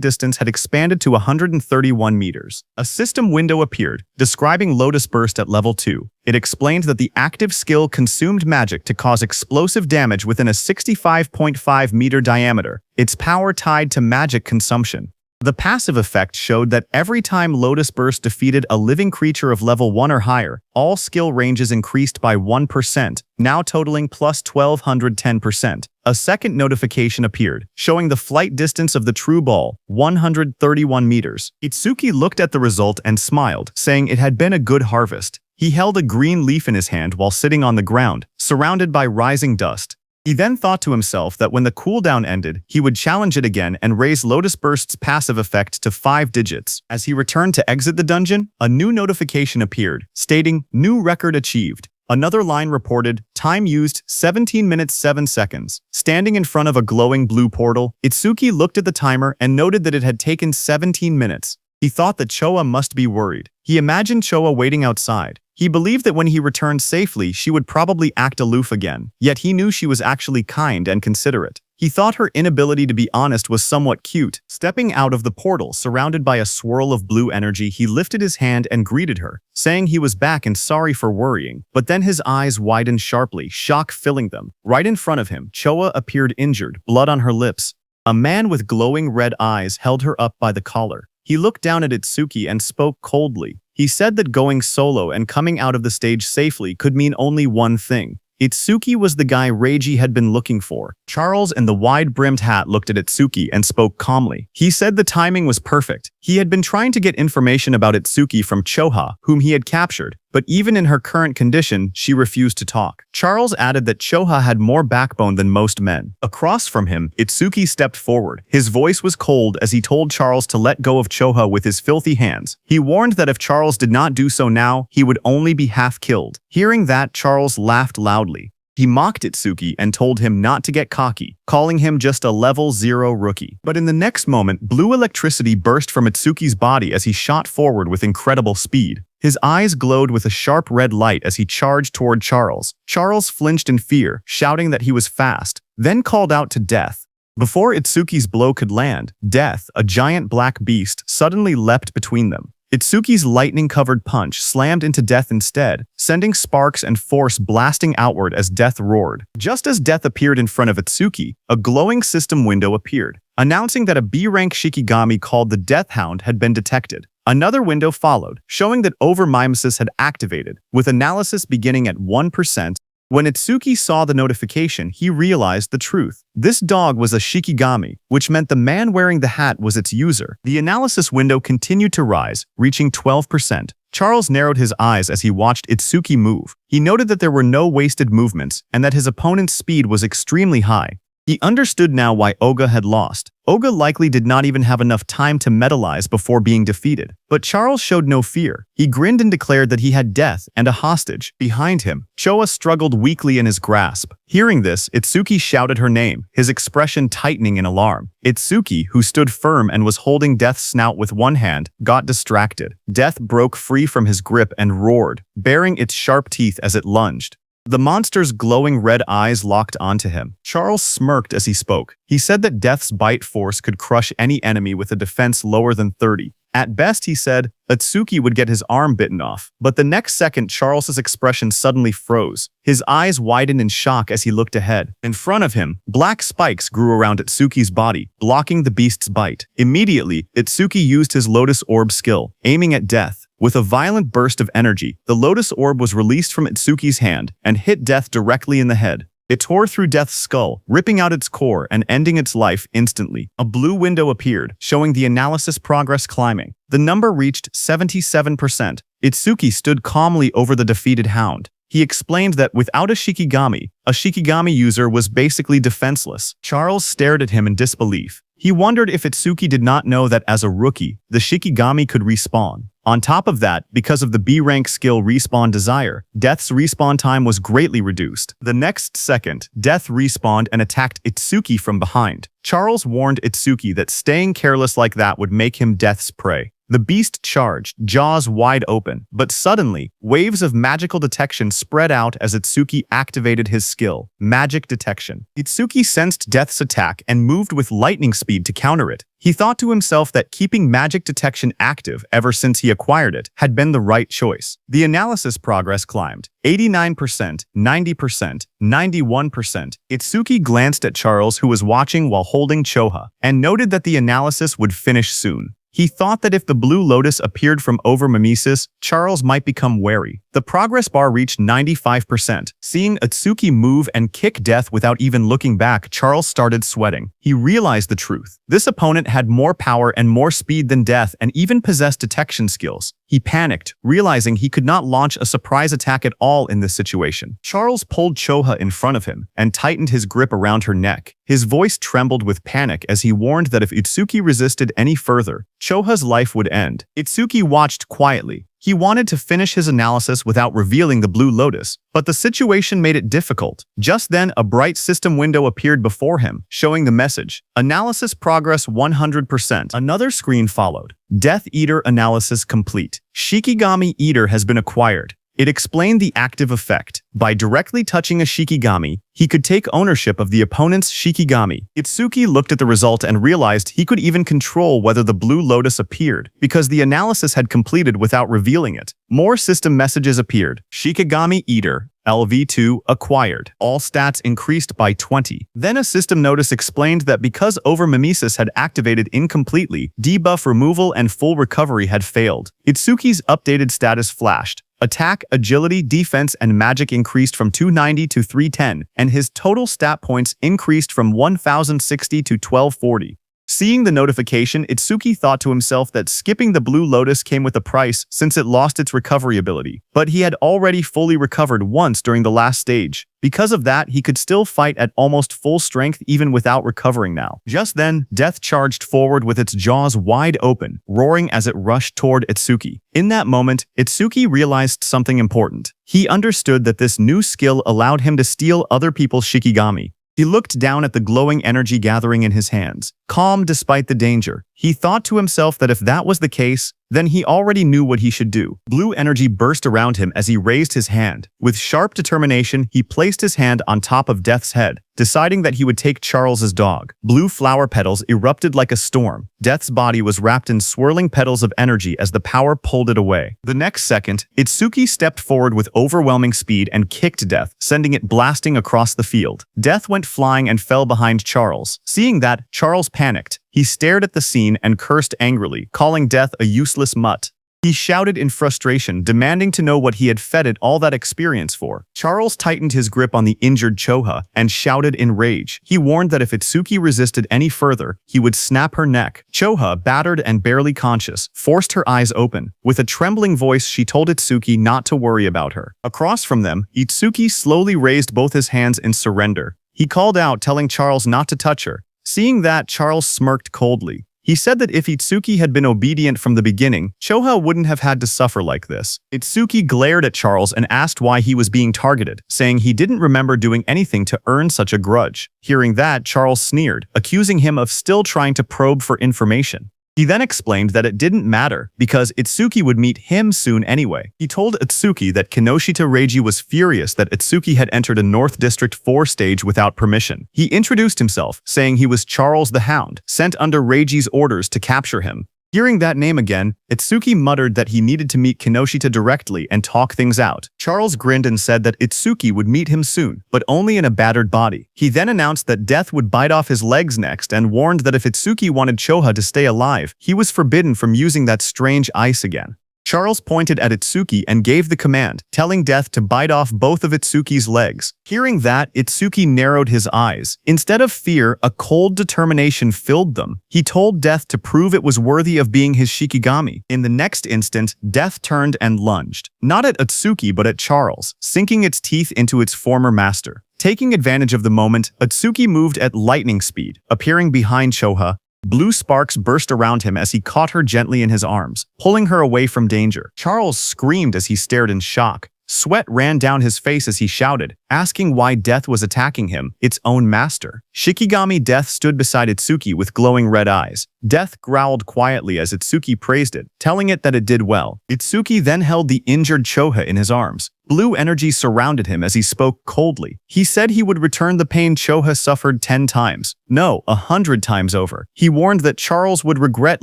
distance had expanded to 131 meters. A system window appeared, describing Lotus Burst at level 2. It explained that the active skill consumed magic to cause explosive damage within a 65.5 meter diameter, its power tied to magic consumption. The passive effect showed that every time Lotus Burst defeated a living creature of level 1 or higher, all skill ranges increased by 1%, now totaling plus 1,210%. A second notification appeared, showing the flight distance of the true ball, 131 meters. Itsuki looked at the result and smiled, saying it had been a good harvest. He held a green leaf in his hand while sitting on the ground, surrounded by rising dust. He then thought to himself that when the cooldown ended, he would challenge it again and raise Lotus Burst's passive effect to 5 digits. As he returned to exit the dungeon, a new notification appeared, stating, "New record achieved." Another line reported, "Time used 17 minutes 7 seconds." Standing in front of a glowing blue portal, Itsuki looked at the timer and noted that it had taken 17 minutes. He thought that Choa must be worried. He imagined Choa waiting outside. He believed that when he returned safely, she would probably act aloof again, yet he knew she was actually kind and considerate. He thought her inability to be honest was somewhat cute. Stepping out of the portal, surrounded by a swirl of blue energy, he lifted his hand and greeted her, saying he was back and sorry for worrying. But then his eyes widened sharply, shock filling them. Right in front of him, Choa appeared injured, blood on her lips. A man with glowing red eyes held her up by the collar. He looked down at Itsuki and spoke coldly. He said that going solo and coming out of the stage safely could mean only one thing. Itsuki was the guy Reiji had been looking for. Charles in the wide-brimmed hat looked at Itsuki and spoke calmly. He said the timing was perfect. He had been trying to get information about Itsuki from Choha, whom he had captured, but even in her current condition, she refused to talk. Charles added that Choha had more backbone than most men. Across from him, Itsuki stepped forward. His voice was cold as he told Charles to let go of Choha with his filthy hands. He warned that if Charles did not do so now, he would only be half killed. Hearing that, Charles laughed loudly. He mocked Itsuki and told him not to get cocky, calling him just a level 0 rookie. But in the next moment, blue electricity burst from Itsuki's body as he shot forward with incredible speed. His eyes glowed with a sharp red light as he charged toward Charles. Charles flinched in fear, shouting that he was fast, then called out to Death. Before Itsuki's blow could land, Death, a giant black beast, suddenly leapt between them. Itsuki's lightning-covered punch slammed into Death instead, sending sparks and force blasting outward as Death roared. Just as Death appeared in front of Itsuki, a glowing system window appeared, announcing that a B-rank Shikigami called the Death Hound had been detected. Another window followed, showing that overmimesis had activated, with analysis beginning at 1%. When Itsuki saw the notification, he realized the truth. This dog was a Shikigami, which meant the man wearing the hat was its user. The analysis window continued to rise, reaching 12%. Charles narrowed his eyes as he watched Itsuki move. He noted that there were no wasted movements and that his opponent's speed was extremely high. He understood now why Oga had lost. Oga likely did not even have enough time to metalize before being defeated. But Charles showed no fear. He grinned and declared that he had Death and a hostage. Behind him, Choa struggled weakly in his grasp. Hearing this, Itsuki shouted her name, his expression tightening in alarm. Itsuki, who stood firm and was holding Death's snout with one hand, got distracted. Death broke free from his grip and roared, baring its sharp teeth as it lunged. The monster's glowing red eyes locked onto him. Charles smirked as he spoke. He said that Death's bite force could crush any enemy with a defense lower than 30. At best, he said, Itsuki would get his arm bitten off. But the next second, Charles's expression suddenly froze. His eyes widened in shock as he looked ahead. In front of him, black spikes grew around Itsuki's body, blocking the beast's bite. Immediately, Itsuki used his Lotus Orb skill, aiming at Death. With a violent burst of energy, the Lotus Orb was released from Itsuki's hand and hit Death directly in the head. It tore through Death's skull, ripping out its core and ending its life instantly. A blue window appeared, showing the analysis progress climbing. The number reached 77%. Itsuki stood calmly over the defeated hound. He explained that without a Shikigami user was basically defenseless. Charles stared at him in disbelief. He wondered if Itsuki did not know that as a rookie, the Shikigami could respawn. On top of that, because of the B-rank skill Respawn Desire, Death's respawn time was greatly reduced. The next second, Death respawned and attacked Itsuki from behind. Charles warned Itsuki that staying careless like that would make him Death's prey. The beast charged, jaws wide open, but suddenly, waves of magical detection spread out as Itsuki activated his skill, Magic Detection. Itsuki sensed Death's attack and moved with lightning speed to counter it. He thought to himself that keeping Magic Detection active ever since he acquired it had been the right choice. The analysis progress climbed. 89%, 90%, 91%. Itsuki glanced at Charles, who was watching while holding Choha, and noted that the analysis would finish soon. He thought that if the Blue Lotus appeared from over mimesis, Charles might become wary. The progress bar reached 95%. Seeing Itsuki move and kick Death without even looking back, Charles started sweating. He realized the truth. This opponent had more power and more speed than Death and even possessed detection skills. He panicked, realizing he could not launch a surprise attack at all in this situation. Charles pulled Choha in front of him and tightened his grip around her neck. His voice trembled with panic as he warned that if Itsuki resisted any further, Choha's life would end. Itsuki watched quietly. He wanted to finish his analysis without revealing the Blue Lotus, but the situation made it difficult. Just then, a bright system window appeared before him, showing the message, "Analysis progress 100%. Another screen followed. Death Eater analysis complete. Shikigami Eater has been acquired. It explained the active effect. By directly touching a Shikigami, he could take ownership of the opponent's Shikigami. Itsuki looked at the result and realized he could even control whether the Blue Lotus appeared, because the analysis had completed without revealing it. More system messages appeared. Shikigami Eater, LV2, acquired. All stats increased by 20. Then a system notice explained that because Over-Mimesis had activated incompletely, debuff removal and full recovery had failed. Itsuki's updated status flashed. Attack, agility, defense, and magic increased from 290 to 310, and his total stat points increased from 1060 to 1240. Seeing the notification, Itsuki thought to himself that skipping the Blue Lotus came with a price since it lost its recovery ability, but he had already fully recovered once during the last stage. Because of that, he could still fight at almost full strength even without recovering now. Just then, Death charged forward with its jaws wide open, roaring as it rushed toward Itsuki. In that moment, Itsuki realized something important. He understood that this new skill allowed him to steal other people's Shikigami. He looked down at the glowing energy gathering in his hands, calm despite the danger. He thought to himself that if that was the case, then he already knew what he should do. Blue energy burst around him as he raised his hand. With sharp determination, he placed his hand on top of Death's head, deciding that he would take Charles's dog. Blue flower petals erupted like a storm. Death's body was wrapped in swirling petals of energy as the power pulled it away. The next second, Itsuki stepped forward with overwhelming speed and kicked Death, sending it blasting across the field. Death went flying and fell behind Charles. Seeing that, Charles panicked. He stared at the scene and cursed angrily, calling Death a useless mutt. He shouted in frustration, demanding to know what he had fed it all that experience for. Charles tightened his grip on the injured Choha and shouted in rage. He warned that if Itsuki resisted any further, he would snap her neck. Choha, battered and barely conscious, forced her eyes open. With a trembling voice, she told Itsuki not to worry about her. Across from them, Itsuki slowly raised both his hands in surrender. He called out, telling Charles not to touch her. Seeing that, Charles smirked coldly. He said that if Itsuki had been obedient from the beginning, Choha wouldn't have had to suffer like this. Itsuki glared at Charles and asked why he was being targeted, saying he didn't remember doing anything to earn such a grudge. Hearing that, Charles sneered, accusing him of still trying to probe for information. He then explained that it didn't matter because Itsuki would meet him soon anyway. He told Itsuki that Kinoshita Reiji was furious that Itsuki had entered a North District 4 stage without permission. He introduced himself, saying he was Charles the Hound, sent under Reiji's orders to capture him. Hearing that name again, Itsuki muttered that he needed to meet Kinoshita directly and talk things out. Charles grinned and said that Itsuki would meet him soon, but only in a battered body. He then announced that Death would bite off his legs next and warned that if Itsuki wanted Choha to stay alive, he was forbidden from using that strange ice again. Charles pointed at Itsuki and gave the command, telling Death to bite off both of Itsuki's legs. Hearing that, Itsuki narrowed his eyes. Instead of fear, a cold determination filled them. He told Death to prove it was worthy of being his Shikigami. In the next instant, Death turned and lunged. Not at Itsuki but at Charles, sinking its teeth into its former master. Taking advantage of the moment, Itsuki moved at lightning speed, appearing behind Choha. Blue sparks burst around him as he caught her gently in his arms, pulling her away from danger. Charles screamed as he stared in shock. Sweat ran down his face as he shouted, asking why Death was attacking him, its own master. Shikigami Death stood beside Itsuki with glowing red eyes. Death growled quietly as Itsuki praised it, telling it that it did well. Itsuki then held the injured Choha in his arms. Blue energy surrounded him as he spoke coldly. He said he would return the pain Choha suffered 10 times. No, 100 times over. He warned that Charles would regret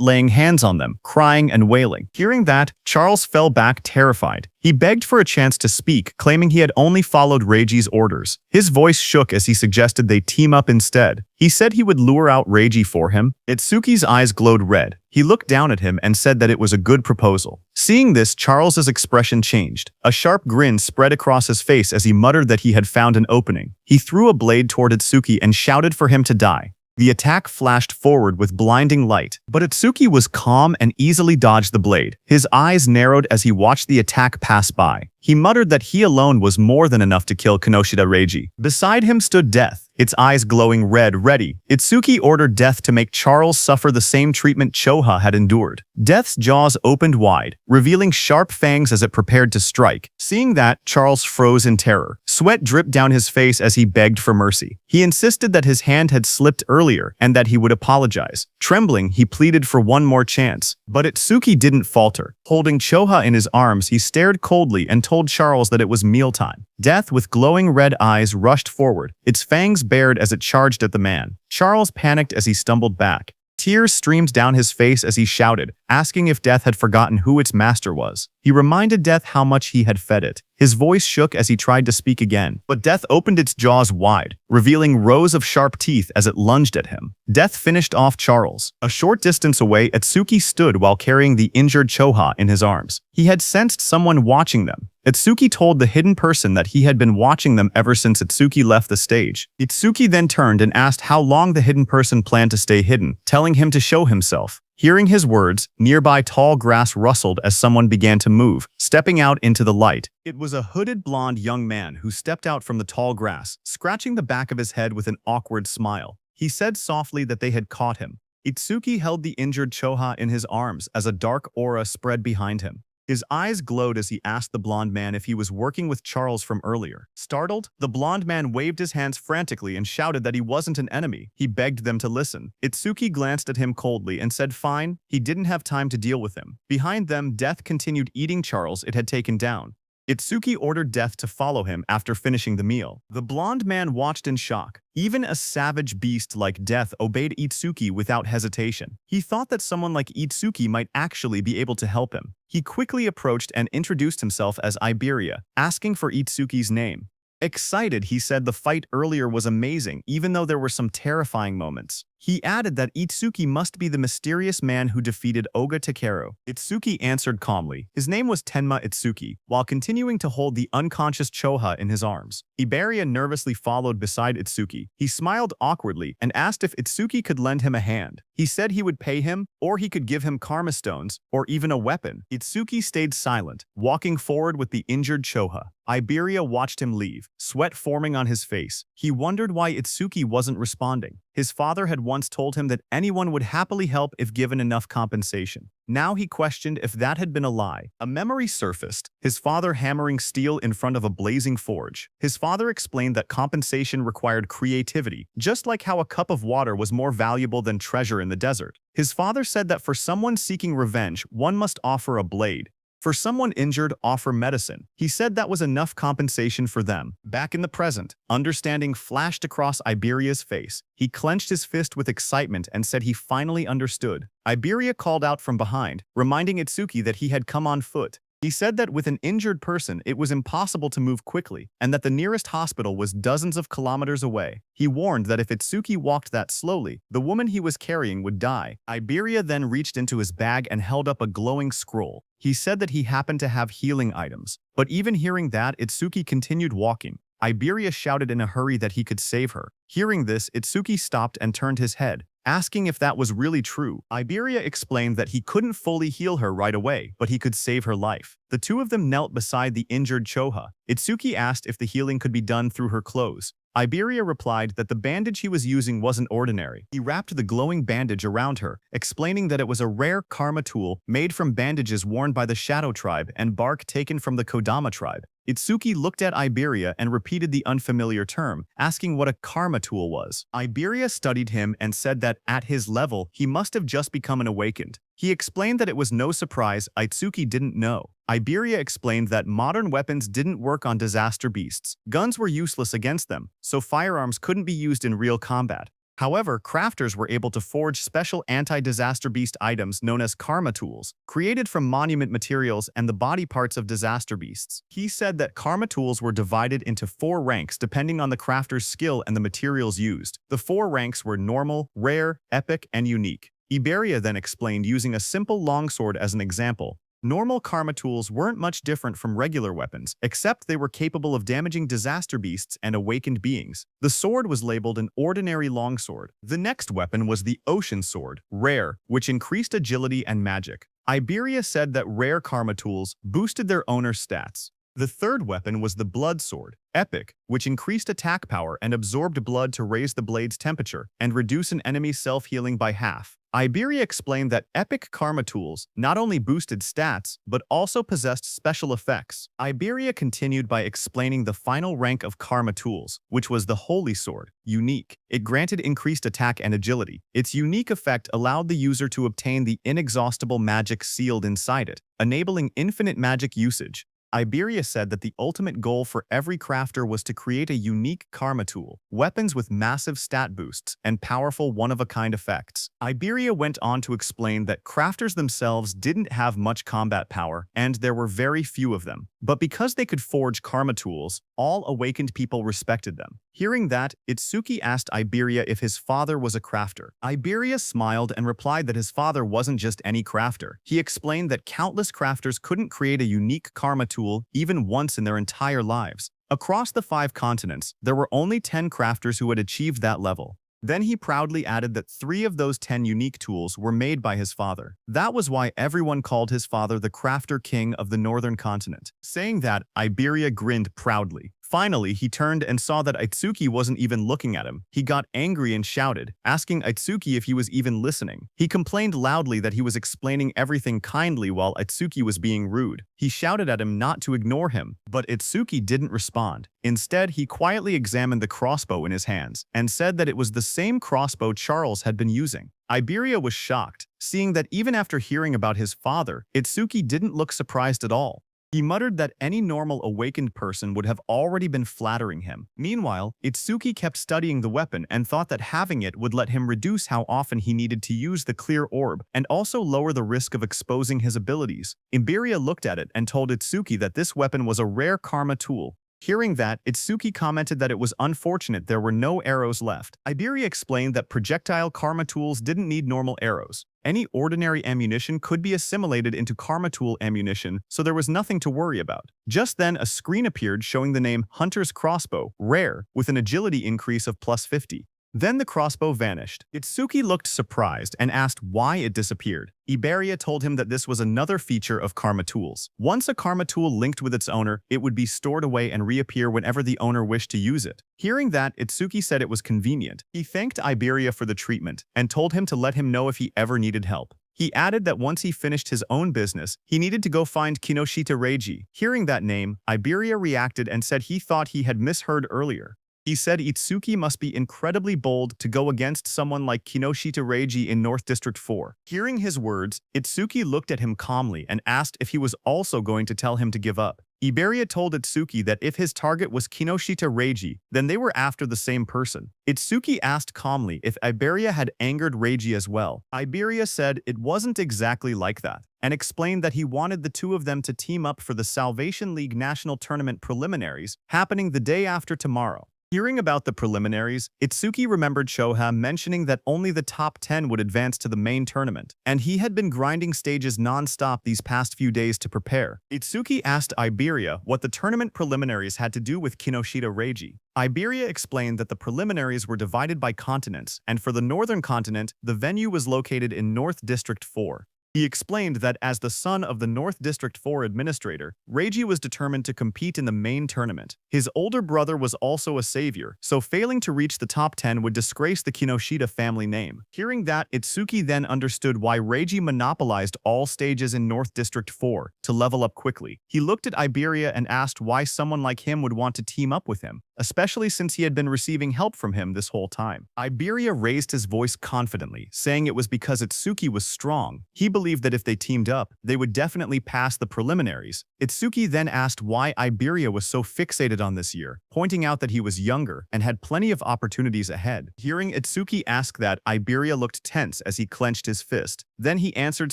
laying hands on them, crying and wailing. Hearing that, Charles fell back terrified. He begged for a chance to speak, claiming he had only followed Reiji's orders. His voice shook as he suggested they team up instead. He said he would lure out Reiji for him. Itsuki's eyes glowed red. He looked down at him and said that it was a good proposal. Seeing this, Charles's expression changed. A sharp grin spread across his face as he muttered that he had found an opening. He threw a blade toward Itsuki and shouted for him to die. The attack flashed forward with blinding light, but Itsuki was calm and easily dodged the blade. His eyes narrowed as he watched the attack pass by. He muttered that he alone was more than enough to kill Kinoshita Reiji. Beside him stood Death, its eyes glowing red, ready. Itsuki ordered Death to make Charles suffer the same treatment Choha had endured. Death's jaws opened wide, revealing sharp fangs as it prepared to strike. Seeing that, Charles froze in terror. Sweat dripped down his face as he begged for mercy. He insisted that his hand had slipped earlier and that he would apologize. Trembling, he pleaded for one more chance. But Itsuki didn't falter. Holding Choha in his arms, he stared coldly and told Charles that it was mealtime. Death, with glowing red eyes, rushed forward, its fangs bared as it charged at the man. Charles panicked as he stumbled back. Tears streamed down his face as he shouted, asking if Death had forgotten who its master was. He reminded Death how much he had fed it. His voice shook as he tried to speak again, but Death opened its jaws wide, revealing rows of sharp teeth as it lunged at him. Death finished off Charles. A short distance away, Itsuki stood while carrying the injured Choha in his arms. He had sensed someone watching them. Itsuki told the hidden person that he had been watching them ever since Itsuki left the stage. Itsuki then turned and asked how long the hidden person planned to stay hidden, telling him to show himself. Hearing his words, nearby tall grass rustled as someone began to move, stepping out into the light. It was a hooded blonde young man who stepped out from the tall grass, scratching the back of his head with an awkward smile. He said softly that they had caught him. Itsuki held the injured Choha in his arms as a dark aura spread behind him. His eyes glowed as he asked the blonde man if he was working with Charles from earlier. Startled, the blonde man waved his hands frantically and shouted that he wasn't an enemy. He begged them to listen. Itsuki glanced at him coldly and said fine. He didn't have time to deal with him. Behind them, Death continued eating Charles it had taken down. Itsuki ordered Death to follow him after finishing the meal. The blonde man watched in shock. Even a savage beast like Death obeyed Itsuki without hesitation. He thought that someone like Itsuki might actually be able to help him. He quickly approached and introduced himself as Iberia, asking for Itsuki's name. Excited, he said the fight earlier was amazing, even though there were some terrifying moments. He added that Itsuki must be the mysterious man who defeated Oga Takeru. Itsuki answered calmly. His name was Tenma Itsuki, while continuing to hold the unconscious Choha in his arms. Iberia nervously followed beside Itsuki. He smiled awkwardly and asked if Itsuki could lend him a hand. He said he would pay him, or he could give him karma stones, or even a weapon. Itsuki stayed silent, walking forward with the injured Choha. Iberia watched him leave, sweat forming on his face. He wondered why Itsuki wasn't responding. His father had once told him that anyone would happily help if given enough compensation. Now he questioned if that had been a lie. A memory surfaced, his father hammering steel in front of a blazing forge. His father explained that compensation required creativity, just like how a cup of water was more valuable than treasure in the desert. His father said that for someone seeking revenge, one must offer a blade. For someone injured, offer medicine. He said that was enough compensation for them. Back in the present, understanding flashed across Iberia's face. He clenched his fist with excitement and said he finally understood. Iberia called out from behind, reminding Itsuki that he had come on foot. He said that with an injured person, it was impossible to move quickly, and that the nearest hospital was dozens of kilometers away. He warned that if Itsuki walked that slowly, the woman he was carrying would die. Iberia then reached into his bag and held up a glowing scroll. He said that he happened to have healing items, but even hearing that, Itsuki continued walking. Iberia shouted in a hurry that he could save her. Hearing this, Itsuki stopped and turned his head, asking if that was really true. Iberia explained that he couldn't fully heal her right away, but he could save her life. The two of them knelt beside the injured Choha. Itsuki asked if the healing could be done through her clothes. Iberia replied that the bandage he was using wasn't ordinary. He wrapped the glowing bandage around her, explaining that it was a rare karma tool made from bandages worn by the Shadow tribe and bark taken from the Kodama tribe. Itsuki looked at Iberia and repeated the unfamiliar term, asking what a karma tool was. Iberia studied him and said that, at his level, he must have just become an awakened. He explained that it was no surprise Itsuki didn't know. Iberia explained that modern weapons didn't work on disaster beasts. Guns were useless against them, so firearms couldn't be used in real combat. However, crafters were able to forge special anti-disaster beast items known as karma tools, created from monument materials and the body parts of disaster beasts. He said that karma tools were divided into 4 ranks depending on the crafter's skill and the materials used. The 4 ranks were normal, rare, epic, and unique. Iberia then explained using a simple longsword as an example. Normal karma tools weren't much different from regular weapons, except they were capable of damaging disaster beasts and awakened beings. The sword was labeled an ordinary longsword. The next weapon was the ocean sword, rare, which increased agility and magic. Iberia said that rare karma tools boosted their owner's stats. The third weapon was the blood sword, epic, which increased attack power and absorbed blood to raise the blade's temperature and reduce an enemy's self-healing by half. Iberia explained that epic karma tools not only boosted stats, but also possessed special effects. Iberia continued by explaining the final rank of karma tools, which was the holy sword, unique. It granted increased attack and agility. Its unique effect allowed the user to obtain the inexhaustible magic sealed inside it, enabling infinite magic usage. Iberia said that the ultimate goal for every crafter was to create a unique karma tool, weapons with massive stat boosts, and powerful one-of-a-kind effects. Iberia went on to explain that crafters themselves didn't have much combat power, and there were very few of them. But because they could forge karma tools, all awakened people respected them. Hearing that, Itsuki asked Iberia if his father was a crafter. Iberia smiled and replied that his father wasn't just any crafter. He explained that countless crafters couldn't create a unique karma tool even once in their entire lives. Across the 5 continents, there were only 10 crafters who had achieved that level. Then he proudly added that 3 of those 10 unique tools were made by his father. That was why everyone called his father the Crafter King of the Northern Continent. Saying that, Iberia grinned proudly. Finally, he turned and saw that Itsuki wasn't even looking at him. He got angry and shouted, asking Itsuki if he was even listening. He complained loudly that he was explaining everything kindly while Itsuki was being rude. He shouted at him not to ignore him, but Itsuki didn't respond. Instead, he quietly examined the crossbow in his hands and said that it was the same crossbow Charles had been using. Iberia was shocked, seeing that even after hearing about his father, Itsuki didn't look surprised at all. He muttered that any normal awakened person would have already been flattering him. Meanwhile, Itsuki kept studying the weapon and thought that having it would let him reduce how often he needed to use the clear orb and also lower the risk of exposing his abilities. Iberia looked at it and told Itsuki that this weapon was a rare karma tool. Hearing that, Itsuki commented that it was unfortunate there were no arrows left. Iberia explained that projectile karma tools didn't need normal arrows. Any ordinary ammunition could be assimilated into karma tool ammunition, so there was nothing to worry about. Just then, a screen appeared showing the name Hunter's Crossbow, rare, with an agility increase of +50. Then the crossbow vanished. Itsuki looked surprised and asked why it disappeared. Iberia told him that this was another feature of karma tools. Once a karma tool linked with its owner, it would be stored away and reappear whenever the owner wished to use it. Hearing that, Itsuki said it was convenient. He thanked Iberia for the treatment and told him to let him know if he ever needed help. He added that once he finished his own business, he needed to go find Kinoshita Reiji. Hearing that name, Iberia reacted and said he thought he had misheard earlier. He said Itsuki must be incredibly bold to go against someone like Kinoshita Reiji in North District 4. Hearing his words, Itsuki looked at him calmly and asked if he was also going to tell him to give up. Iberia told Itsuki that if his target was Kinoshita Reiji, then they were after the same person. Itsuki asked calmly if Iberia had angered Reiji as well. Iberia said it wasn't exactly like that, and explained that he wanted the two of them to team up for the Salvation League National Tournament preliminaries, happening the day after tomorrow. Hearing about the preliminaries, Itsuki remembered Shoha mentioning that only the top 10 would advance to the main tournament, and he had been grinding stages non-stop these past few days to prepare. Itsuki asked Iberia what the tournament preliminaries had to do with Kinoshita Reiji. Iberia explained that the preliminaries were divided by continents, and for the northern continent, the venue was located in North District 4. He explained that as the son of the North District 4 administrator, Reiji was determined to compete in the main tournament. His older brother was also a savior, so failing to reach the top 10 would disgrace the Kinoshita family name. Hearing that, Itsuki then understood why Reiji monopolized all stages in North District 4 to level up quickly. He looked at Iberia and asked why someone like him would want to team up with him, especially since he had been receiving help from him this whole time. Iberia raised his voice confidently, saying it was because Itsuki was strong. He believed that if they teamed up, they would definitely pass the preliminaries. Itsuki then asked why Iberia was so fixated on this year, pointing out that he was younger and had plenty of opportunities ahead. Hearing Itsuki ask that, Iberia looked tense as he clenched his fist. Then he answered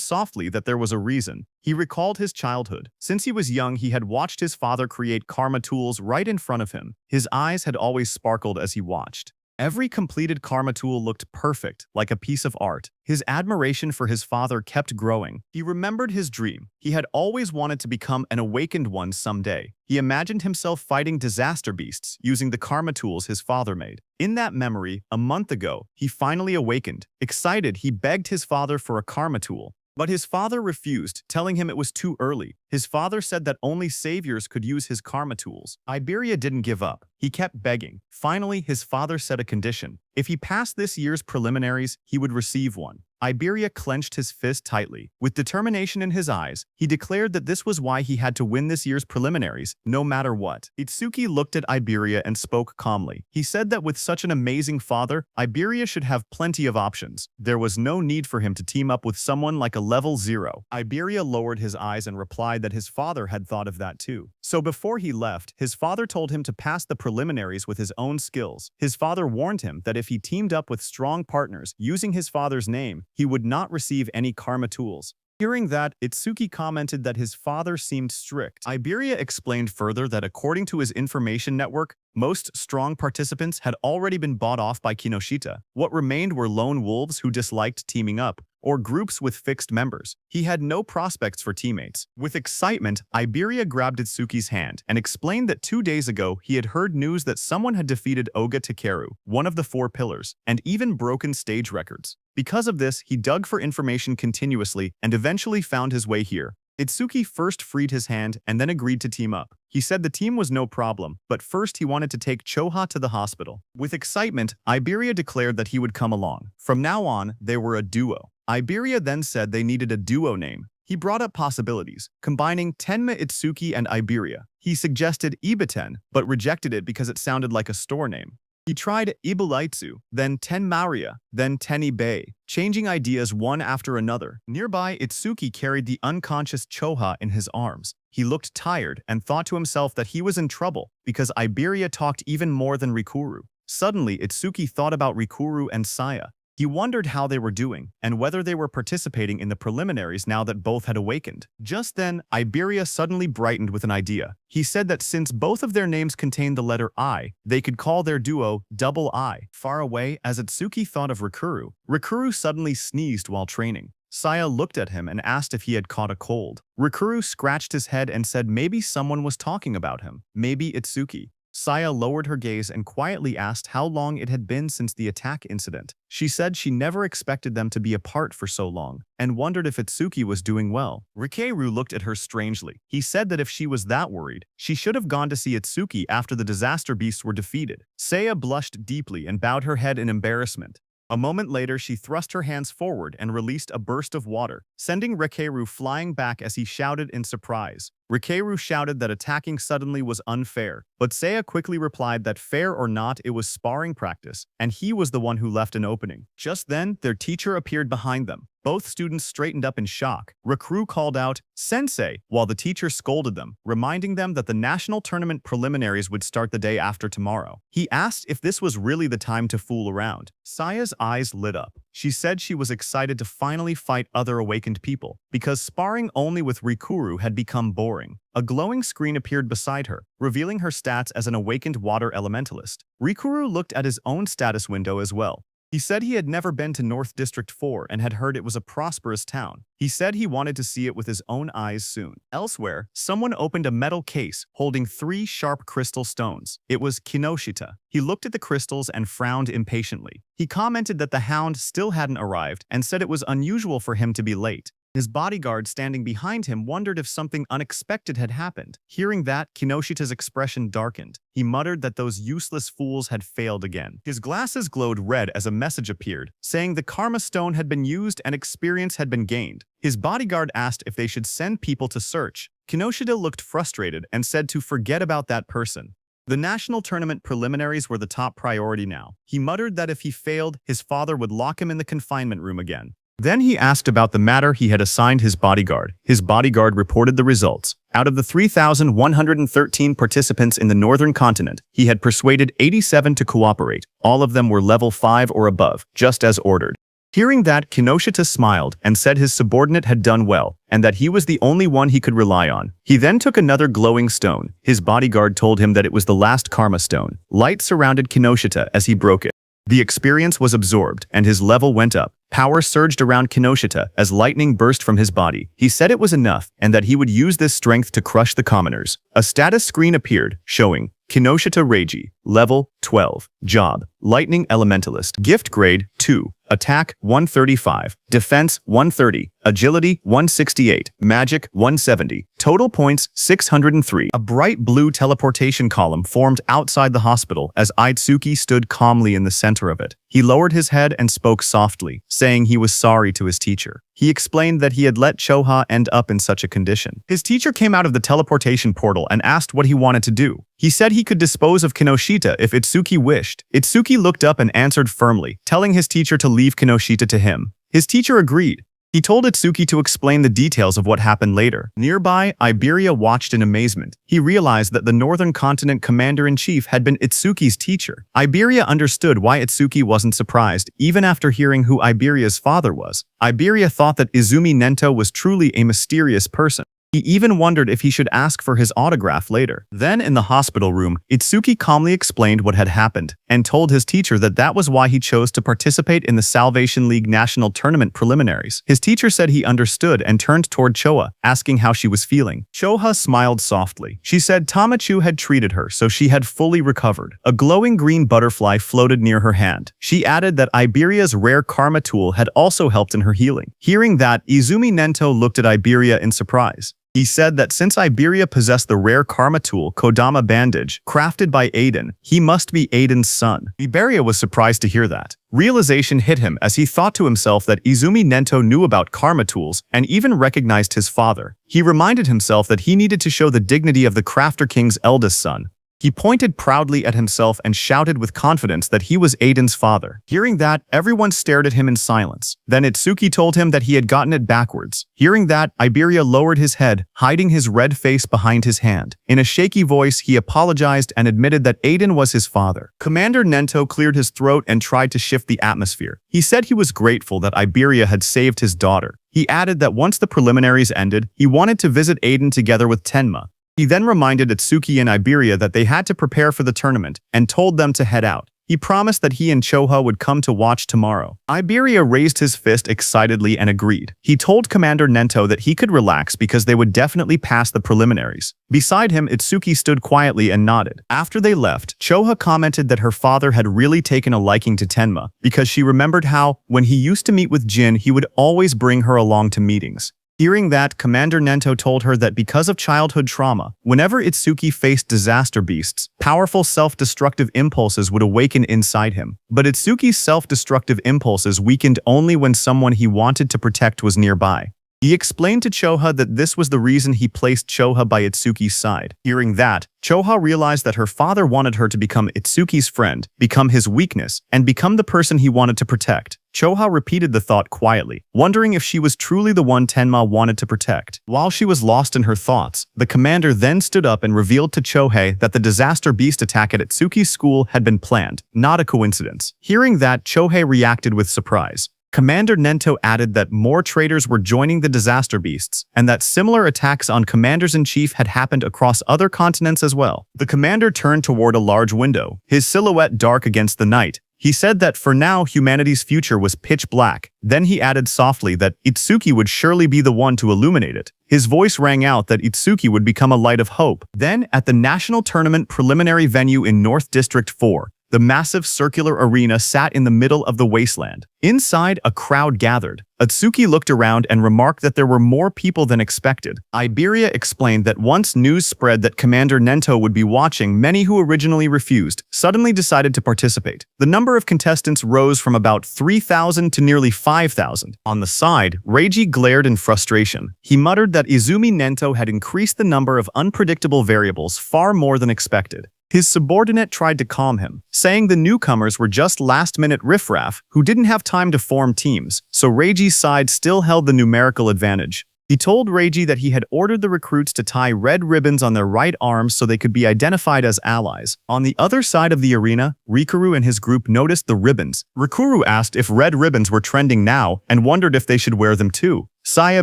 softly that there was a reason. He recalled his childhood. Since he was young, he had watched his father create karma tools right in front of him. His eyes had always sparkled as he watched. Every completed karma tool looked perfect, like a piece of art. His admiration for his father kept growing. He remembered his dream. He had always wanted to become an awakened one someday. He imagined himself fighting disaster beasts using the karma tools his father made. In that memory, a month ago, he finally awakened. Excited, he begged his father for a karma tool. But his father refused, telling him it was too early. His father said that only saviors could use his karma tools. Iberia didn't give up. He kept begging. Finally, his father set a condition. If he passed this year's preliminaries, he would receive one. Iberia clenched his fist tightly. With determination in his eyes, he declared that this was why he had to win this year's preliminaries, no matter what. Itsuki looked at Iberia and spoke calmly. He said that with such an amazing father, Iberia should have plenty of options. There was no need for him to team up with someone like a level 0. Iberia lowered his eyes and replied that his father had thought of that too. So before he left, his father told him to pass the preliminaries with his own skills. His father warned him that if he teamed up with strong partners using his father's name, he would not receive any karma tools. Hearing that, Itsuki commented that his father seemed strict. Iberia explained further that according to his information network, most strong participants had already been bought off by Kinoshita. What remained were lone wolves who disliked teaming up, or groups with fixed members. He had no prospects for teammates. With excitement, Iberia grabbed Itsuki's hand and explained that 2 days ago he had heard news that someone had defeated Oga Takeru, one of the 4 pillars, and even broken stage records. Because of this, he dug for information continuously and eventually found his way here. Itsuki first freed his hand and then agreed to team up. He said the team was no problem, but first he wanted to take Choha to the hospital. With excitement, Iberia declared that he would come along. From now on, they were a duo. Iberia then said they needed a duo name. He brought up possibilities, combining Tenma Itsuki and Iberia. He suggested Ibiten, but rejected it because it sounded like a store name. He tried Ibulaitsu, then Tenmaria, then Tenibei, changing ideas one after another. Nearby, Itsuki carried the unconscious Choha in his arms. He looked tired and thought to himself that he was in trouble because Iberia talked even more than Rikuru. Suddenly, Itsuki thought about Rikuru and Saya. He wondered how they were doing and whether they were participating in the preliminaries now that both had awakened. Just then, Iberia suddenly brightened with an idea. He said that since both of their names contained the letter I, they could call their duo Double I. Far away, as Itsuki thought of Rikuru, Rikuru suddenly sneezed while training. Saya looked at him and asked if he had caught a cold. Rikuru scratched his head and said maybe someone was talking about him. Maybe Itsuki. Saya lowered her gaze and quietly asked how long it had been since the attack incident. She said she never expected them to be apart for so long, and wondered if Itsuki was doing well. Rikeru looked at her strangely. He said that if she was that worried, she should have gone to see Itsuki after the disaster beasts were defeated. Saya blushed deeply and bowed her head in embarrassment. A moment later, she thrust her hands forward and released a burst of water, sending Rikeru flying back as he shouted in surprise. Rikeru shouted that attacking suddenly was unfair, but Saya quickly replied that fair or not, it was sparring practice, and he was the one who left an opening. Just then, their teacher appeared behind them. Both students straightened up in shock. Rikuru called out, "Sensei," while the teacher scolded them, reminding them that the national tournament preliminaries would start the day after tomorrow. He asked if this was really the time to fool around. Saya's eyes lit up. She said she was excited to finally fight other awakened people, because sparring only with Rikuru had become boring. A glowing screen appeared beside her, revealing her stats as an awakened water elementalist. Rikuru looked at his own status window as well. He said he had never been to North District 4 and had heard it was a prosperous town. He said he wanted to see it with his own eyes soon. Elsewhere, someone opened a metal case holding 3 sharp crystal stones. It was Kinoshita. He looked at the crystals and frowned impatiently. He commented that the hound still hadn't arrived and said it was unusual for him to be late. His bodyguard standing behind him wondered if something unexpected had happened. Hearing that, Kinoshita's expression darkened. He muttered that those useless fools had failed again. His glasses glowed red as a message appeared, saying the Karma Stone had been used and experience had been gained. His bodyguard asked if they should send people to search. Kinoshita looked frustrated and said to forget about that person. The national tournament preliminaries were the top priority now. He muttered that if he failed, his father would lock him in the confinement room again. Then he asked about the matter he had assigned his bodyguard. His bodyguard reported the results. Out of the 3,113 participants in the northern continent, he had persuaded 87 to cooperate. All of them were level 5 or above, just as ordered. Hearing that, Kinoshita smiled and said his subordinate had done well, and that he was the only one he could rely on. He then took another glowing stone. His bodyguard told him that it was the last Karma Stone. Light surrounded Kinoshita as he broke it. The experience was absorbed, and his level went up. Power surged around Kinoshita as lightning burst from his body. He said it was enough, and that he would use this strength to crush the commoners. A status screen appeared, showing Kinoshita Reiji, level 12, job, Lightning Elementalist, gift grade 2, attack 135, defense 130, agility 168, magic 170, total points 603. A bright blue teleportation column formed outside the hospital as Itsuki stood calmly in the center of it. He lowered his head and spoke softly, saying he was sorry to his teacher. He explained that he had let Choha end up in such a condition. His teacher came out of the teleportation portal and asked what he wanted to do. He said he could dispose of Kinoshita if Itsuki wished. Itsuki looked up and answered firmly, telling his teacher to leave Kinoshita to him. His teacher agreed. He told Itsuki to explain the details of what happened later. Nearby, Iberia watched in amazement. He realized that the Northern Continent Commander-in-Chief had been Itsuki's teacher. Iberia understood why Itsuki wasn't surprised, even after hearing who Iberia's father was. Iberia thought that Izumi Nento was truly a mysterious person. He even wondered if he should ask for his autograph later. Then, in the hospital room, Itsuki calmly explained what had happened and told his teacher that that was why he chose to participate in the Salvation League National Tournament preliminaries. His teacher said he understood and turned toward Choha, asking how she was feeling. Choha smiled softly. She said Tamachu had treated her, so she had fully recovered. A glowing green butterfly floated near her hand. She added that Iberia's rare karma tool had also helped in her healing. Hearing that, Izumi Nento looked at Iberia in surprise. He said that since Iberia possessed the rare karma tool Kodama Bandage, crafted by Aiden, he must be Aiden's son. Iberia was surprised to hear that. Realization hit him as he thought to himself that Izumi Nento knew about karma tools and even recognized his father. He reminded himself that he needed to show the dignity of the Crafter King's eldest son. He pointed proudly at himself and shouted with confidence that he was Aiden's father. Hearing that, everyone stared at him in silence. Then Itsuki told him that he had gotten it backwards. Hearing that, Iberia lowered his head, hiding his red face behind his hand. In a shaky voice, he apologized and admitted that Aiden was his father. Commander Nento cleared his throat and tried to shift the atmosphere. He said he was grateful that Iberia had saved his daughter. He added that once the preliminaries ended, he wanted to visit Aiden together with Tenma. He then reminded Itsuki and Iberia that they had to prepare for the tournament and told them to head out. He promised that he and Choha would come to watch tomorrow. Iberia raised his fist excitedly and agreed. He told Commander Nento that he could relax because they would definitely pass the preliminaries. Beside him, Itsuki stood quietly and nodded. After they left, Choha commented that her father had really taken a liking to Tenma because she remembered how, when he used to meet with Jin, he would always bring her along to meetings. Hearing that, Commander Nento told her that because of childhood trauma, whenever Itsuki faced disaster beasts, powerful self-destructive impulses would awaken inside him. But Itsuki's self-destructive impulses weakened only when someone he wanted to protect was nearby. He explained to Choha that this was the reason he placed Choha by Itsuki's side. Hearing that, Choha realized that her father wanted her to become Itsuki's friend, become his weakness, and become the person he wanted to protect. Choha repeated the thought quietly, wondering if she was truly the one Tenma wanted to protect. While she was lost in her thoughts, the commander then stood up and revealed to Chohei that the disaster beast attack at Itsuki's school had been planned, not a coincidence. Hearing that, Chohei reacted with surprise. Commander Nento added that more traitors were joining the disaster beasts, and that similar attacks on commanders-in-chief had happened across other continents as well. The commander turned toward a large window, his silhouette dark against the night. He said that for now humanity's future was pitch black. Then he added softly that Itsuki would surely be the one to illuminate it. His voice rang out that Itsuki would become a light of hope. Then, at the national tournament preliminary venue in North District 4, the massive circular arena sat in the middle of the wasteland. Inside, a crowd gathered. Itsuki looked around and remarked that there were more people than expected. Iberia explained that once news spread that Commander Nento would be watching, many who originally refused suddenly decided to participate. The number of contestants rose from about 3,000 to nearly 5,000. On the side, Reiji glared in frustration. He muttered that Izumi Nento had increased the number of unpredictable variables far more than expected. His subordinate tried to calm him, saying the newcomers were just last-minute riffraff who didn't have time to form teams, so Reiji's side still held the numerical advantage. He told Reiji that he had ordered the recruits to tie red ribbons on their right arms so they could be identified as allies. On the other side of the arena, Rikuru and his group noticed the ribbons. Rikuru asked if red ribbons were trending now and wondered if they should wear them too. Saya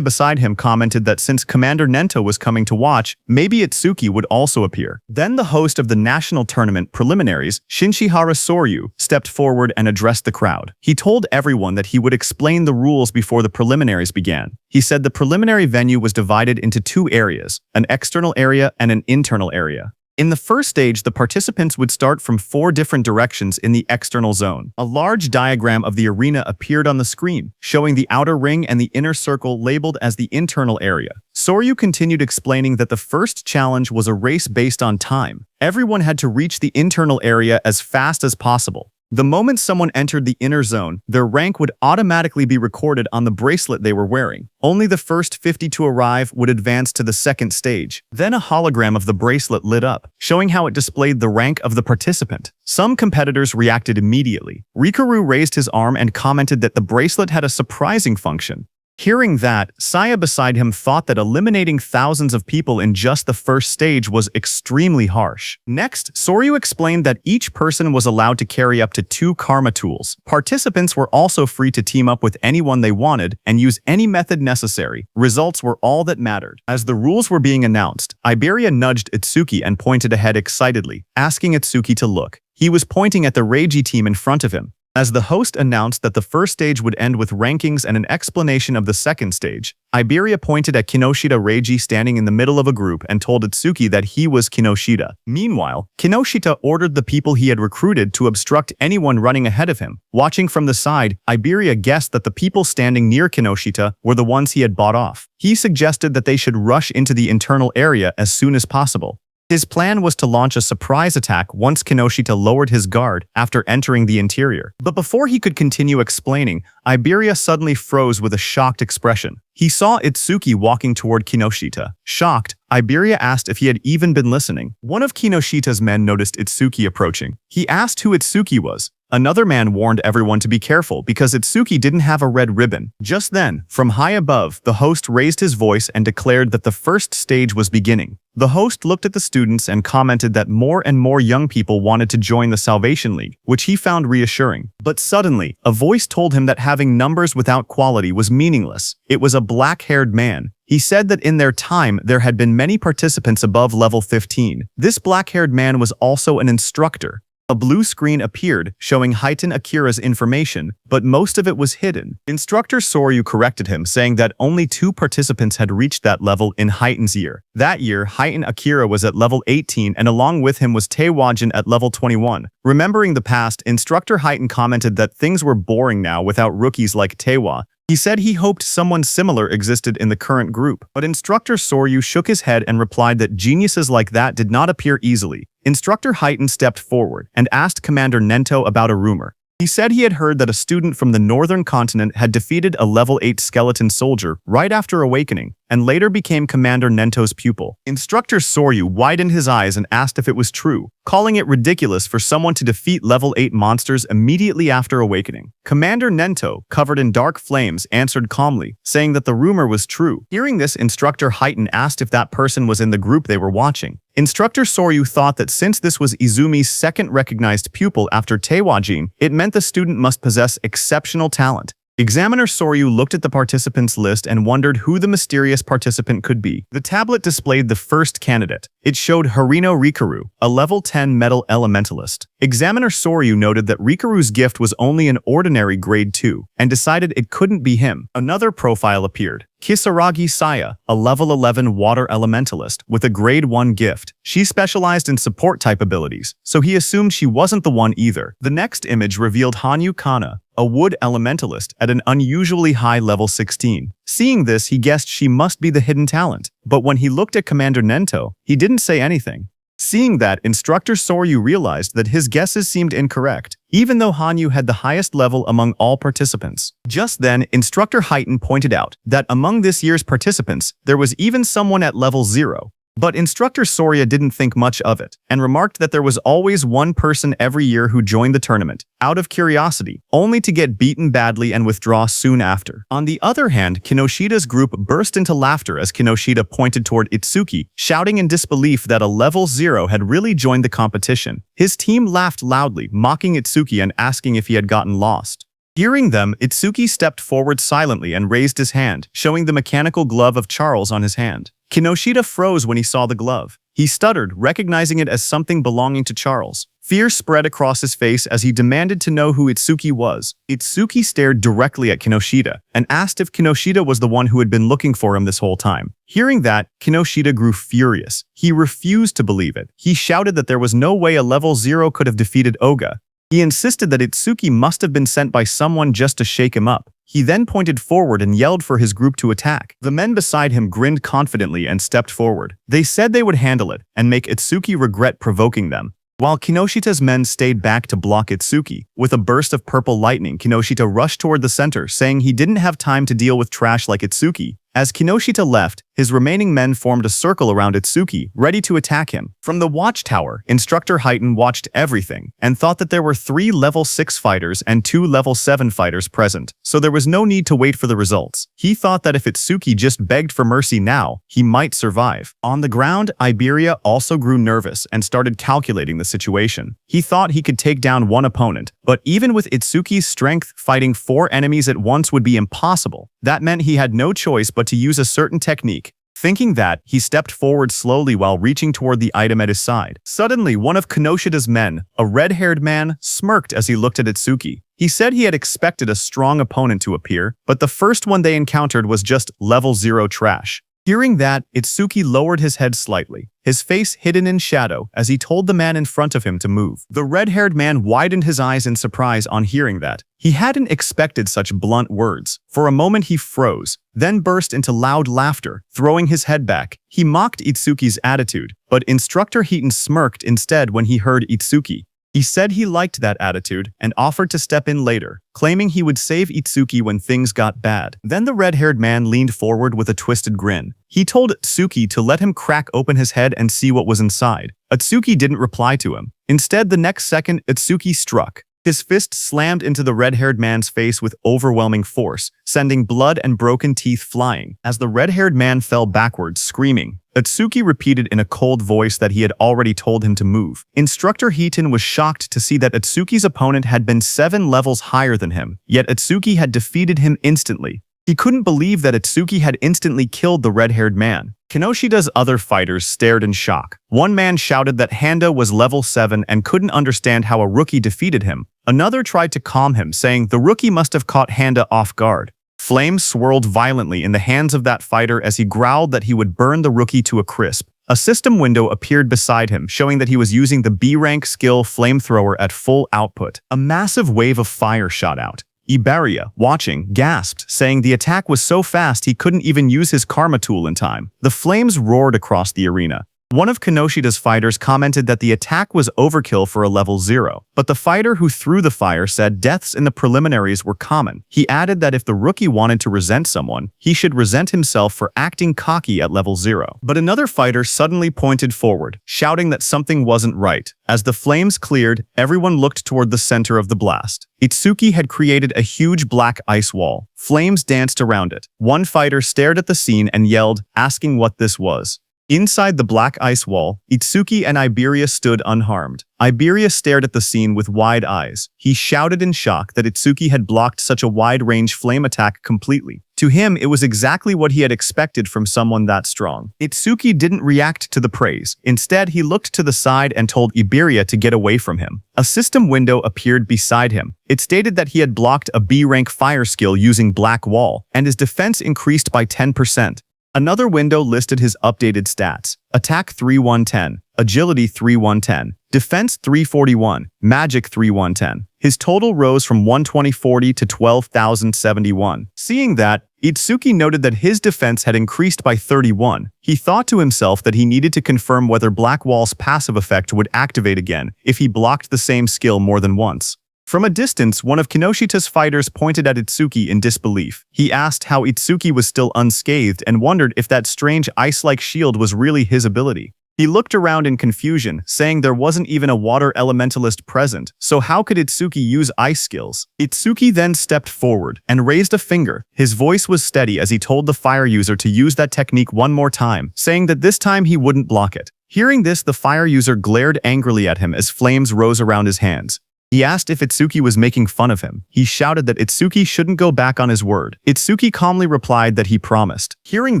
beside him commented that since Commander Nento was coming to watch, maybe Itsuki would also appear. Then the host of the national tournament preliminaries, Shinshihara Soryu, stepped forward and addressed the crowd. He told everyone that he would explain the rules before the preliminaries began. He said the preliminary venue was divided into two areas, an external area and an internal area. In the first stage, the participants would start from 4 different directions in the external zone. A large diagram of the arena appeared on the screen, showing the outer ring and the inner circle labeled as the internal area. Soryu continued explaining that the first challenge was a race based on time. Everyone had to reach the internal area as fast as possible. The moment someone entered the inner zone, their rank would automatically be recorded on the bracelet they were wearing. Only the first 50 to arrive would advance to the second stage. Then a hologram of the bracelet lit up, showing how it displayed the rank of the participant. Some competitors reacted immediately. Rikaru raised his arm and commented that the bracelet had a surprising function. Hearing that, Saya beside him thought that eliminating thousands of people in just the first stage was extremely harsh. Next, Soryu explained that each person was allowed to carry up to 2 karma tools. Participants were also free to team up with anyone they wanted and use any method necessary. Results were all that mattered. As the rules were being announced, Iberia nudged Itsuki and pointed ahead excitedly, asking Itsuki to look. He was pointing at the Reiji team in front of him. As the host announced that the first stage would end with rankings and an explanation of the second stage, Iberia pointed at Kinoshita Reiji standing in the middle of a group and told Itsuki that he was Kinoshita. Meanwhile, Kinoshita ordered the people he had recruited to obstruct anyone running ahead of him. Watching from the side, Iberia guessed that the people standing near Kinoshita were the ones he had bought off. He suggested that they should rush into the internal area as soon as possible. His plan was to launch a surprise attack once Kinoshita lowered his guard after entering the interior. But before he could continue explaining, Iberia suddenly froze with a shocked expression. He saw Itsuki walking toward Kinoshita. Shocked, Iberia asked if he had even been listening. One of Kinoshita's men noticed Itsuki approaching. He asked who Itsuki was. Another man warned everyone to be careful because Itsuki didn't have a red ribbon. Just then, from high above, the host raised his voice and declared that the first stage was beginning. The host looked at the students and commented that more and more young people wanted to join the Salvation League, which he found reassuring. But suddenly, a voice told him that having numbers without quality was meaningless. It was a black-haired man. He said that in their time, there had been many participants above level 15. This black-haired man was also an instructor. A blue screen appeared, showing Heitan Akira's information, but most of it was hidden. Instructor Soryu corrected him, saying that only 2 participants had reached that level in Heitan's year. That year, Heitan Akira was at level 18 and along with him was Taewajin at level 21. Remembering the past, Instructor Heitan commented that things were boring now without rookies like Taewa. He said he hoped someone similar existed in the current group, but Instructor Soryu shook his head and replied that geniuses like that did not appear easily. Instructor Heitan stepped forward and asked Commander Nento about a rumor. He said he had heard that a student from the northern continent had defeated a level 8 skeleton soldier right after awakening, and later became Commander Nento's pupil. Instructor Soryu widened his eyes and asked if it was true, calling it ridiculous for someone to defeat level 8 monsters immediately after awakening. Commander Nento, covered in dark flames, answered calmly, saying that the rumor was true. Hearing this, Instructor Heitan asked if that person was in the group they were watching. Instructor Soryu thought that since this was Izumi's second recognized pupil after Taewajin, it meant the student must possess exceptional talent. Examiner Soryu looked at the participants list and wondered who the mysterious participant could be. The tablet displayed the first candidate. It showed Harino Rikaru, a level 10 metal elementalist. Examiner Soryu noted that Rikaru's gift was only an ordinary grade 2, and decided it couldn't be him. Another profile appeared. Kisaragi Saya, a level 11 water elementalist with a grade 1 gift. She specialized in support type abilities, so he assumed she wasn't the one either. The next image revealed Hanyu Kana, a wood elementalist at an unusually high level 16. Seeing this, he guessed she must be the hidden talent, but when he looked at Commander Nento, he didn't say anything. Seeing that, Instructor Soryu realized that his guesses seemed incorrect, even though Hanyu had the highest level among all participants. Just then, Instructor Heitan pointed out that among this year's participants, there was even someone at level 0. But Instructor Sorya didn't think much of it, and remarked that there was always one person every year who joined the tournament, out of curiosity, only to get beaten badly and withdraw soon after. On the other hand, Kinoshita's group burst into laughter as Kinoshita pointed toward Itsuki, shouting in disbelief that a level 0 had really joined the competition. His team laughed loudly, mocking Itsuki and asking if he had gotten lost. Hearing them, Itsuki stepped forward silently and raised his hand, showing the mechanical glove of Charles on his hand. Kinoshita froze when he saw the glove. He stuttered, recognizing it as something belonging to Charles. Fear spread across his face as he demanded to know who Itsuki was. Itsuki stared directly at Kinoshita and asked if Kinoshita was the one who had been looking for him this whole time. Hearing that, Kinoshita grew furious. He refused to believe it. He shouted that there was no way a level 0 could have defeated Oga. He insisted that Itsuki must have been sent by someone just to shake him up. He then pointed forward and yelled for his group to attack. The men beside him grinned confidently and stepped forward. They said they would handle it and make Itsuki regret provoking them. While Kinoshita's men stayed back to block Itsuki, with a burst of purple lightning, Kinoshita rushed toward the center, saying he didn't have time to deal with trash like Itsuki. As Kinoshita left, his remaining men formed a circle around Itsuki, ready to attack him. From the watchtower, Instructor Heighten watched everything and thought that there were 3 level 6 fighters and 2 level 7 fighters present, so there was no need to wait for the results. He thought that if Itsuki just begged for mercy now, he might survive. On the ground, Iberia also grew nervous and started calculating the situation. He thought he could take down one opponent, but even with Itsuki's strength, fighting 4 enemies at once would be impossible. That meant he had no choice but to use a certain technique. Thinking that, he stepped forward slowly while reaching toward the item at his side. Suddenly, one of Kinoshita's men, a red-haired man, smirked as he looked at Itsuki. He said he had expected a strong opponent to appear, but the first one they encountered was just level 0 trash. Hearing that, Itsuki lowered his head slightly, his face hidden in shadow as he told the man in front of him to move. The red-haired man widened his eyes in surprise on hearing that. He hadn't expected such blunt words. For a moment he froze, then burst into loud laughter, throwing his head back. He mocked Itsuki's attitude, but Instructor Heaton smirked instead when he heard Itsuki. He said he liked that attitude and offered to step in later, claiming he would save Itsuki when things got bad. Then the red-haired man leaned forward with a twisted grin. He told Itsuki to let him crack open his head and see what was inside. Itsuki didn't reply to him. Instead, the next second, Itsuki struck. His fist slammed into the red-haired man's face with overwhelming force, sending blood and broken teeth flying. As the red-haired man fell backwards, screaming, Itsuki repeated in a cold voice that he had already told him to move. Instructor Heaton was shocked to see that Itsuki's opponent had been 7 levels higher than him, yet Itsuki had defeated him instantly. He couldn't believe that Itsuki had instantly killed the red-haired man. Kinoshita's other fighters stared in shock. One man shouted that Handa was level 7 and couldn't understand how a rookie defeated him. Another tried to calm him, saying the rookie must have caught Handa off guard. Flames swirled violently in the hands of that fighter as he growled that he would burn the rookie to a crisp. A system window appeared beside him, showing that he was using the B-rank skill flamethrower at full output. A massive wave of fire shot out. Iberia, watching, gasped, saying the attack was so fast he couldn't even use his karma tool in time. The flames roared across the arena. One of Kinoshita's fighters commented that the attack was overkill for a level 0, but the fighter who threw the fire said deaths in the preliminaries were common. He added that if the rookie wanted to resent someone, he should resent himself for acting cocky at level 0. But another fighter suddenly pointed forward, shouting that something wasn't right. As the flames cleared, everyone looked toward the center of the blast. Itsuki had created a huge black ice wall. Flames danced around it. One fighter stared at the scene and yelled, asking what this was. Inside the black ice wall, Itsuki and Iberia stood unharmed. Iberia stared at the scene with wide eyes. He shouted in shock that Itsuki had blocked such a wide-range flame attack completely. To him, it was exactly what he had expected from someone that strong. Itsuki didn't react to the praise. Instead, he looked to the side and told Iberia to get away from him. A system window appeared beside him. It stated that he had blocked a B-rank fire skill using Black Wall, and his defense increased by 10%. Another window listed his updated stats: Attack 3110, Agility 3110, Defense 341, Magic 3110. His total rose from 12040 to 12,071. Seeing that, Itsuki noted that his defense had increased by 31. He thought to himself that he needed to confirm whether Black Wall's passive effect would activate again if he blocked the same skill more than once. From a distance, one of Kinoshita's fighters pointed at Itsuki in disbelief. He asked how Itsuki was still unscathed and wondered if that strange ice-like shield was really his ability. He looked around in confusion, saying there wasn't even a water elementalist present, so how could Itsuki use ice skills? Itsuki then stepped forward and raised a finger. His voice was steady as he told the fire user to use that technique one more time, saying that this time he wouldn't block it. Hearing this, the fire user glared angrily at him as flames rose around his hands. He asked if Itsuki was making fun of him. He shouted that Itsuki shouldn't go back on his word. Itsuki calmly replied that he promised. Hearing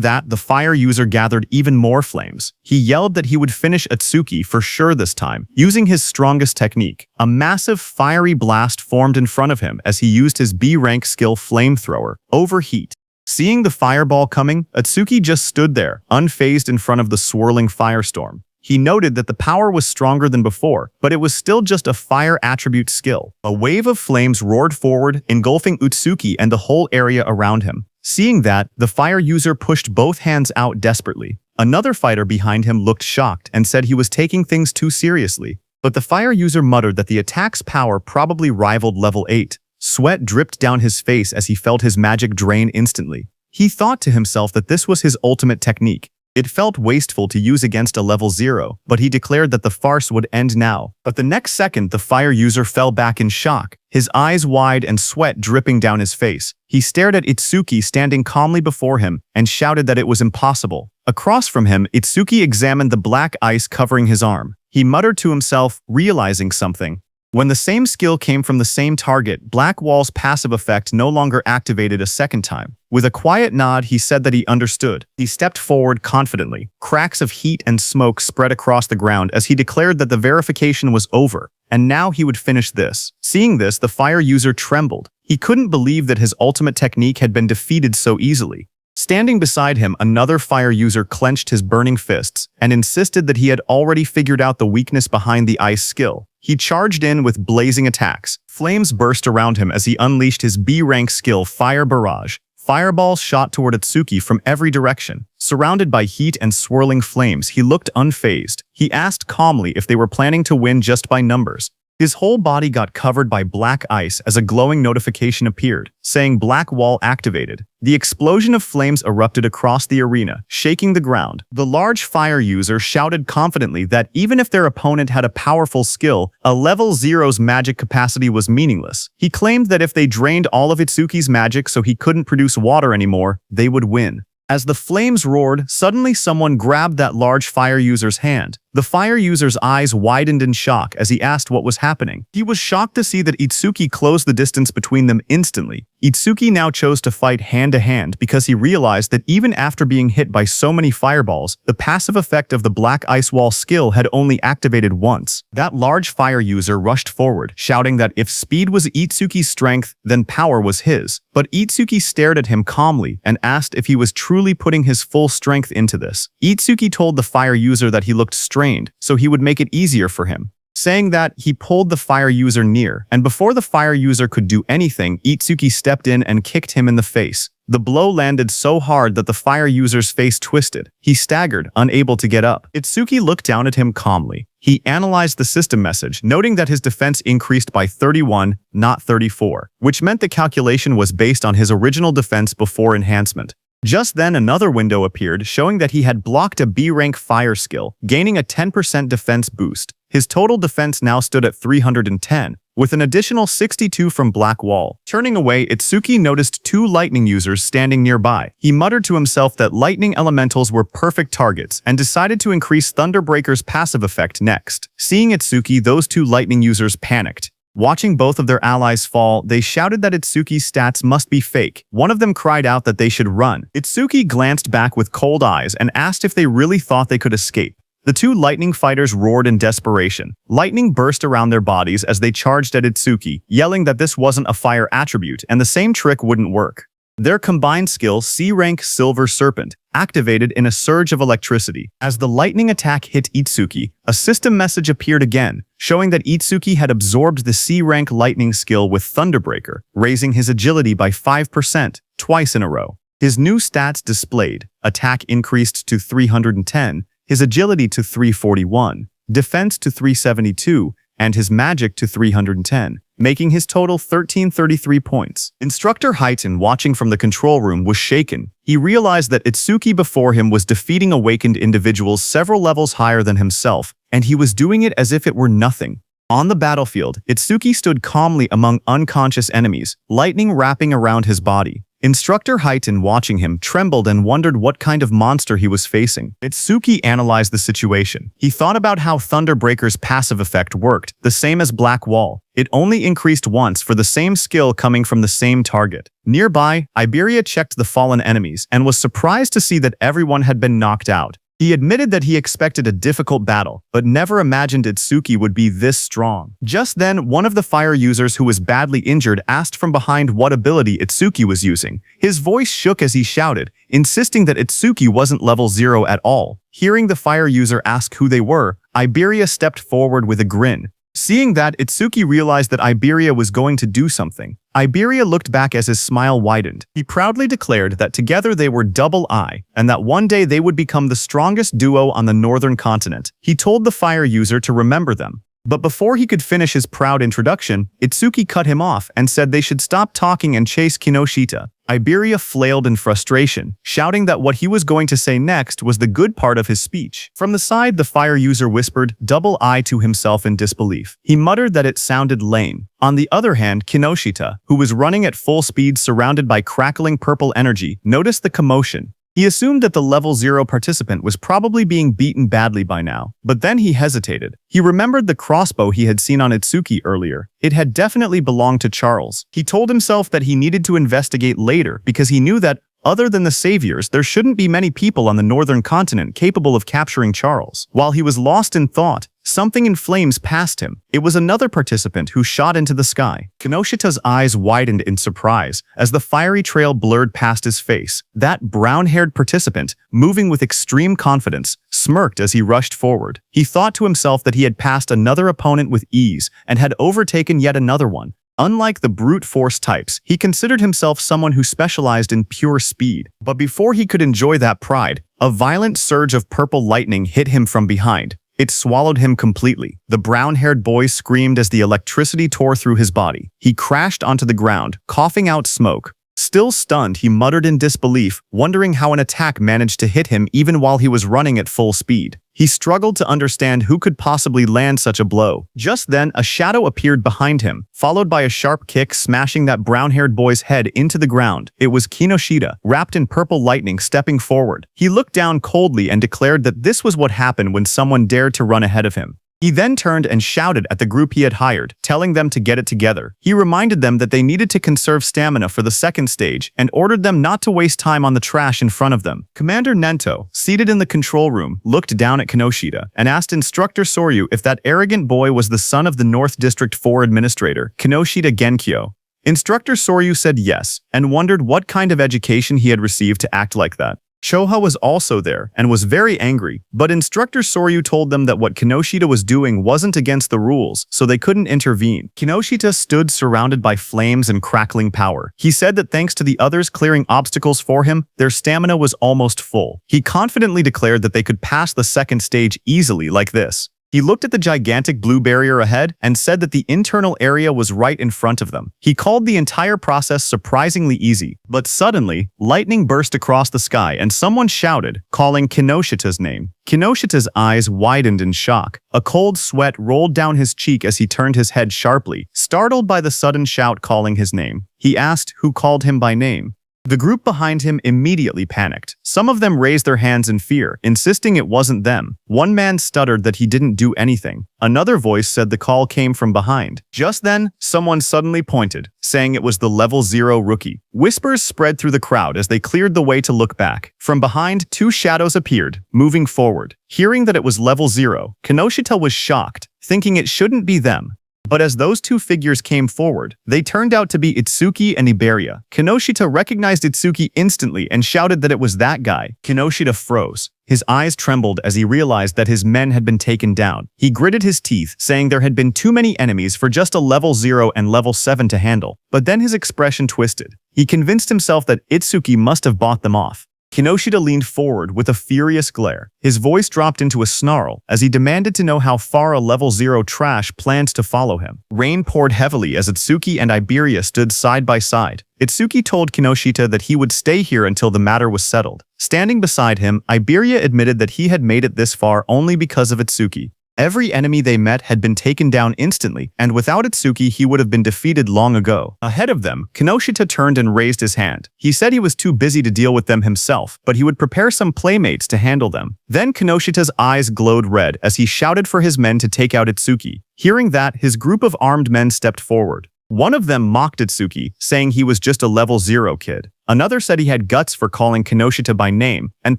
that, the fire user gathered even more flames. He yelled that he would finish Itsuki for sure this time, using his strongest technique. A massive fiery blast formed in front of him as he used his B-rank skill Flamethrower, Overheat. Seeing the fireball coming, Itsuki just stood there, unfazed in front of the swirling firestorm. He noted that the power was stronger than before, but it was still just a fire attribute skill. A wave of flames roared forward, engulfing Itsuki and the whole area around him. Seeing that, the fire user pushed both hands out desperately. Another fighter behind him looked shocked and said he was taking things too seriously. But the fire user muttered that the attack's power probably rivaled level 8. Sweat dripped down his face as he felt his magic drain instantly. He thought to himself that this was his ultimate technique. It felt wasteful to use against a level 0, but he declared that the farce would end now. But the next second, the fire user fell back in shock, his eyes wide and sweat dripping down his face. He stared at Itsuki standing calmly before him and shouted that it was impossible. Across from him, Itsuki examined the black ice covering his arm. He muttered to himself, realizing something. When the same skill came from the same target, Black Wall's passive effect no longer activated a second time. With a quiet nod, he said that he understood. He stepped forward confidently. Cracks of heat and smoke spread across the ground as he declared that the verification was over, and now he would finish this. Seeing this, the fire user trembled. He couldn't believe that his ultimate technique had been defeated so easily. Standing beside him, another fire user clenched his burning fists and insisted that he had already figured out the weakness behind the ice skill. He charged in with blazing attacks. Flames burst around him as he unleashed his B-rank skill Fire Barrage. Fireballs shot toward Itsuki from every direction. Surrounded by heat and swirling flames, he looked unfazed. He asked calmly if they were planning to win just by numbers. His whole body got covered by black ice as a glowing notification appeared, saying Black Wall activated. The explosion of flames erupted across the arena, shaking the ground. The large fire user shouted confidently that even if their opponent had a powerful skill, a level 0's magic capacity was meaningless. He claimed that if they drained all of Itsuki's magic so he couldn't produce water anymore, they would win. As the flames roared, suddenly someone grabbed that large fire user's hand. The fire user's eyes widened in shock as he asked what was happening. He was shocked to see that Itsuki closed the distance between them instantly. Itsuki now chose to fight hand-to-hand because he realized that even after being hit by so many fireballs, the passive effect of the Black Ice Wall skill had only activated once. That large fire user rushed forward, shouting that if speed was Itsuki's strength, then power was his. But Itsuki stared at him calmly and asked if he was truly putting his full strength into this. Itsuki told the fire user that he looked strained, so he would make it easier for him. Saying that, he pulled the fire user near, and before the fire user could do anything, Itsuki stepped in and kicked him in the face. The blow landed so hard that the fire user's face twisted. He staggered, unable to get up. Itsuki looked down at him calmly. He analyzed the system message, noting that his defense increased by 31, not 34, which meant the calculation was based on his original defense before enhancement. Just then, another window appeared, showing that he had blocked a B-rank fire skill, gaining a 10% defense boost. His total defense now stood at 310, with an additional 62 from Black Wall. Turning away, Itsuki noticed two lightning users standing nearby. He muttered to himself that lightning elementals were perfect targets and decided to increase Thunderbreaker's passive effect next. Seeing Itsuki, those two lightning users panicked. Watching both of their allies fall, they shouted that Itsuki's stats must be fake. One of them cried out that they should run. Itsuki glanced back with cold eyes and asked if they really thought they could escape. The two lightning fighters roared in desperation. Lightning burst around their bodies as they charged at Itsuki, yelling that this wasn't a fire attribute and the same trick wouldn't work. Their combined skill, C-rank Silver Serpent, activated in a surge of electricity. As the lightning attack hit Itsuki, a system message appeared again, showing that Itsuki had absorbed the C-rank lightning skill with Thunderbreaker, raising his agility by 5%, twice in a row. His new stats displayed: attack increased to 310, his agility to 341, defense to 372, and his magic to 310, making his total 1333 points. Instructor Highton, watching from the control room, was shaken. He realized that Itsuki before him was defeating awakened individuals several levels higher than himself, and he was doing it as if it were nothing. On the battlefield, Itsuki stood calmly among unconscious enemies, lightning wrapping around his body. Instructor Haiten, watching him, trembled and wondered what kind of monster he was facing. Itsuki analyzed the situation. He thought about how Thunderbreaker's passive effect worked, the same as Black Wall. It only increased once for the same skill coming from the same target. Nearby, Iberia checked the fallen enemies and was surprised to see that everyone had been knocked out. He admitted that he expected a difficult battle, but never imagined Itsuki would be this strong. Just then, one of the fire users who was badly injured asked from behind what ability Itsuki was using. His voice shook as he shouted, insisting that Itsuki wasn't level 0 at all. Hearing the fire user ask who they were, Iberia stepped forward with a grin. Seeing that, Itsuki realized that Iberia was going to do something. Iberia looked back as his smile widened. He proudly declared that together they were double I, and that one day they would become the strongest duo on the northern continent. He told the fire user to remember them. But before he could finish his proud introduction, Itsuki cut him off and said they should stop talking and chase Kinoshita. Iberia flailed in frustration, shouting that what he was going to say next was the good part of his speech. From the side, the fire user whispered double I to himself in disbelief. He muttered that it sounded lame. On the other hand, Kinoshita, who was running at full speed surrounded by crackling purple energy, noticed the commotion. He assumed that the level 0 participant was probably being beaten badly by now, but then he hesitated. He remembered the crossbow he had seen on Itsuki earlier. It had definitely belonged to Charles. He told himself that he needed to investigate later because he knew that, other than the saviors, there shouldn't be many people on the northern continent capable of capturing Charles. While he was lost in thought, something in flames passed him. It was another participant who shot into the sky. Kinoshita's eyes widened in surprise as the fiery trail blurred past his face. That brown-haired participant, moving with extreme confidence, smirked as he rushed forward. He thought to himself that he had passed another opponent with ease and had overtaken yet another one. Unlike the brute force types, he considered himself someone who specialized in pure speed. But before he could enjoy that pride, a violent surge of purple lightning hit him from behind. It swallowed him completely. The brown-haired boy screamed as the electricity tore through his body. He crashed onto the ground, coughing out smoke. Still stunned, he muttered in disbelief, wondering how an attack managed to hit him even while he was running at full speed. He struggled to understand who could possibly land such a blow. Just then, a shadow appeared behind him, followed by a sharp kick smashing that brown-haired boy's head into the ground. It was Kinoshita, wrapped in purple lightning, stepping forward. He looked down coldly and declared that this was what happened when someone dared to run ahead of him. He then turned and shouted at the group he had hired, telling them to get it together. He reminded them that they needed to conserve stamina for the second stage and ordered them not to waste time on the trash in front of them. Commander Nento, seated in the control room, looked down at Kinoshita and asked Instructor Soryu if that arrogant boy was the son of the North District 4 Administrator, Kinoshita Genkyo. Instructor Soryu said yes, and wondered what kind of education he had received to act like that. Choha was also there and was very angry, but Instructor Soryu told them that what Kinoshita was doing wasn't against the rules, so they couldn't intervene. Kinoshita stood surrounded by flames and crackling power. He said that thanks to the others clearing obstacles for him, their stamina was almost full. He confidently declared that they could pass the second stage easily like this. He looked at the gigantic blue barrier ahead and said that the internal area was right in front of them. He called the entire process surprisingly easy, but suddenly, lightning burst across the sky and someone shouted, calling Kinoshita's name. Kinoshita's eyes widened in shock. A cold sweat rolled down his cheek as he turned his head sharply, startled by the sudden shout calling his name. He asked who called him by name. The group behind him immediately panicked. Some of them raised their hands in fear, insisting it wasn't them. One man stuttered that he didn't do anything. Another voice said the call came from behind. Just then, someone suddenly pointed, saying it was the level 0 rookie. Whispers spread through the crowd as they cleared the way to look back. From behind, two shadows appeared, moving forward. Hearing that it was level 0, Kinoshita was shocked, thinking it shouldn't be them. But as those two figures came forward, they turned out to be Itsuki and Iberia. Kinoshita recognized Itsuki instantly and shouted that it was that guy. Kinoshita froze. His eyes trembled as he realized that his men had been taken down. He gritted his teeth, saying there had been too many enemies for just a level 0 and level 7 to handle. But then his expression twisted. He convinced himself that Itsuki must have bought them off. Kinoshita leaned forward with a furious glare. His voice dropped into a snarl as he demanded to know how far a level 0 trash planned to follow him. Rain poured heavily as Itsuki and Iberia stood side by side. Itsuki told Kinoshita that he would stay here until the matter was settled. Standing beside him, Iberia admitted that he had made it this far only because of Itsuki. Every enemy they met had been taken down instantly, and without Itsuki he would have been defeated long ago. Ahead of them, Kinoshita turned and raised his hand. He said he was too busy to deal with them himself, but he would prepare some playmates to handle them. Then Kinoshita's eyes glowed red as he shouted for his men to take out Itsuki. Hearing that, his group of armed men stepped forward. One of them mocked Itsuki, saying he was just a level 0 kid. Another said he had guts for calling Kinoshita by name and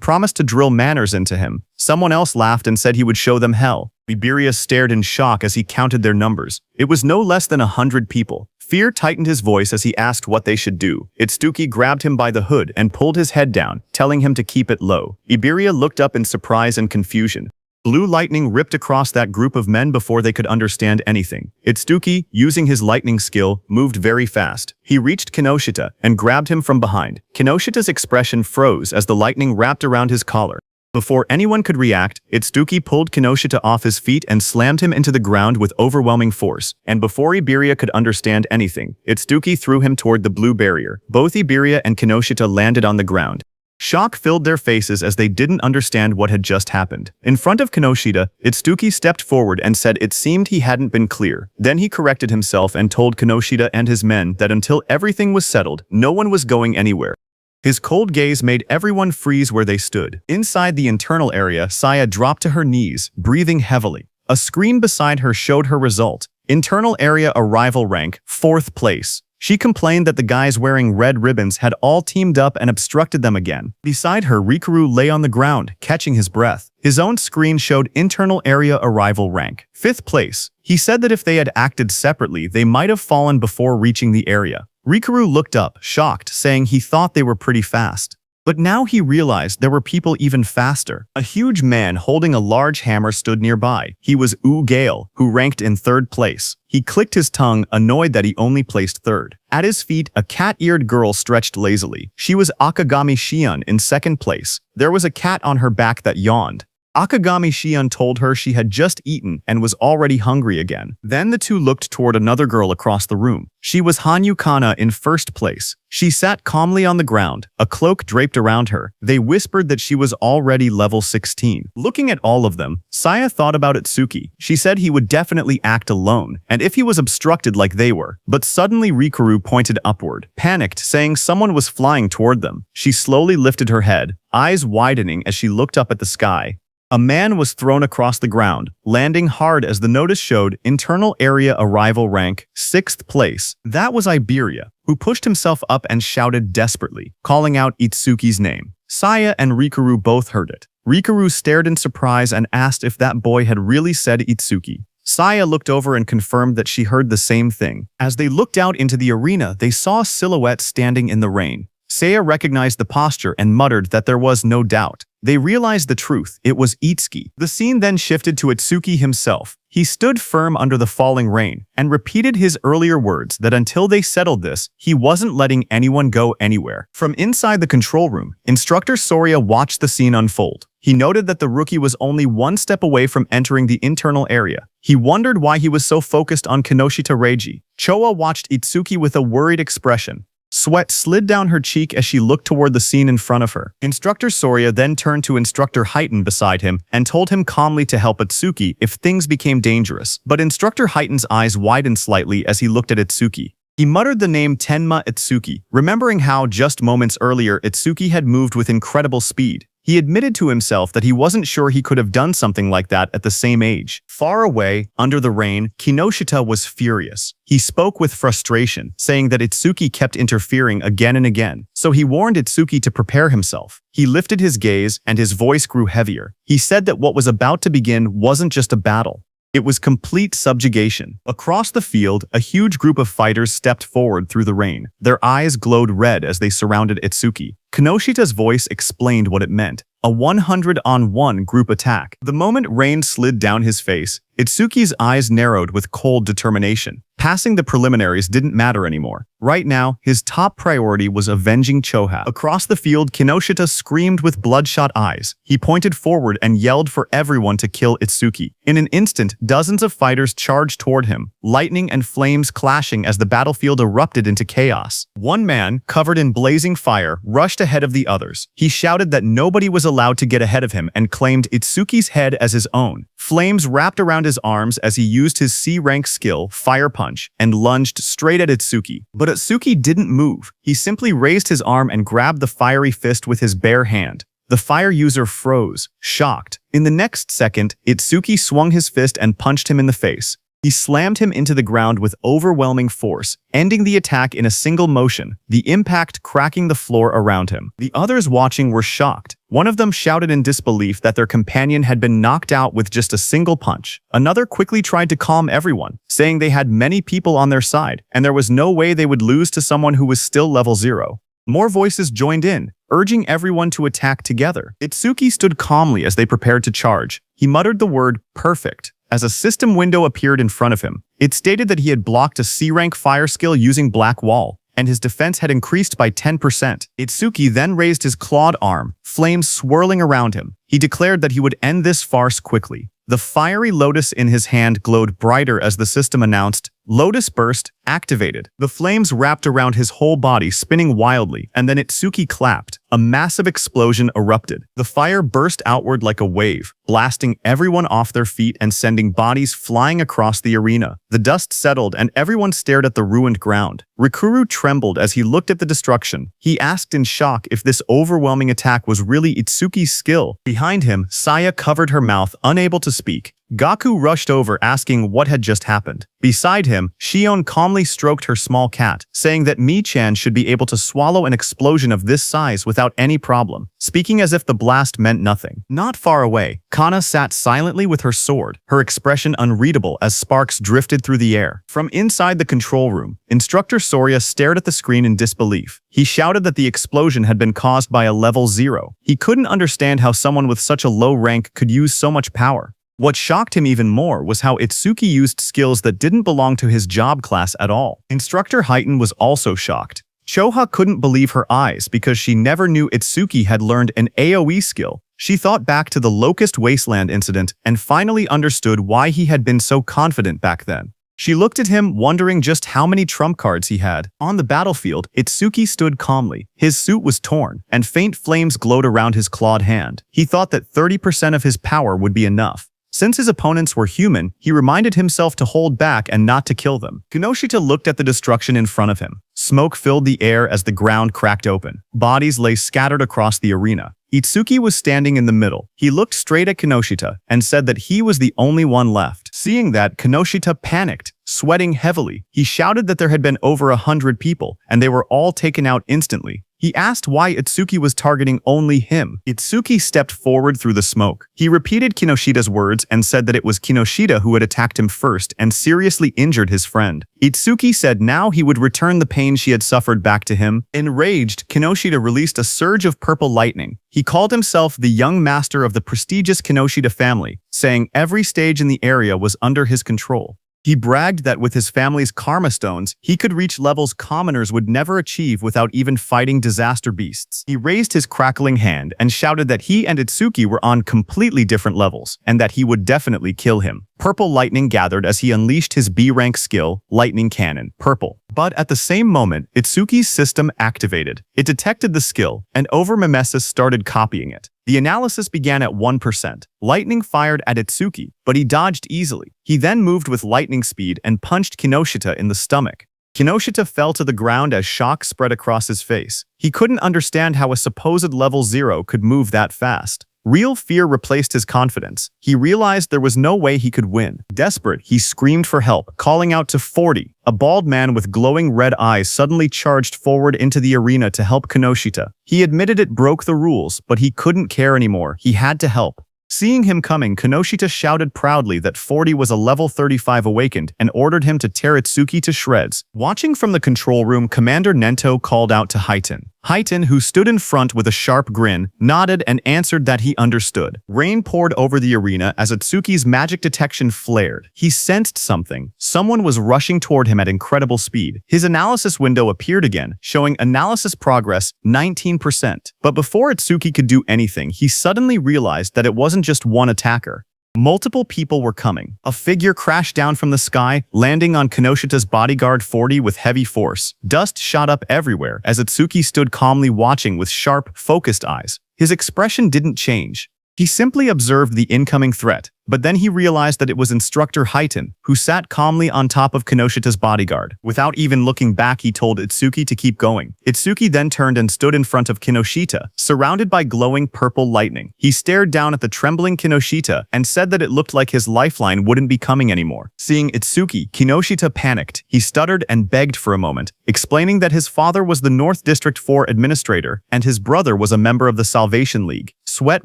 promised to drill manners into him. Someone else laughed and said he would show them hell. Iberia stared in shock as he counted their numbers. It was no less than 100 people. Fear tightened his voice as he asked what they should do. Itsuki grabbed him by the hood and pulled his head down, telling him to keep it low. Iberia looked up in surprise and confusion. Blue lightning ripped across that group of men before they could understand anything. Itsuki, using his lightning skill, moved very fast. He reached Kinoshita and grabbed him from behind. Kinoshita's expression froze as the lightning wrapped around his collar. Before anyone could react, Itsuki pulled Kinoshita off his feet and slammed him into the ground with overwhelming force. And before Iberia could understand anything, Itsuki threw him toward the blue barrier. Both Iberia and Kinoshita landed on the ground. Shock filled their faces as they didn't understand what had just happened. In front of Kinoshita, Itsuki stepped forward and said it seemed he hadn't been clear. Then he corrected himself and told Kinoshita and his men that until everything was settled, no one was going anywhere. His cold gaze made everyone freeze where they stood. Inside the internal area, Saya dropped to her knees, breathing heavily. A screen beside her showed her result. Internal area arrival rank, 4th place. She complained that the guys wearing red ribbons had all teamed up and obstructed them again. Beside her, Rikuru lay on the ground, catching his breath. His own screen showed internal area arrival rank, 5th place. He said that if they had acted separately, they might have fallen before reaching the area. Rikuru looked up, shocked, saying he thought they were pretty fast. But now he realized there were people even faster. A huge man holding a large hammer stood nearby. He was Gale, who ranked in 3rd place. He clicked his tongue, annoyed that he only placed 3rd. At his feet, a cat-eared girl stretched lazily. She was Akagami Shion in 2nd place. There was a cat on her back that yawned. Akagami Shion told her she had just eaten and was already hungry again. Then the two looked toward another girl across the room. She was Hanyu Kana in 1st place. She sat calmly on the ground, a cloak draped around her. They whispered that she was already level 16. Looking at all of them, Saya thought about Itsuki. She said he would definitely act alone, and if he was obstructed like they were. But suddenly Rikuru pointed upward, panicked, saying someone was flying toward them. She slowly lifted her head, eyes widening as she looked up at the sky. A man was thrown across the ground, landing hard as the notice showed internal area arrival rank, 6th place. That was Iberia, who pushed himself up and shouted desperately, calling out Itsuki's name. Saya and Rikuru both heard it. Rikuru stared in surprise and asked if that boy had really said Itsuki. Saya looked over and confirmed that she heard the same thing. As they looked out into the arena, they saw a silhouette standing in the rain. Saya recognized the posture and muttered that there was no doubt. They realized the truth. It was Itsuki. The scene then shifted to Itsuki himself. He stood firm under the falling rain and repeated his earlier words that until they settled this, he wasn't letting anyone go anywhere. From inside the control room, Instructor Soria watched the scene unfold. He noted that the rookie was only 1 step away from entering the internal area. He wondered why he was so focused on Kinoshita Reiji. Choa watched Itsuki with a worried expression. Sweat slid down her cheek as she looked toward the scene in front of her. Instructor Soria then turned to Instructor Heighten beside him and told him calmly to help Itsuki if things became dangerous. But Instructor Heighten's eyes widened slightly as he looked at Itsuki. He muttered the name Tenma Itsuki, remembering how just moments earlier Itsuki had moved with incredible speed. He admitted to himself that he wasn't sure he could have done something like that at the same age. Far away, under the rain, Kinoshita was furious. He spoke with frustration, saying that Itsuki kept interfering again and again, so he warned Itsuki to prepare himself. He lifted his gaze, and his voice grew heavier. He said that what was about to begin wasn't just a battle. It was complete subjugation. Across the field, a huge group of fighters stepped forward through the rain. Their eyes glowed red as they surrounded Itsuki. Kinoshita's voice explained what it meant. A 100-on-1 group attack. The moment rain slid down his face, Itsuki's eyes narrowed with cold determination. Passing the preliminaries didn't matter anymore. Right now, his top priority was avenging Choha. Across the field, Kinoshita screamed with bloodshot eyes. He pointed forward and yelled for everyone to kill Itsuki. In an instant, dozens of fighters charged toward him, lightning and flames clashing as the battlefield erupted into chaos. One man, covered in blazing fire, rushed ahead of the others. He shouted that nobody was allowed to get ahead of him and claimed Itsuki's head as his own. Flames wrapped around his arms as he used his C-rank skill, Fire Punch, and lunged straight at Itsuki. But Itsuki didn't move. He simply raised his arm and grabbed the fiery fist with his bare hand. The fire user froze, shocked. In the next second, Itsuki swung his fist and punched him in the face. He slammed him into the ground with overwhelming force, ending the attack in a single motion, the impact cracking the floor around him. The others watching were shocked. One of them shouted in disbelief that their companion had been knocked out with just a single punch. Another quickly tried to calm everyone, saying they had many people on their side, and there was no way they would lose to someone who was still level 0. More voices joined in, urging everyone to attack together. Itsuki stood calmly as they prepared to charge. He muttered the word, "perfect," as a system window appeared in front of him. It stated that he had blocked a C-rank fire skill using Black Wall, and his defense had increased by 10%. Itsuki then raised his clawed arm, flames swirling around him. He declared that he would end this farce quickly. The fiery lotus in his hand glowed brighter as the system announced, "Lotus Burst activated." The flames wrapped around his whole body, spinning wildly, and then Itsuki clapped. A massive explosion erupted. The fire burst outward like a wave, blasting everyone off their feet and sending bodies flying across the arena. The dust settled and everyone stared at the ruined ground. Rikuru trembled as he looked at the destruction. He asked in shock if this overwhelming attack was really Itsuki's skill. Behind him, Saya covered her mouth, unable to speak. Gaku rushed over asking what had just happened. Beside him, Shion calmly stroked her small cat, saying that Mi-chan should be able to swallow an explosion of this size without any problem, speaking as if the blast meant nothing. Not far away, Kana sat silently with her sword, her expression unreadable as sparks drifted through the air. From inside the control room, Instructor Soria stared at the screen in disbelief. He shouted that the explosion had been caused by a level 0. He couldn't understand how someone with such a low rank could use so much power. What shocked him even more was how Itsuki used skills that didn't belong to his job class at all. Instructor Heighten was also shocked. Choha couldn't believe her eyes because she never knew Itsuki had learned an AoE skill. She thought back to the Locust Wasteland incident and finally understood why he had been so confident back then. She looked at him, wondering just how many trump cards he had. On the battlefield, Itsuki stood calmly. His suit was torn, and faint flames glowed around his clawed hand. He thought that 30% of his power would be enough. Since his opponents were human, he reminded himself to hold back and not to kill them. Kinoshita looked at the destruction in front of him. Smoke filled the air as the ground cracked open. Bodies lay scattered across the arena. Itsuki was standing in the middle. He looked straight at Kinoshita and said that he was the only one left. Seeing that, Kinoshita panicked, sweating heavily. He shouted that there had been over 100 people, and they were all taken out instantly. He asked why Itsuki was targeting only him. Itsuki stepped forward through the smoke. He repeated Kinoshita's words and said that it was Kinoshita who had attacked him first and seriously injured his friend. Itsuki said now he would return the pain she had suffered back to him. Enraged, Kinoshita released a surge of purple lightning. He called himself the young master of the prestigious Kinoshita family, saying every stage in the area was under his control. He bragged that with his family's karma stones, he could reach levels commoners would never achieve without even fighting disaster beasts. He raised his crackling hand and shouted that he and Itsuki were on completely different levels, and that he would definitely kill him. Purple lightning gathered as he unleashed his B-rank skill, Lightning Cannon, Purple. But at the same moment, Itsuki's system activated. It detected the skill, and Overmimesis started copying it. The analysis began at 1%. Lightning fired at Itsuki, but he dodged easily. He then moved with lightning speed and punched Kinoshita in the stomach. Kinoshita fell to the ground as shock spread across his face. He couldn't understand how a supposed level 0 could move that fast. Real fear replaced his confidence. He realized there was no way he could win. Desperate, he screamed for help, calling out to 40. A bald man with glowing red eyes suddenly charged forward into the arena to help Kinoshita. He admitted it broke the rules, but he couldn't care anymore. He had to help. Seeing him coming, Kinoshita shouted proudly that 40 was a level 35 awakened and ordered him to tear Itsuki to shreds. Watching from the control room, Commander Nento called out to Heighten. Highton, who stood in front with a sharp grin, nodded and answered that he understood. Rain poured over the arena as Itsuki's magic detection flared. He sensed something. Someone was rushing toward him at incredible speed. His analysis window appeared again, showing analysis progress 19%. But before Itsuki could do anything, he suddenly realized that it wasn't just one attacker. Multiple people were coming. A figure crashed down from the sky, landing on Kinoshita's bodyguard 40 with heavy force. Dust shot up everywhere as Itsuki stood calmly watching with sharp, focused eyes. His expression didn't change. He simply observed the incoming threat, but then he realized that it was Instructor Highton, who sat calmly on top of Kinoshita's bodyguard. Without even looking back, he told Itsuki to keep going. Itsuki then turned and stood in front of Kinoshita, surrounded by glowing purple lightning. He stared down at the trembling Kinoshita and said that it looked like his lifeline wouldn't be coming anymore. Seeing Itsuki, Kinoshita panicked. He stuttered and begged for a moment, explaining that his father was the North District 4 administrator and his brother was a member of the Salvation League. Sweat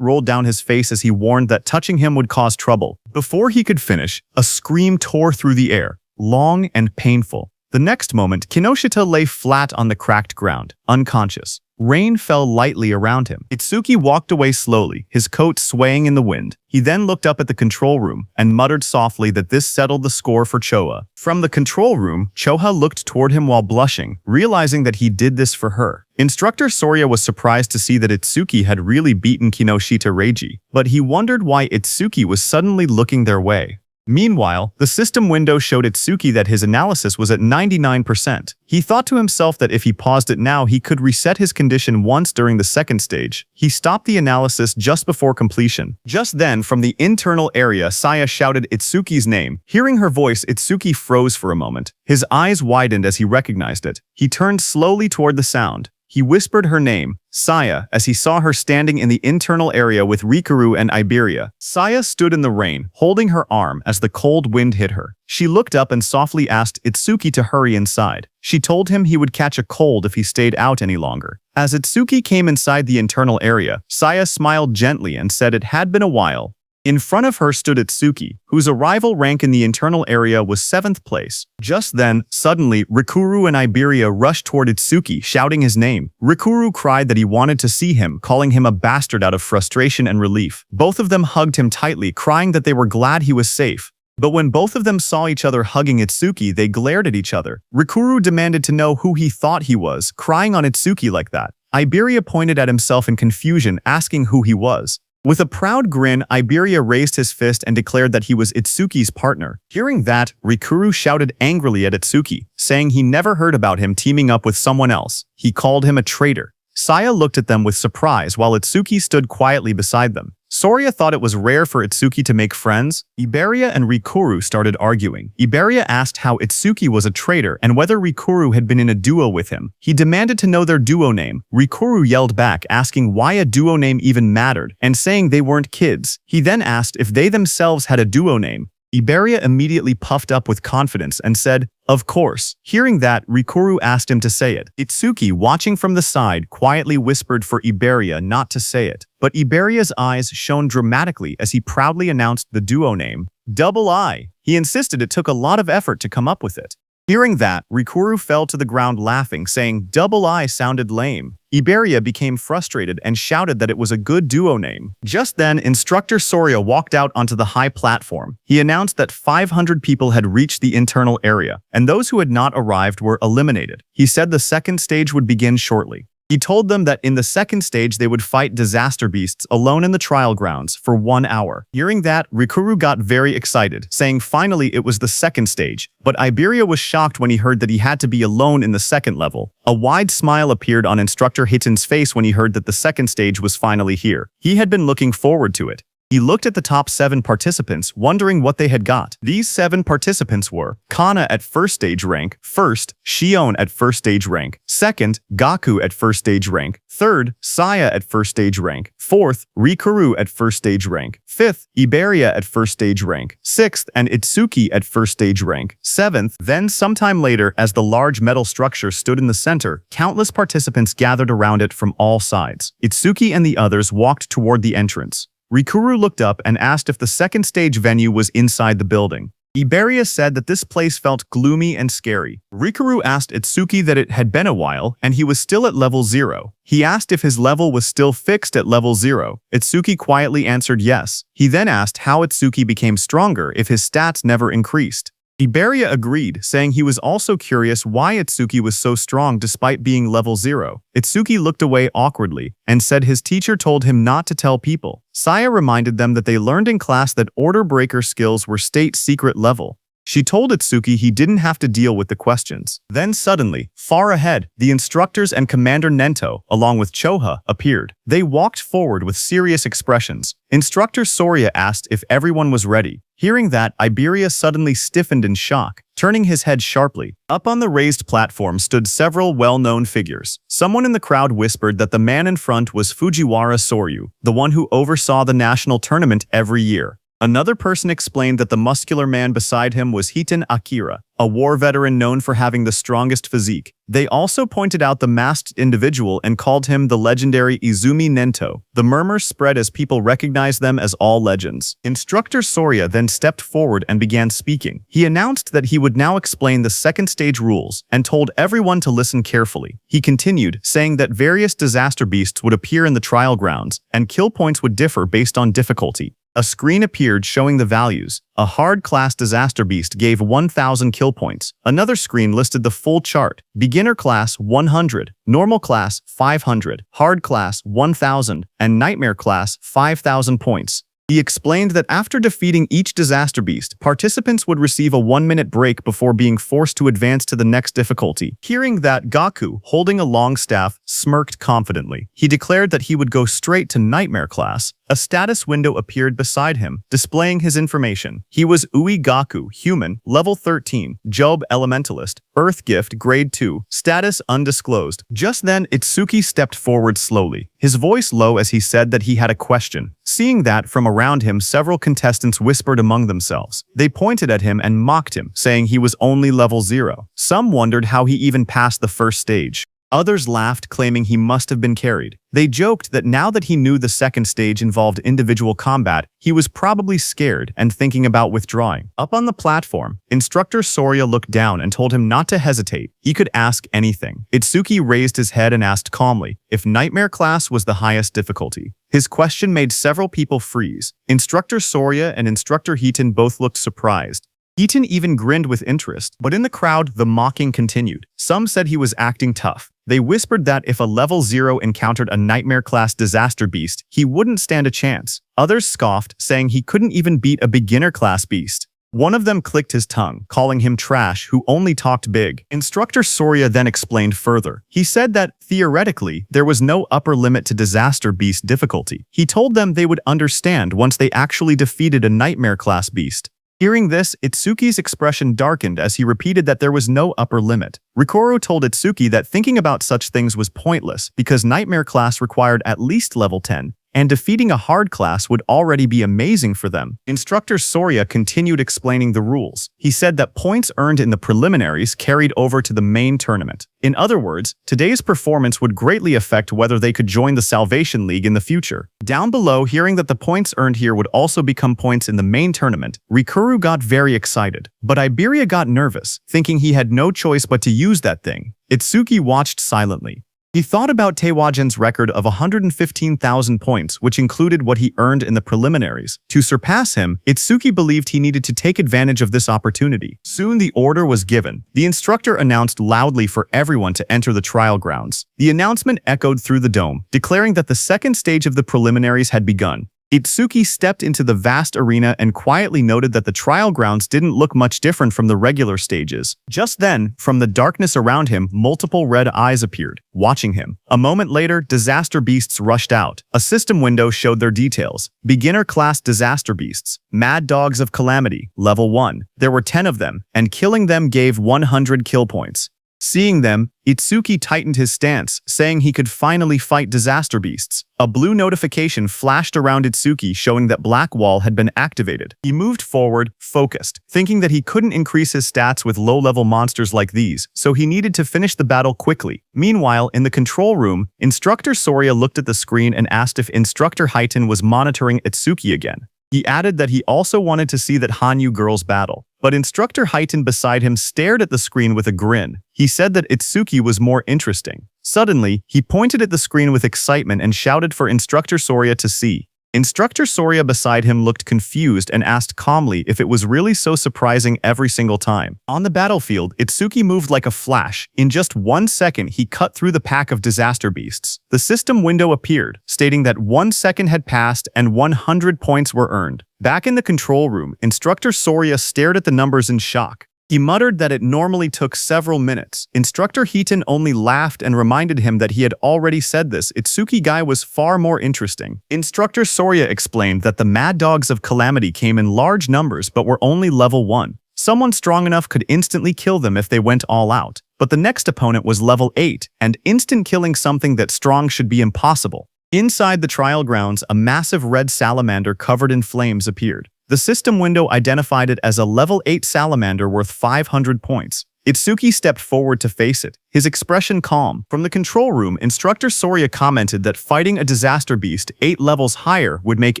rolled down his face as he warned that touching him would cause trouble. Before he could finish, a scream tore through the air, long and painful. The next moment, Kinoshita lay flat on the cracked ground, unconscious. Rain fell lightly around him. Itsuki walked away slowly, his coat swaying in the wind. He then looked up at the control room and muttered softly that this settled the score for Choha. From the control room, Choha looked toward him while blushing, realizing that he did this for her. Instructor Sorya was surprised to see that Itsuki had really beaten Kinoshita Reiji, but he wondered why Itsuki was suddenly looking their way. Meanwhile, the system window showed Itsuki that his analysis was at 99%. He thought to himself that if he paused it now, he could reset his condition once during the second stage. He stopped the analysis just before completion. Just then, from the internal area, Saya shouted Itsuki's name. Hearing her voice, Itsuki froze for a moment. His eyes widened as he recognized it. He turned slowly toward the sound. He whispered her name, Saya, as he saw her standing in the internal area with Rikuru and Iberia. Saya stood in the rain, holding her arm as the cold wind hit her. She looked up and softly asked Itsuki to hurry inside. She told him he would catch a cold if he stayed out any longer. As Itsuki came inside the internal area, Saya smiled gently and said it had been a while. In front of her stood Itsuki, whose arrival rank in the internal area was 7th place. Just then, suddenly, Rikuru and Iberia rushed toward Itsuki, shouting his name. Rikuru cried that he wanted to see him, calling him a bastard out of frustration and relief. Both of them hugged him tightly, crying that they were glad he was safe. But when both of them saw each other hugging Itsuki, they glared at each other. Rikuru demanded to know who he thought he was, crying on Itsuki like that. Iberia pointed at himself in confusion, asking who he was. With a proud grin, Iberia raised his fist and declared that he was Itsuki's partner. Hearing that, Rikuru shouted angrily at Itsuki, saying he never heard about him teaming up with someone else. He called him a traitor. Saya looked at them with surprise while Itsuki stood quietly beside them. Sorya thought it was rare for Itsuki to make friends. Iberia and Rikuru started arguing. Iberia asked how Itsuki was a traitor and whether Rikuru had been in a duo with him. He demanded to know their duo name. Rikuru yelled back, asking why a duo name even mattered, and saying they weren't kids. He then asked if they themselves had a duo name. Iberia immediately puffed up with confidence and said, "Of course." Hearing that, Rikuru asked him to say it. Itsuki, watching from the side, quietly whispered for Iberia not to say it. But Iberia's eyes shone dramatically as he proudly announced the duo name, Double I. He insisted it took a lot of effort to come up with it. Hearing that, Rikuru fell to the ground laughing, saying Double I sounded lame. Iberia became frustrated and shouted that it was a good duo name. Just then, Instructor Sorya walked out onto the high platform. He announced that 500 people had reached the internal area, and those who had not arrived were eliminated. He said the second stage would begin shortly. He told them that in the second stage they would fight disaster beasts alone in the trial grounds for 1 hour. Hearing that, Rikuru got very excited, saying finally it was the second stage, but Iberia was shocked when he heard that he had to be alone in the second level. A wide smile appeared on Instructor Hitten's face when he heard that the second stage was finally here. He had been looking forward to it. He looked at the top 7 participants, wondering what they had got. These 7 participants were Kana at first stage rank, 1st, Shion at first stage rank, 2nd, Gaku at first stage rank, 3rd, Saya at first stage rank, 4th, Rikuru at first stage rank, 5th, Iberia at first stage rank, 6th, and Itsuki at first stage rank, 7th. Then sometime later, as the large metal structure stood in the center, countless participants gathered around it from all sides. Itsuki and the others walked toward the entrance. Rikuru looked up and asked if the second stage venue was inside the building. Iberia said that this place felt gloomy and scary. Rikuru asked Itsuki that it had been a while and he was still at level 0. He asked if his level was still fixed at level 0. Itsuki quietly answered yes. He then asked how Itsuki became stronger if his stats never increased. Iberia agreed, saying he was also curious why Itsuki was so strong despite being level 0. Itsuki looked away awkwardly and said his teacher told him not to tell people. Saya reminded them that they learned in class that order breaker skills were state secret level. She told Itsuki he didn't have to deal with the questions. Then suddenly, far ahead, the instructors and Commander Nento, along with Choha, appeared. They walked forward with serious expressions. Instructor Soria asked if everyone was ready. Hearing that, Iberia suddenly stiffened in shock, turning his head sharply. Up on the raised platform stood several well-known figures. Someone in the crowd whispered that the man in front was Fujiwara Soryu, the one who oversaw the national tournament every year. Another person explained that the muscular man beside him was Hiton Akira, a war veteran known for having the strongest physique. They also pointed out the masked individual and called him the legendary Izumi Nento. The murmurs spread as people recognized them as all legends. Instructor Soria then stepped forward and began speaking. He announced that he would now explain the second stage rules and told everyone to listen carefully. He continued, saying that various disaster beasts would appear in the trial grounds and kill points would differ based on difficulty. A screen appeared showing the values. A hard-class disaster beast gave 1,000 kill points. Another screen listed the full chart. Beginner class 100, normal class 500, hard class 1,000, and nightmare class 5,000 points. He explained that after defeating each disaster beast, participants would receive a 1-minute break before being forced to advance to the next difficulty. Hearing that, Gaku, holding a long staff, smirked confidently. He declared that he would go straight to Nightmare class. A status window appeared beside him, displaying his information. He was Ui Gaku, human, level 13, Job Elementalist, Earth Gift, grade 2, status undisclosed. Just then, Itsuki stepped forward slowly, his voice low as he said that he had a question. Seeing that, from around him, several contestants whispered among themselves. They pointed at him and mocked him, saying he was only level 0. Some wondered how he even passed the first stage. Others laughed, claiming he must have been carried. They joked that now that he knew the second stage involved individual combat, he was probably scared and thinking about withdrawing. Up on the platform, Instructor Soria looked down and told him not to hesitate. He could ask anything. Itsuki raised his head and asked calmly if Nightmare class was the highest difficulty. His question made several people freeze. Instructor Soria and Instructor Hiton both looked surprised. Hiton even grinned with interest, but in the crowd, the mocking continued. Some said he was acting tough. They whispered that if a level 0 encountered a nightmare-class disaster beast, he wouldn't stand a chance. Others scoffed, saying he couldn't even beat a beginner-class beast. One of them clicked his tongue, calling him trash who only talked big. Instructor Soria then explained further. He said that, theoretically, there was no upper limit to disaster beast difficulty. He told them they would understand once they actually defeated a nightmare-class beast. Hearing this, Itsuki's expression darkened as he repeated that there was no upper limit. Rikoro told Itsuki that thinking about such things was pointless because Nightmare class required at least level 10, and defeating a hard class would already be amazing for them. Instructor Soria continued explaining the rules. He said that points earned in the preliminaries carried over to the main tournament. In other words, today's performance would greatly affect whether they could join the Salvation League in the future. Down below, hearing that the points earned here would also become points in the main tournament, Rikuru got very excited. But Iberia got nervous, thinking he had no choice but to use that thing. Itsuki watched silently. He thought about Taewajen's record of 115,000 points, which included what he earned in the preliminaries. To surpass him, Itsuki believed he needed to take advantage of this opportunity. Soon the order was given. The instructor announced loudly for everyone to enter the trial grounds. The announcement echoed through the dome, declaring that the second stage of the preliminaries had begun. Itsuki stepped into the vast arena and quietly noted that the trial grounds didn't look much different from the regular stages. Just then, from the darkness around him, multiple red eyes appeared, watching him. A moment later, disaster beasts rushed out. A system window showed their details. Beginner class disaster beasts. Mad Dogs of Calamity, level 1. There were 10 of them, and killing them gave 100 kill points. Seeing them, Itsuki tightened his stance, saying he could finally fight disaster beasts. A blue notification flashed around Itsuki showing that Black Wall had been activated. He moved forward, focused, thinking that he couldn't increase his stats with low-level monsters like these, so he needed to finish the battle quickly. Meanwhile, in the control room, Instructor Soria looked at the screen and asked if Instructor Hiton was monitoring Itsuki again. He added that he also wanted to see that Hanyu girls battle. But instructor Heitan beside him stared at the screen with a grin. He said that Itsuki was more interesting. Suddenly, he pointed at the screen with excitement and shouted for Instructor Soria to see. Instructor Soria beside him looked confused and asked calmly if it was really so surprising every single time. On the battlefield, Itsuki moved like a flash. In just 1 second, he cut through the pack of disaster beasts. The system window appeared, stating that 1 second had passed and 100 points were earned. Back in the control room, Instructor Soria stared at the numbers in shock. He muttered that it normally took several minutes. Instructor Heitan only laughed and reminded him that he had already said this. Itsuki guy was far more interesting. Instructor Soria explained that the Mad Dogs of Calamity came in large numbers but were only level 1. Someone strong enough could instantly kill them if they went all out. But the next opponent was level 8, and instant killing something that strong should be impossible. Inside the trial grounds, a massive red salamander covered in flames appeared. The system window identified it as a level 8 salamander worth 500 points. Itsuki stepped forward to face it, his expression calm. From the control room, Instructor Soria commented that fighting a disaster beast 8 levels higher would make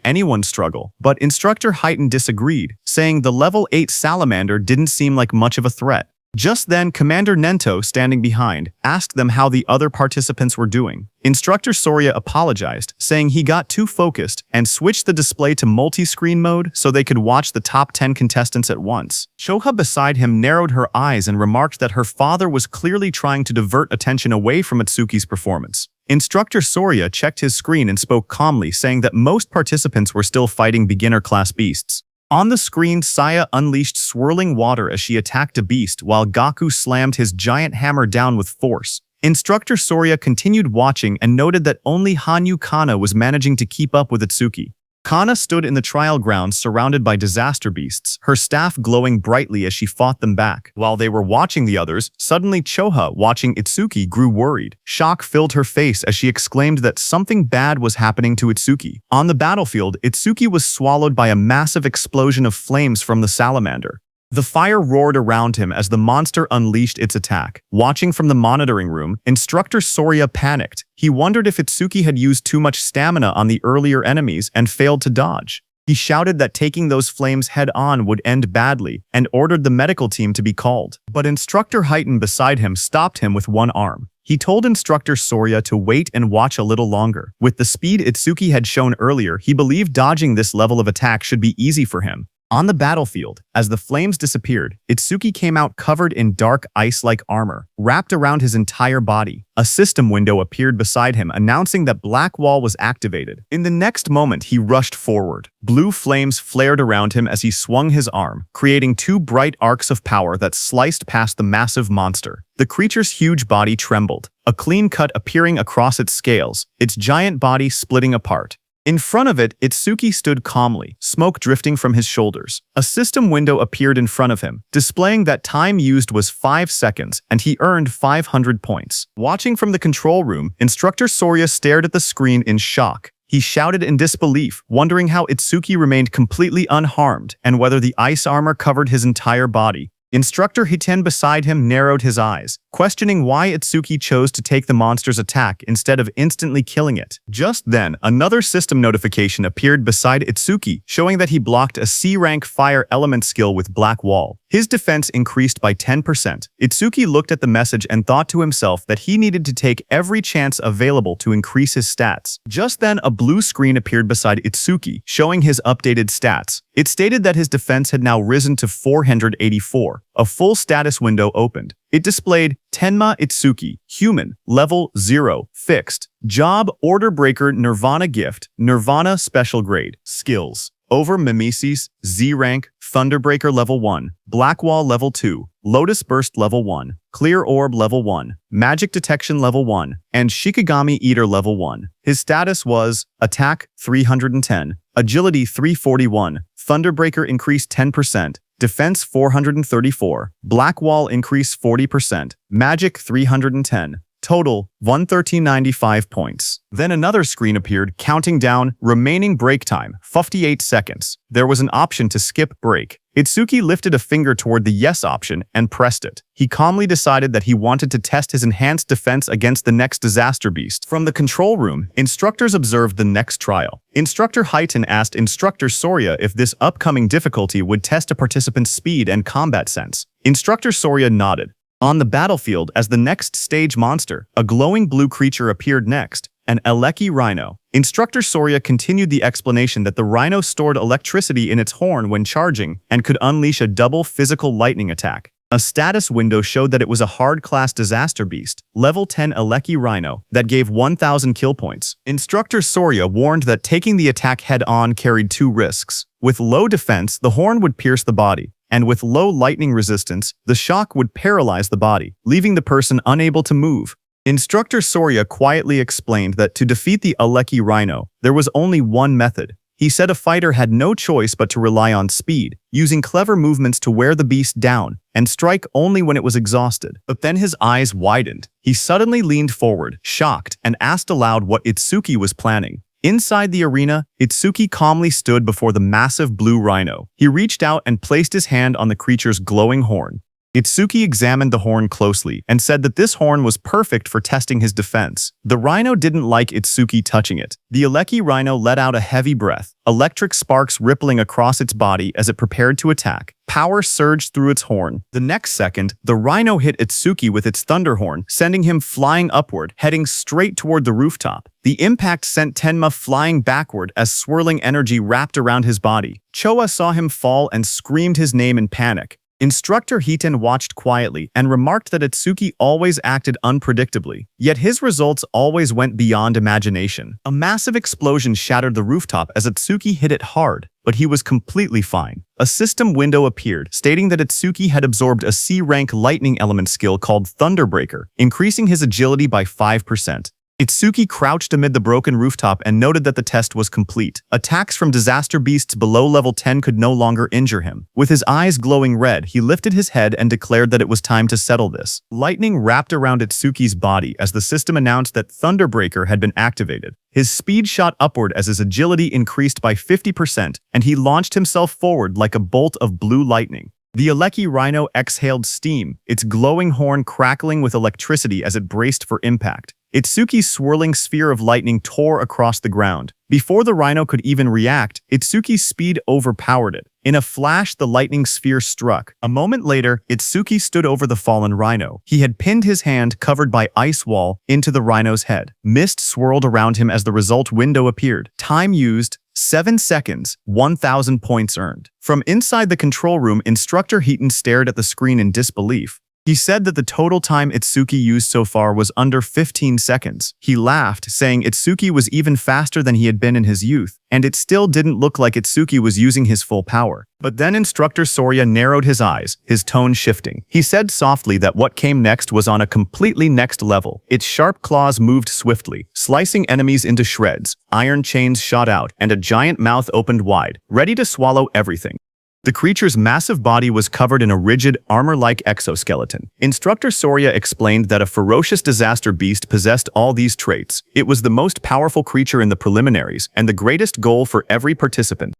anyone struggle. But Instructor Heitan disagreed, saying the level 8 salamander didn't seem like much of a threat. Just then, Commander Nento, standing behind, asked them how the other participants were doing. Instructor Soria apologized, saying he got too focused and switched the display to multi-screen mode so they could watch the top 10 contestants at once. Choha beside him narrowed her eyes and remarked that her father was clearly trying to divert attention away from Itsuki's performance. Instructor Soria checked his screen and spoke calmly, saying that most participants were still fighting beginner-class beasts. On the screen, Saya unleashed swirling water as she attacked a beast while Gaku slammed his giant hammer down with force. Instructor Soria continued watching and noted that only Hanyu Kana was managing to keep up with Itsuki. Kana stood in the trial grounds surrounded by disaster beasts, her staff glowing brightly as she fought them back. While they were watching the others, suddenly Choha, watching Itsuki, grew worried. Shock filled her face as she exclaimed that something bad was happening to Itsuki. On the battlefield, Itsuki was swallowed by a massive explosion of flames from the salamander. The fire roared around him as the monster unleashed its attack. Watching from the monitoring room, Instructor Soria panicked. He wondered if Itsuki had used too much stamina on the earlier enemies and failed to dodge. He shouted that taking those flames head-on would end badly and ordered the medical team to be called. But Instructor Heitan beside him stopped him with one arm. He told Instructor Soria to wait and watch a little longer. With the speed Itsuki had shown earlier, he believed dodging this level of attack should be easy for him. On the battlefield, as the flames disappeared, Itsuki came out covered in dark ice-like armor, wrapped around his entire body. A system window appeared beside him, announcing that Black Wall was activated. In the next moment, he rushed forward. Blue flames flared around him as he swung his arm, creating 2 bright arcs of power that sliced past the massive monster. The creature's huge body trembled, a clean cut appearing across its scales, its giant body splitting apart. In front of it, Itsuki stood calmly, smoke drifting from his shoulders. A system window appeared in front of him, displaying that time used was 5 seconds, and he earned 500 points. Watching from the control room, Instructor Soria stared at the screen in shock. He shouted in disbelief, wondering how Itsuki remained completely unharmed and whether the ice armor covered his entire body. Instructor Hiten beside him narrowed his eyes, questioning why Itsuki chose to take the monster's attack instead of instantly killing it. Just then, another system notification appeared beside Itsuki, showing that he blocked a C-rank fire element skill with Black Wall. His defense increased by 10%. Itsuki looked at the message and thought to himself that he needed to take every chance available to increase his stats. Just then, a blue screen appeared beside Itsuki, showing his updated stats. It stated that his defense had now risen to 484. A full status window opened. It displayed Tenma Itsuki, Human, Level 0, Fixed. Job, Order Breaker, Nirvana Gift, Nirvana Special Grade. Skills: Over Mimesis, Z-Rank, Thunderbreaker Level 1, Black Wall Level 2, Lotus Burst Level 1, Clear Orb Level 1, Magic Detection Level 1, and Shikigami Eater Level 1. His status was Attack 310, Agility 341, Thunderbreaker increased 10%, Defense 434, Black Wall increase 40%, Magic 310, Total, 113.95 points. Then another screen appeared, counting down remaining break time, 58 seconds. There was an option to skip break. Itsuki lifted a finger toward the yes option and pressed it. He calmly decided that he wanted to test his enhanced defense against the next disaster beast. From the control room, instructors observed the next trial. Instructor Highton asked Instructor Soria if this upcoming difficulty would test a participant's speed and combat sense. Instructor Soria nodded. On the battlefield, as the next stage monster, a glowing blue creature appeared next, an Eleki rhino. Instructor Soria continued the explanation that the rhino stored electricity in its horn when charging and could unleash a double physical lightning attack. A status window showed that it was a hard-class disaster beast, level 10 Eleki rhino, that gave 1,000 kill points. Instructor Soria warned that taking the attack head-on carried two risks. With low defense, the horn would pierce the body, and with low lightning resistance, the shock would paralyze the body, leaving the person unable to move. Instructor Soria quietly explained that to defeat the Eleki rhino, there was only one method. He said a fighter had no choice but to rely on speed, using clever movements to wear the beast down, and strike only when it was exhausted. But then his eyes widened. He suddenly leaned forward, shocked, and asked aloud what Itsuki was planning. Inside the arena, Itsuki calmly stood before the massive blue rhino. He reached out and placed his hand on the creature's glowing horn. Itsuki examined the horn closely and said that this horn was perfect for testing his defense. The rhino didn't like Itsuki touching it. The Eleki rhino let out a heavy breath, electric sparks rippling across its body as it prepared to attack. Power surged through its horn. The next second, the rhino hit Itsuki with its thunder horn, sending him flying upward, heading straight toward the rooftop. The impact sent Tenma flying backward as swirling energy wrapped around his body. Choa saw him fall and screamed his name in panic. Instructor Hiton watched quietly and remarked that Itsuki always acted unpredictably, yet his results always went beyond imagination. A massive explosion shattered the rooftop as Itsuki hit it hard, but he was completely fine. A system window appeared, stating that Itsuki had absorbed a C-rank lightning element skill called Thunderbreaker, increasing his agility by 5%. Itsuki crouched amid the broken rooftop and noted that the test was complete. Attacks from disaster beasts below level 10 could no longer injure him. With his eyes glowing red, he lifted his head and declared that it was time to settle this. Lightning wrapped around Itsuki's body as the system announced that Thunderbreaker had been activated. His speed shot upward as his agility increased by 50%, and he launched himself forward like a bolt of blue lightning. The Eleki rhino exhaled steam, its glowing horn crackling with electricity as it braced for impact. Itsuki's swirling sphere of lightning tore across the ground. Before the rhino could even react, Itsuki's speed overpowered it. In a flash, the lightning sphere struck. A moment later, Itsuki stood over the fallen rhino. He had pinned his hand, covered by ice wall, into the rhino's head. Mist swirled around him as the result window appeared. Time used, 7 seconds, 1,000 points earned. From inside the control room, Instructor Hiton stared at the screen in disbelief. He said that the total time Itsuki used so far was under 15 seconds. He laughed, saying Itsuki was even faster than he had been in his youth, and it still didn't look like Itsuki was using his full power. But then Instructor Soria narrowed his eyes, his tone shifting. He said softly that what came next was on a completely next level. Its sharp claws moved swiftly, slicing enemies into shreds. Iron chains shot out, and a giant mouth opened wide, ready to swallow everything. The creature's massive body was covered in a rigid, armor-like exoskeleton. Instructor Soria explained that a ferocious disaster beast possessed all these traits. It was the most powerful creature in the preliminaries, and the greatest goal for every participant.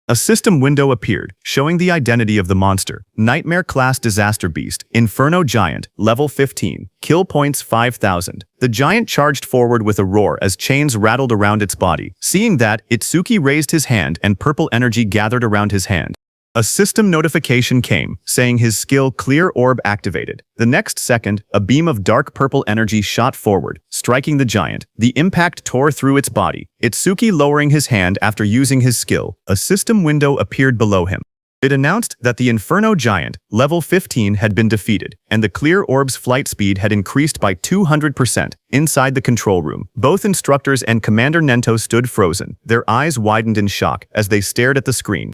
A system window appeared, showing the identity of the monster. Nightmare-class disaster beast, Inferno Giant, level 15, kill points 5,000. The giant charged forward with a roar as chains rattled around its body. Seeing that, Itsuki raised his hand and purple energy gathered around his hand. A system notification came, saying his skill Clear Orb activated. The next second, a beam of dark purple energy shot forward, striking the giant. The impact tore through its body. Itsuki lowering his hand after using his skill. A system window appeared below him. It announced that the Inferno Giant, level 15, had been defeated, and the Clear Orb's flight speed had increased by 200%. Inside the control room, both instructors and Commander Nento stood frozen. Their eyes widened in shock as they stared at the screen.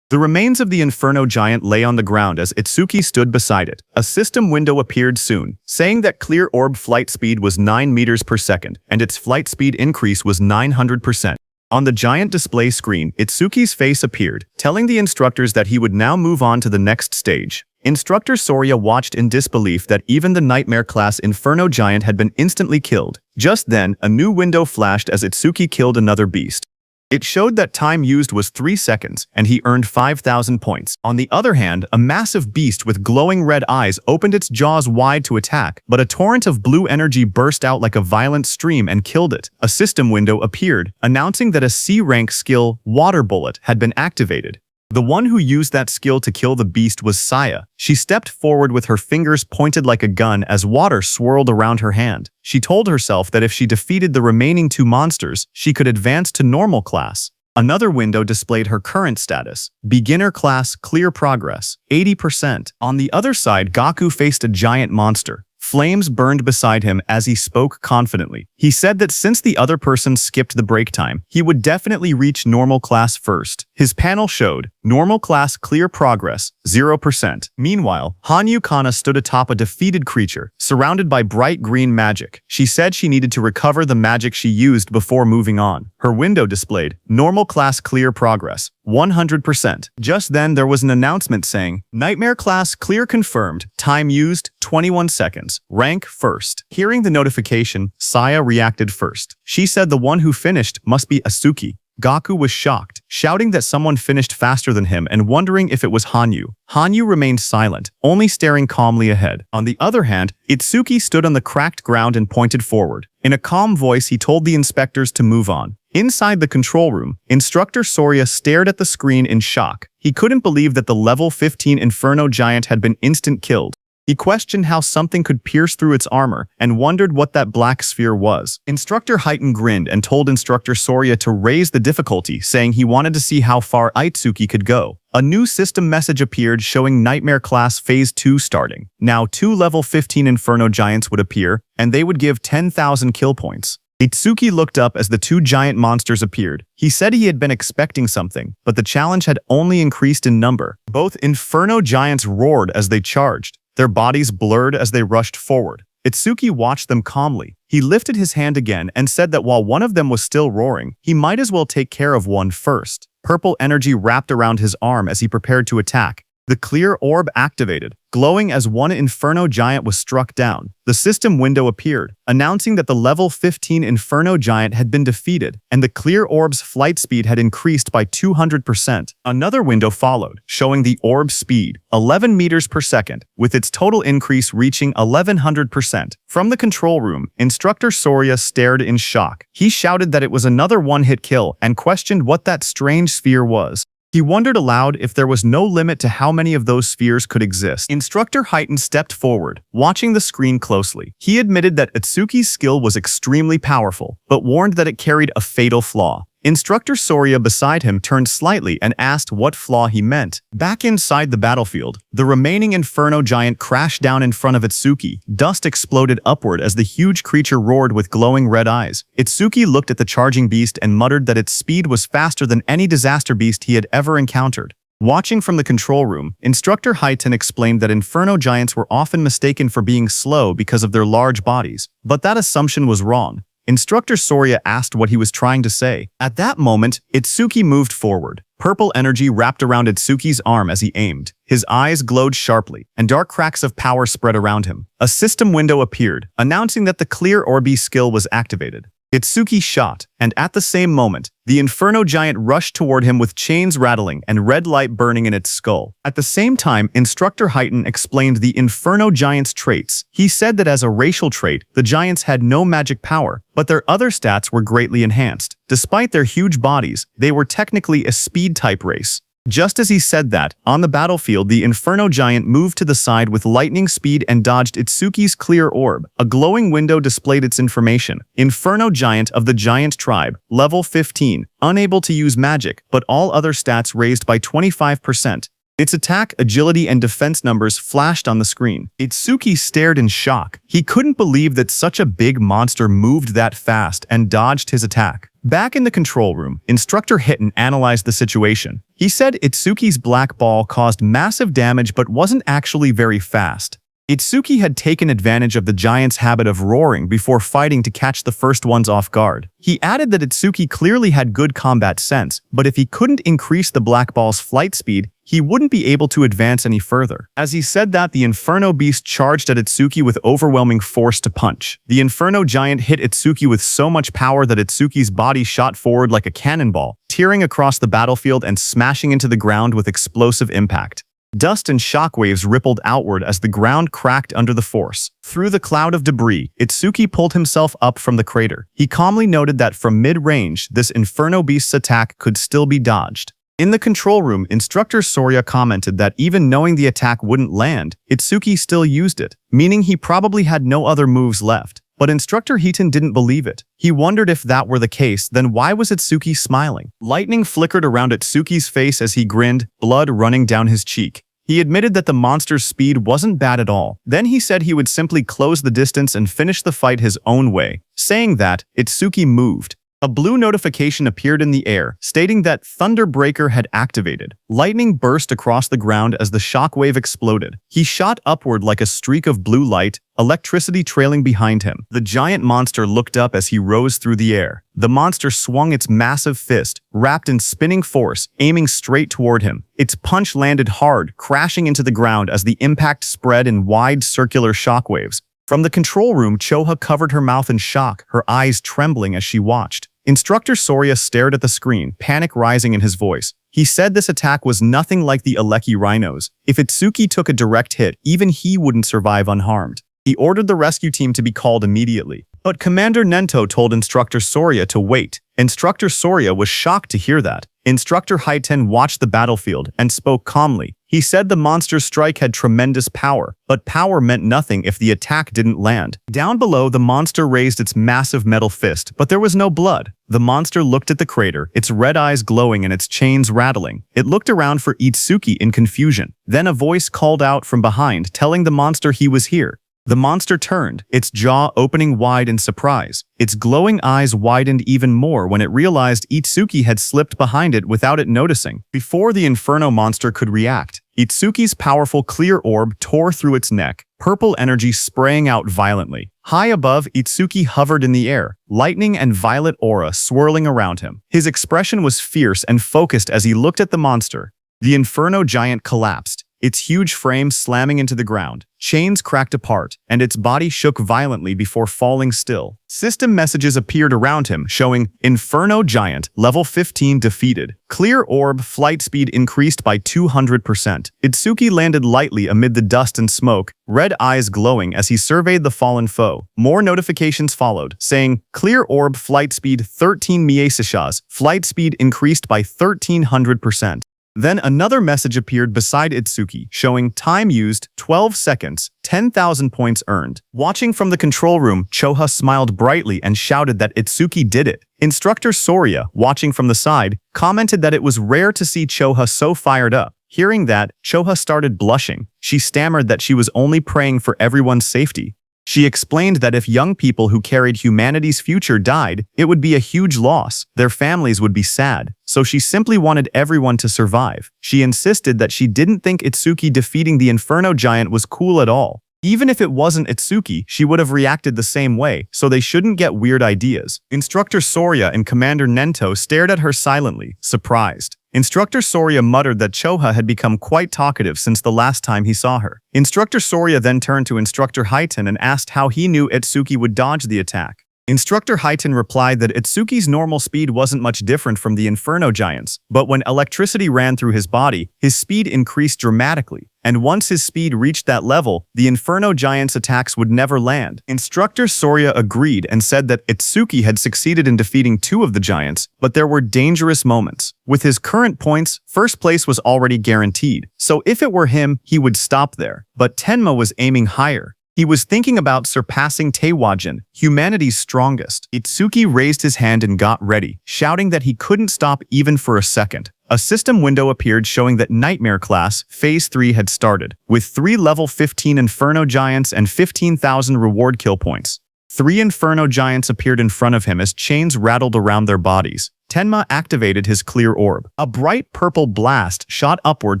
The remains of the Inferno Giant lay on the ground as Itsuki stood beside it. A system window appeared soon, saying that Clear Orb flight speed was 9 meters per second, and its flight speed increase was 900%. On the giant display screen, Itsuki's face appeared, telling the instructors that he would now move on to the next stage. Instructor Soria watched in disbelief that even the Nightmare-class Inferno Giant had been instantly killed. Just then, a new window flashed as Itsuki killed another beast. It showed that time used was 3 seconds, and he earned 5,000 points. On the other hand, a massive beast with glowing red eyes opened its jaws wide to attack, but a torrent of blue energy burst out like a violent stream and killed it. A system window appeared, announcing that a C-rank skill, Water Bullet, had been activated. The one who used that skill to kill the beast was Saya. She stepped forward with her fingers pointed like a gun as water swirled around her hand. She told herself that if she defeated the remaining 2 monsters, she could advance to normal class. Another window displayed her current status. Beginner class, clear progress, 80%. On the other side, Gaku faced a giant monster. Flames burned beside him as he spoke confidently. He said that since the other person skipped the break time, he would definitely reach normal class first. His panel showed, normal class clear progress, 0%. Meanwhile, Hanyu Kana stood atop a defeated creature, surrounded by bright green magic. She said she needed to recover the magic she used before moving on. Her window displayed, normal class clear progress, 100%. Just then there was an announcement saying, Nightmare class clear confirmed, time used, 21 seconds, rank first. Hearing the notification, Saya reacted first. She said the one who finished must be Asuki. Gaku was shocked, shouting that someone finished faster than him and wondering if it was Hanyu. Hanyu remained silent, only staring calmly ahead. On the other hand, Itsuki stood on the cracked ground and pointed forward. In a calm voice, he told the inspectors to move on. Inside the control room, Instructor Soria stared at the screen in shock. He couldn't believe that the level 15 Inferno Giant had been instant killed. He questioned how something could pierce through its armor and wondered what that black sphere was. Instructor Heighten grinned and told Instructor Soria to raise the difficulty, saying he wanted to see how far Itsuki could go. A new system message appeared showing Nightmare Class Phase 2 starting. Now 2 level 15 Inferno Giants would appear, and they would give 10,000 kill points. Itsuki looked up as the 2 giant monsters appeared. He said he had been expecting something, but the challenge had only increased in number. Both Inferno Giants roared as they charged. Their bodies blurred as they rushed forward. Itsuki watched them calmly. He lifted his hand again and said that while one of them was still roaring, he might as well take care of one first. Purple energy wrapped around his arm as he prepared to attack. The clear orb activated, glowing as one Inferno Giant was struck down. The system window appeared, announcing that the level 15 Inferno Giant had been defeated, and the clear orb's flight speed had increased by 200%. Another window followed, showing the orb's speed, 11 meters per second, with its total increase reaching 1100%. From the control room, Instructor Soria stared in shock. He shouted that it was another one-hit kill and questioned what that strange sphere was. He wondered aloud if there was no limit to how many of those spheres could exist. Instructor Heighten stepped forward, watching the screen closely. He admitted that Itsuki's skill was extremely powerful, but warned that it carried a fatal flaw. Instructor Soria beside him turned slightly and asked what flaw he meant. Back inside the battlefield, the remaining Inferno Giant crashed down in front of Itsuki. Dust exploded upward as the huge creature roared with glowing red eyes. Itsuki looked at the charging beast and muttered that its speed was faster than any disaster beast he had ever encountered. Watching from the control room, Instructor Heighten explained that Inferno Giants were often mistaken for being slow because of their large bodies, but that assumption was wrong. Instructor Soria asked what he was trying to say. At that moment, Itsuki moved forward. Purple energy wrapped around Itsuki's arm as he aimed. His eyes glowed sharply, and dark cracks of power spread around him. A system window appeared, announcing that the Clear Orbi skill was activated. Itsuki shot, and at the same moment, the Inferno Giant rushed toward him with chains rattling and red light burning in its skull. At the same time, Instructor Heighten explained the Inferno Giant's traits. He said that as a racial trait, the Giants had no magic power, but their other stats were greatly enhanced. Despite their huge bodies, they were technically a speed-type race. Just as he said that, on the battlefield the Inferno Giant moved to the side with lightning speed and dodged Itsuki's clear orb. A glowing window displayed its information. Inferno Giant of the Giant Tribe, level 15, unable to use magic, but all other stats raised by 25%. Its attack, agility, and defense numbers flashed on the screen. Itsuki stared in shock. He couldn't believe that such a big monster moved that fast and dodged his attack. Back in the control room, Instructor Heighten analyzed the situation. He said Itsuki's black ball caused massive damage but wasn't actually very fast. Itsuki had taken advantage of the giant's habit of roaring before fighting to catch the first ones off guard. He added that Itsuki clearly had good combat sense, but if he couldn't increase the Black Ball's flight speed, he wouldn't be able to advance any further. As he said that, the Inferno Beast charged at Itsuki with overwhelming force to punch. The Inferno Giant hit Itsuki with so much power that Itsuki's body shot forward like a cannonball, tearing across the battlefield and smashing into the ground with explosive impact. Dust and shockwaves rippled outward as the ground cracked under the force. Through the cloud of debris, Itsuki pulled himself up from the crater. He calmly noted that from mid-range, this Inferno Beast's attack could still be dodged. In the control room, Instructor Soria commented that even knowing the attack wouldn't land, Itsuki still used it, meaning he probably had no other moves left. But Instructor Hiton didn't believe it. He wondered if that were the case, then why was Itsuki smiling? Lightning flickered around Itsuki's face as he grinned, blood running down his cheek. He admitted that the monster's speed wasn't bad at all. Then he said he would simply close the distance and finish the fight his own way. Saying that, Itsuki moved. A blue notification appeared in the air, stating that Thunderbreaker had activated. Lightning burst across the ground as the shockwave exploded. He shot upward like a streak of blue light, electricity trailing behind him. The giant monster looked up as he rose through the air. The monster swung its massive fist, wrapped in spinning force, aiming straight toward him. Its punch landed hard, crashing into the ground as the impact spread in wide circular shockwaves. From the control room, Choha covered her mouth in shock, her eyes trembling as she watched. Instructor Soria stared at the screen, panic rising in his voice. He said this attack was nothing like the Aleki Rhinos. If Itsuki took a direct hit, even he wouldn't survive unharmed. He ordered the rescue team to be called immediately. But Commander Nento told Instructor Soria to wait. Instructor Soria was shocked to hear that. Instructor Haiten watched the battlefield and spoke calmly. He said the monster's strike had tremendous power, but power meant nothing if the attack didn't land. Down below, the monster raised its massive metal fist, but there was no blood. The monster looked at the crater, its red eyes glowing and its chains rattling. It looked around for Itsuki in confusion. Then a voice called out from behind, telling the monster he was here. The monster turned, its jaw opening wide in surprise. Its glowing eyes widened even more when it realized Itsuki had slipped behind it without it noticing. Before the Inferno monster could react, Itsuki's powerful clear orb tore through its neck, purple energy spraying out violently. High above, Itsuki hovered in the air, lightning and violet aura swirling around him. His expression was fierce and focused as he looked at the monster. The Inferno giant collapsed, its huge frame slamming into the ground. Chains cracked apart, and its body shook violently before falling still. System messages appeared around him, showing Inferno Giant, level 15 defeated. Clear orb flight speed increased by 200%. Itsuki landed lightly amid the dust and smoke, red eyes glowing as he surveyed the fallen foe. More notifications followed, saying, Clear orb flight speed 13 Miesishas, flight speed increased by 1300%. Then another message appeared beside Itsuki, showing time used 12 seconds, 10,000 points earned. Watching from the control room, Choha smiled brightly and shouted that Itsuki did it. Instructor Soria, watching from the side, commented that it was rare to see Choha so fired up. Hearing that, Choha started blushing. She stammered that she was only praying for everyone's safety. She explained that if young people who carried humanity's future died, it would be a huge loss. Their families would be sad. So she simply wanted everyone to survive. She insisted that she didn't think Itsuki defeating the Inferno Giant was cool at all. Even if it wasn't Itsuki, she would have reacted the same way, so they shouldn't get weird ideas. Instructor Soria and Commander Nento stared at her silently, surprised. Instructor Soria muttered that Choha had become quite talkative since the last time he saw her. Instructor Soria then turned to Instructor Haiten and asked how he knew Itsuki would dodge the attack. Instructor Haiten replied that Itsuki's normal speed wasn't much different from the Inferno Giant's, but when electricity ran through his body, his speed increased dramatically. And once his speed reached that level, the Inferno Giant's attacks would never land. Instructor Soria agreed and said that Itsuki had succeeded in defeating 2 of the giants, but there were dangerous moments. With his current points, first place was already guaranteed, so if it were him, he would stop there. But Tenma was aiming higher. He was thinking about surpassing Teiwajin, humanity's strongest. Itsuki raised his hand and got ready, shouting that he couldn't stop even for a second. A system window appeared showing that Nightmare Class, Phase 3 had started, with 3 level 15 Inferno Giants and 15,000 reward kill points. 3 Inferno Giants appeared in front of him as chains rattled around their bodies. Tenma activated his clear orb. A bright purple blast shot upward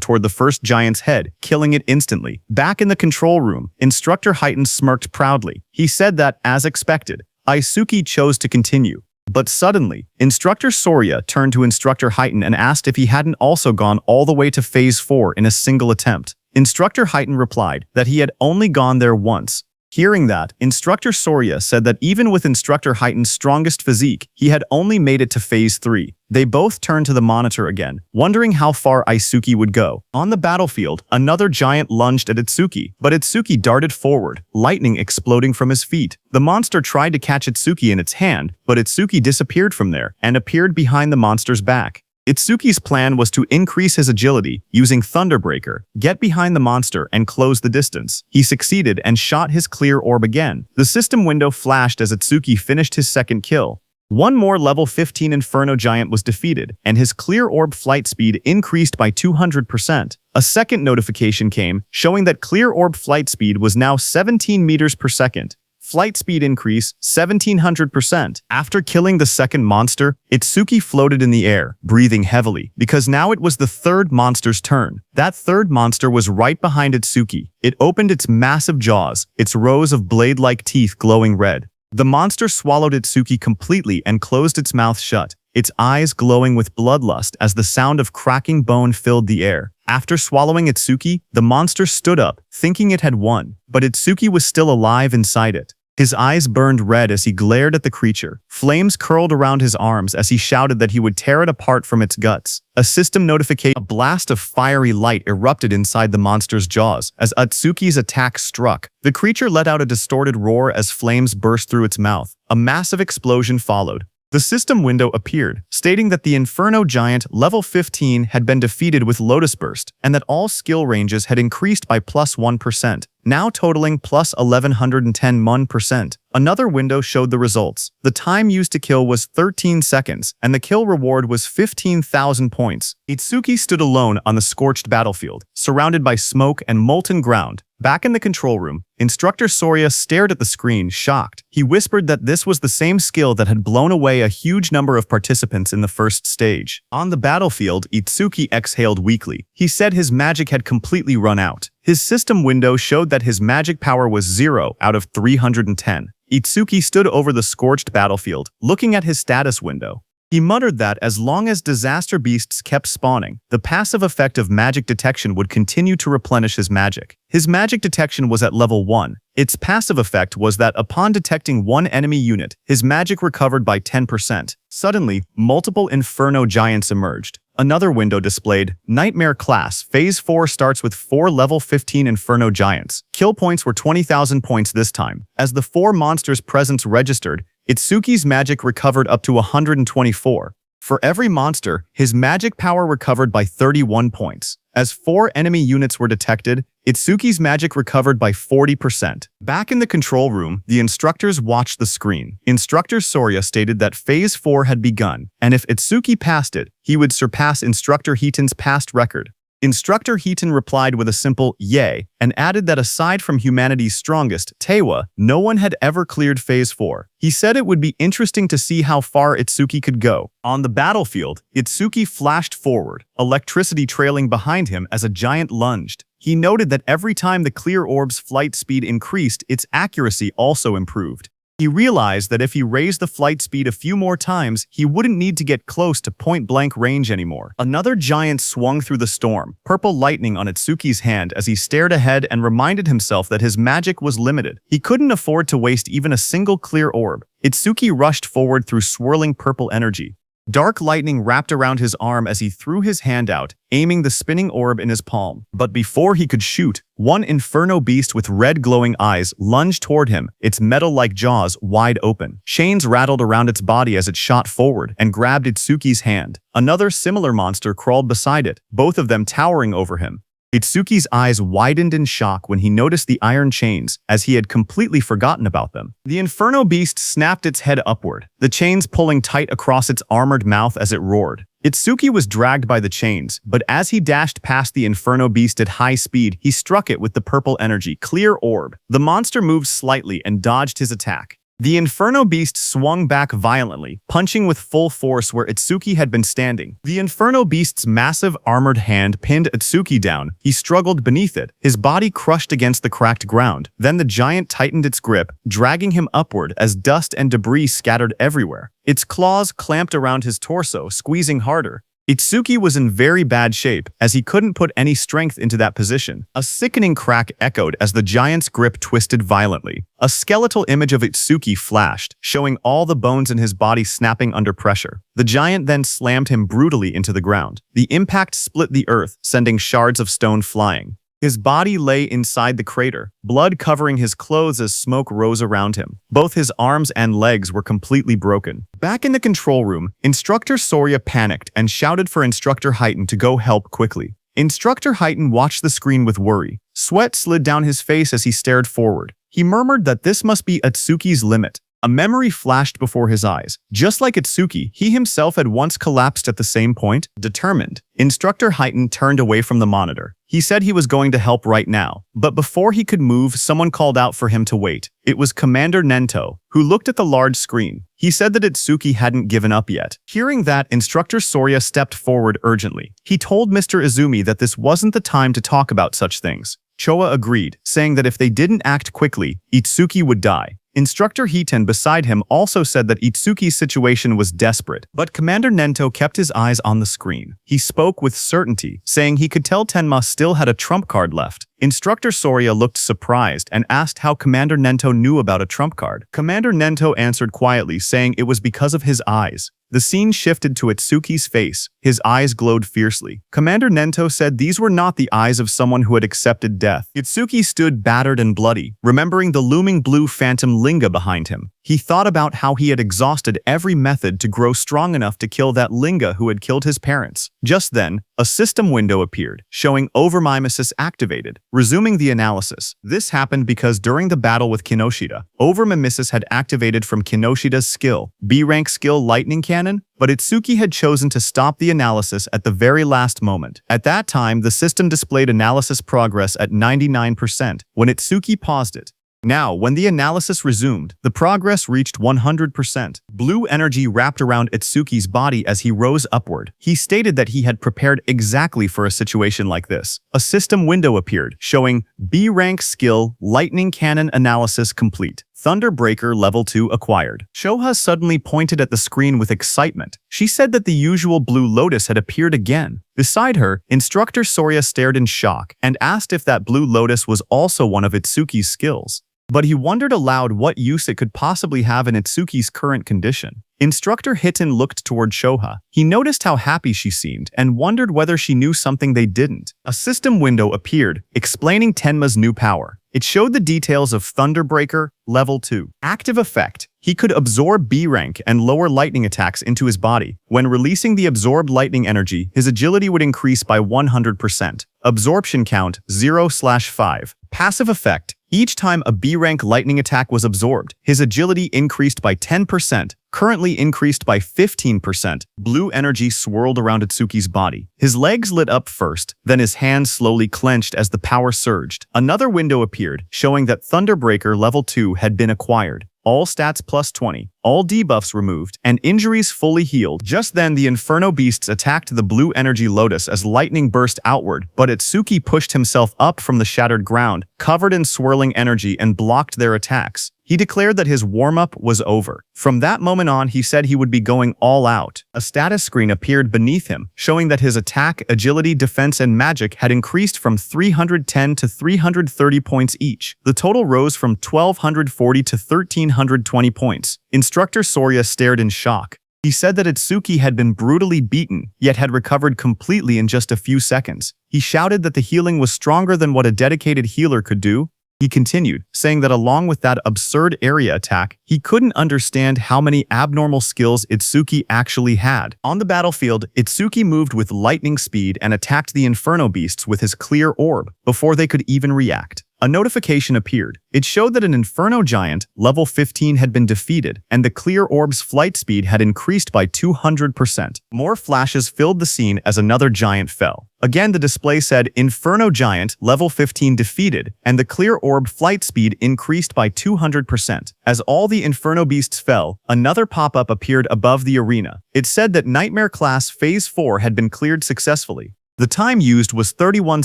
toward the first giant's head, killing it instantly. Back in the control room, Instructor Heighten smirked proudly. He said that, as expected, Aisuke chose to continue. But suddenly, Instructor Soria turned to Instructor Heighten and asked if he hadn't also gone all the way to Phase 4 in a single attempt. Instructor Heighten replied that he had only gone there once. Hearing that, Instructor Soria said that even with Instructor Heighten's strongest physique, he had only made it to Phase 3. They both turned to the monitor again, wondering how far Aisuke would go. On the battlefield, another giant lunged at Itsuki, but Itsuki darted forward, lightning exploding from his feet. The monster tried to catch Itsuki in its hand, but Itsuki disappeared from there and appeared behind the monster's back. Itsuki's plan was to increase his agility using Thunderbreaker, get behind the monster, and close the distance. He succeeded and shot his clear orb again. The system window flashed as Itsuki finished his second kill. One more level 15 Inferno Giant was defeated, and his clear orb flight speed increased by 200%. A second notification came, showing that clear orb flight speed was now 17 meters per second. Flight speed increase 1700%. After killing the second monster, Itsuki floated in the air, breathing heavily, because now it was the third monster's turn. That third monster was right behind Itsuki. It opened its massive jaws, its rows of blade-like teeth glowing red. The monster swallowed Itsuki completely and closed its mouth shut, its eyes glowing with bloodlust as the sound of cracking bone filled the air. After swallowing Itsuki, the monster stood up, thinking it had won, but Itsuki was still alive inside it. His eyes burned red as he glared at the creature. Flames curled around his arms as he shouted that he would tear it apart from its guts. A system notification, a blast of fiery light erupted inside the monster's jaws as Itsuki's attack struck. The creature let out a distorted roar as flames burst through its mouth. A massive explosion followed. The system window appeared, stating that the Inferno Giant level 15 had been defeated with Lotus Burst, and that all skill ranges had increased by plus 1%, now totaling plus 1110%. Another window showed the results. The time used to kill was 13 seconds, and the kill reward was 15,000 points. Itsuki stood alone on the scorched battlefield, surrounded by smoke and molten ground. Back in the control room, Instructor Soria stared at the screen, shocked. He whispered that this was the same skill that had blown away a huge number of participants in the first stage. On the battlefield, Itsuki exhaled weakly. He said his magic had completely run out. His system window showed that his magic power was 0 out of 310. Itsuki stood over the scorched battlefield, looking at his status window. He muttered that as long as disaster beasts kept spawning, the passive effect of magic detection would continue to replenish his magic. His magic detection was at level 1. Its passive effect was that upon detecting one enemy unit, his magic recovered by 10%. Suddenly, multiple Inferno Giants emerged. Another window displayed, Nightmare Class, Phase 4 starts with 4 level 15 Inferno Giants. Kill points were 20,000 points this time. As the 4 monsters' presence registered, Itsuki's magic recovered up to 124. For every monster, his magic power recovered by 31 points. As 4 enemy units were detected, Itsuki's magic recovered by 40%. Back in the control room, the instructors watched the screen. Instructor Soria stated that Phase 4 had begun, and if Itsuki passed it, he would surpass Instructor Heaton's past record. Instructor Heaton replied with a simple yay and added that aside from humanity's strongest, Tewa, no one had ever cleared Phase 4. He said it would be interesting to see how far Itsuki could go. On the battlefield, Itsuki flashed forward, electricity trailing behind him as a giant lunged. He noted that every time the clear orb's flight speed increased, its accuracy also improved. He realized that if he raised the flight speed a few more times, he wouldn't need to get close to point-blank range anymore. Another giant swung through the storm, purple lightning on Itsuki's hand as he stared ahead and reminded himself that his magic was limited. He couldn't afford to waste even a single clear orb. Itsuki rushed forward through swirling purple energy. Dark lightning wrapped around his arm as he threw his hand out, aiming the spinning orb in his palm. But before he could shoot, one inferno beast with red glowing eyes lunged toward him, its metal-like jaws wide open. Chains rattled around its body as it shot forward and grabbed Itsuki's hand. Another similar monster crawled beside it, both of them towering over him. Itsuki's eyes widened in shock when he noticed the iron chains, as he had completely forgotten about them. The Inferno Beast snapped its head upward, the chains pulling tight across its armored mouth as it roared. Itsuki was dragged by the chains, but as he dashed past the Inferno Beast at high speed, he struck it with the purple energy, clear orb. The monster moved slightly and dodged his attack. The Inferno Beast swung back violently, punching with full force where Itsuki had been standing. The Inferno Beast's massive armored hand pinned Itsuki down. He struggled beneath it, his body crushed against the cracked ground. Then the giant tightened its grip, dragging him upward as dust and debris scattered everywhere. Its claws clamped around his torso, squeezing harder. Itsuki was in very bad shape, as he couldn't put any strength into that position. A sickening crack echoed as the giant's grip twisted violently. A skeletal image of Itsuki flashed, showing all the bones in his body snapping under pressure. The giant then slammed him brutally into the ground. The impact split the earth, sending shards of stone flying. His body lay inside the crater, blood covering his clothes as smoke rose around him. Both his arms and legs were completely broken. Back in the control room, Instructor Soria panicked and shouted for Instructor Heighten to go help quickly. Instructor Heighten watched the screen with worry. Sweat slid down his face as he stared forward. He murmured that this must be Itsuki's limit. A memory flashed before his eyes. Just like Itsuki, he himself had once collapsed at the same point. Determined, Instructor Heighten turned away from the monitor. He said he was going to help right now, but before he could move, someone called out for him to wait. It was Commander Nento, who looked at the large screen. He said that Itsuki hadn't given up yet. Hearing that, Instructor Soria stepped forward urgently. He told Mr. Izumi that this wasn't the time to talk about such things. Choa agreed, saying that if they didn't act quickly, Itsuki would die. Instructor Hiten beside him also said that Itsuki's situation was desperate, but Commander Nento kept his eyes on the screen. He spoke with certainty, saying he could tell Tenma still had a trump card left. Instructor Soria looked surprised and asked how Commander Nento knew about a trump card. Commander Nento answered quietly, saying it was because of his eyes. The scene shifted to Itsuki's face. His eyes glowed fiercely. Commander Nento said these were not the eyes of someone who had accepted death. Itsuki stood battered and bloody, remembering the looming blue phantom Linga behind him. He thought about how he had exhausted every method to grow strong enough to kill that Linga who had killed his parents. Just then, a system window appeared, showing Overmimesis activated, resuming the analysis. This happened because during the battle with Kinoshita, Overmimesis had activated from Kinoshida's skill, B-rank skill Lightning Cannon, but Itsuki had chosen to stop the analysis at the very last moment. At that time, the system displayed analysis progress at 99% when Itsuki paused it. Now, when the analysis resumed, the progress reached 100%. Blue energy wrapped around Itsuki's body as he rose upward. He stated that he had prepared exactly for a situation like this. A system window appeared, showing B-rank skill Lightning Cannon analysis complete. Thunderbreaker Level 2 acquired. Shoha suddenly pointed at the screen with excitement. She said that the usual blue lotus had appeared again. Beside her, Instructor Soria stared in shock and asked if that blue lotus was also one of Itsuki's skills. But he wondered aloud what use it could possibly have in Itsuki's current condition. Instructor Hiten looked toward Shoha. He noticed how happy she seemed and wondered whether she knew something they didn't. A system window appeared, explaining Tenma's new power. It showed the details of Thunderbreaker Level 2. Active effect. He could absorb B-rank and lower lightning attacks into his body. When releasing the absorbed lightning energy, his agility would increase by 100%. Absorption count 0/5. Passive effect. Each time a B-rank lightning attack was absorbed, his agility increased by 10%, currently increased by 15%. Blue energy swirled around Itsuki's body. His legs lit up first, then his hands slowly clenched as the power surged. Another window appeared, showing that Thunderbreaker Level 2 had been acquired. All stats plus 20, all debuffs removed, and injuries fully healed. Just then, the Inferno Beasts attacked the blue energy lotus as lightning burst outward, but Itsuki pushed himself up from the shattered ground, covered in swirling energy, and blocked their attacks. He declared that his warm-up was over. From that moment on, he said he would be going all out. A status screen appeared beneath him, showing that his attack, agility, defense, and magic had increased from 310 to 330 points each. The total rose from 1,240 to 1,320 points. Instructor Soria stared in shock. He said that Itsuki had been brutally beaten, yet had recovered completely in just a few seconds. He shouted that the healing was stronger than what a dedicated healer could do. He continued, saying that along with that absurd area attack, he couldn't understand how many abnormal skills Itsuki actually had. On the battlefield, Itsuki moved with lightning speed and attacked the Inferno Beasts with his clear orb before they could even react. a notification appeared. It showed that an Inferno Giant, level 15, had been defeated, and the clear orb's flight speed had increased by 200%. More flashes filled the scene as another giant fell. Again, the display said Inferno Giant, level 15, defeated, and the clear orb flight speed increased by 200%. As all the Inferno beasts fell, another pop-up appeared above the arena. It said that Nightmare Class Phase 4 had been cleared successfully. The time used was 31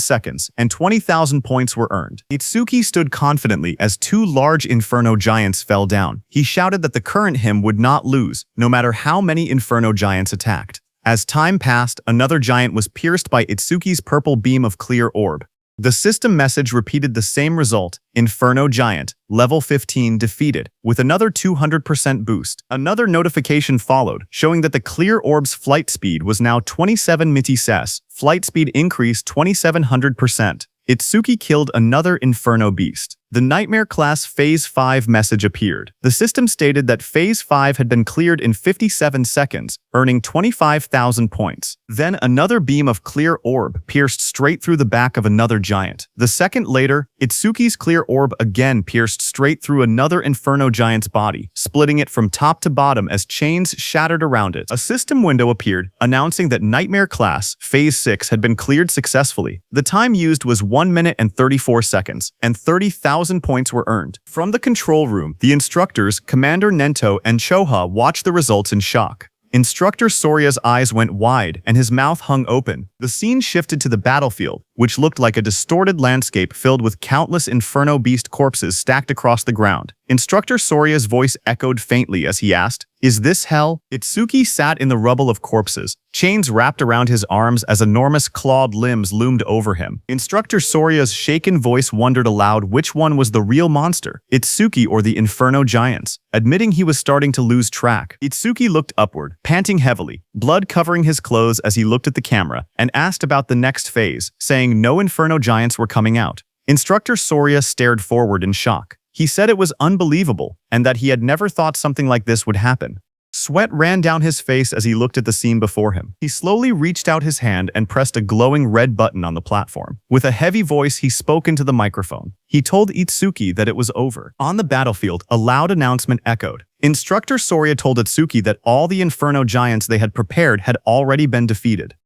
seconds, and 20,000 points were earned. Itsuki stood confidently as two large Inferno Giants fell down. He shouted that the current him would not lose, no matter how many Inferno Giants attacked. As time passed, another giant was pierced by Itsuki's purple beam of clear orb. The system message repeated the same result: Inferno Giant, level 15, defeated, with another 200% boost. Another notification followed, showing that the clear orb's flight speed was now 27 ms. Flight speed increased 2700%. Itsuki killed another Inferno beast. The Nightmare Class Phase 5 message appeared. The system stated that Phase 5 had been cleared in 57 seconds, earning 25,000 points. Then another beam of clear orb pierced straight through the back of another giant. The second later, Itsuki's clear orb again pierced straight through another Inferno Giant's body, splitting it from top to bottom as chains shattered around it. A system window appeared, announcing that Nightmare Class Phase 6 had been cleared successfully. The time used was 1 minute and 34 seconds, and 30,000 points were earned. From the control room, the instructors, Commander Nento and Choha, watched the results in shock. Instructor Sorya's eyes went wide and his mouth hung open. The scene shifted to the battlefield, which looked like a distorted landscape filled with countless Inferno Beast corpses stacked across the ground. Instructor Sorya's voice echoed faintly as he asked, "Is this hell?" Itsuki sat in the rubble of corpses, chains wrapped around his arms as enormous clawed limbs loomed over him. Instructor Sorya's shaken voice wondered aloud which one was the real monster, Itsuki or the Inferno Giants. Admitting he was starting to lose track, Itsuki looked upward, panting heavily, blood covering his clothes as he looked at the camera, and asked about the next phase, saying no Inferno Giants were coming out. Instructor Sorya stared forward in shock. He said it was unbelievable, and that he had never thought something like this would happen. Sweat ran down his face as he looked at the scene before him. He slowly reached out his hand and pressed a glowing red button on the platform. With a heavy voice, he spoke into the microphone. He told Itsuki that it was over. On the battlefield, a loud announcement echoed. Instructor Sorya told Itsuki that all the Inferno Giants they had prepared had already been defeated.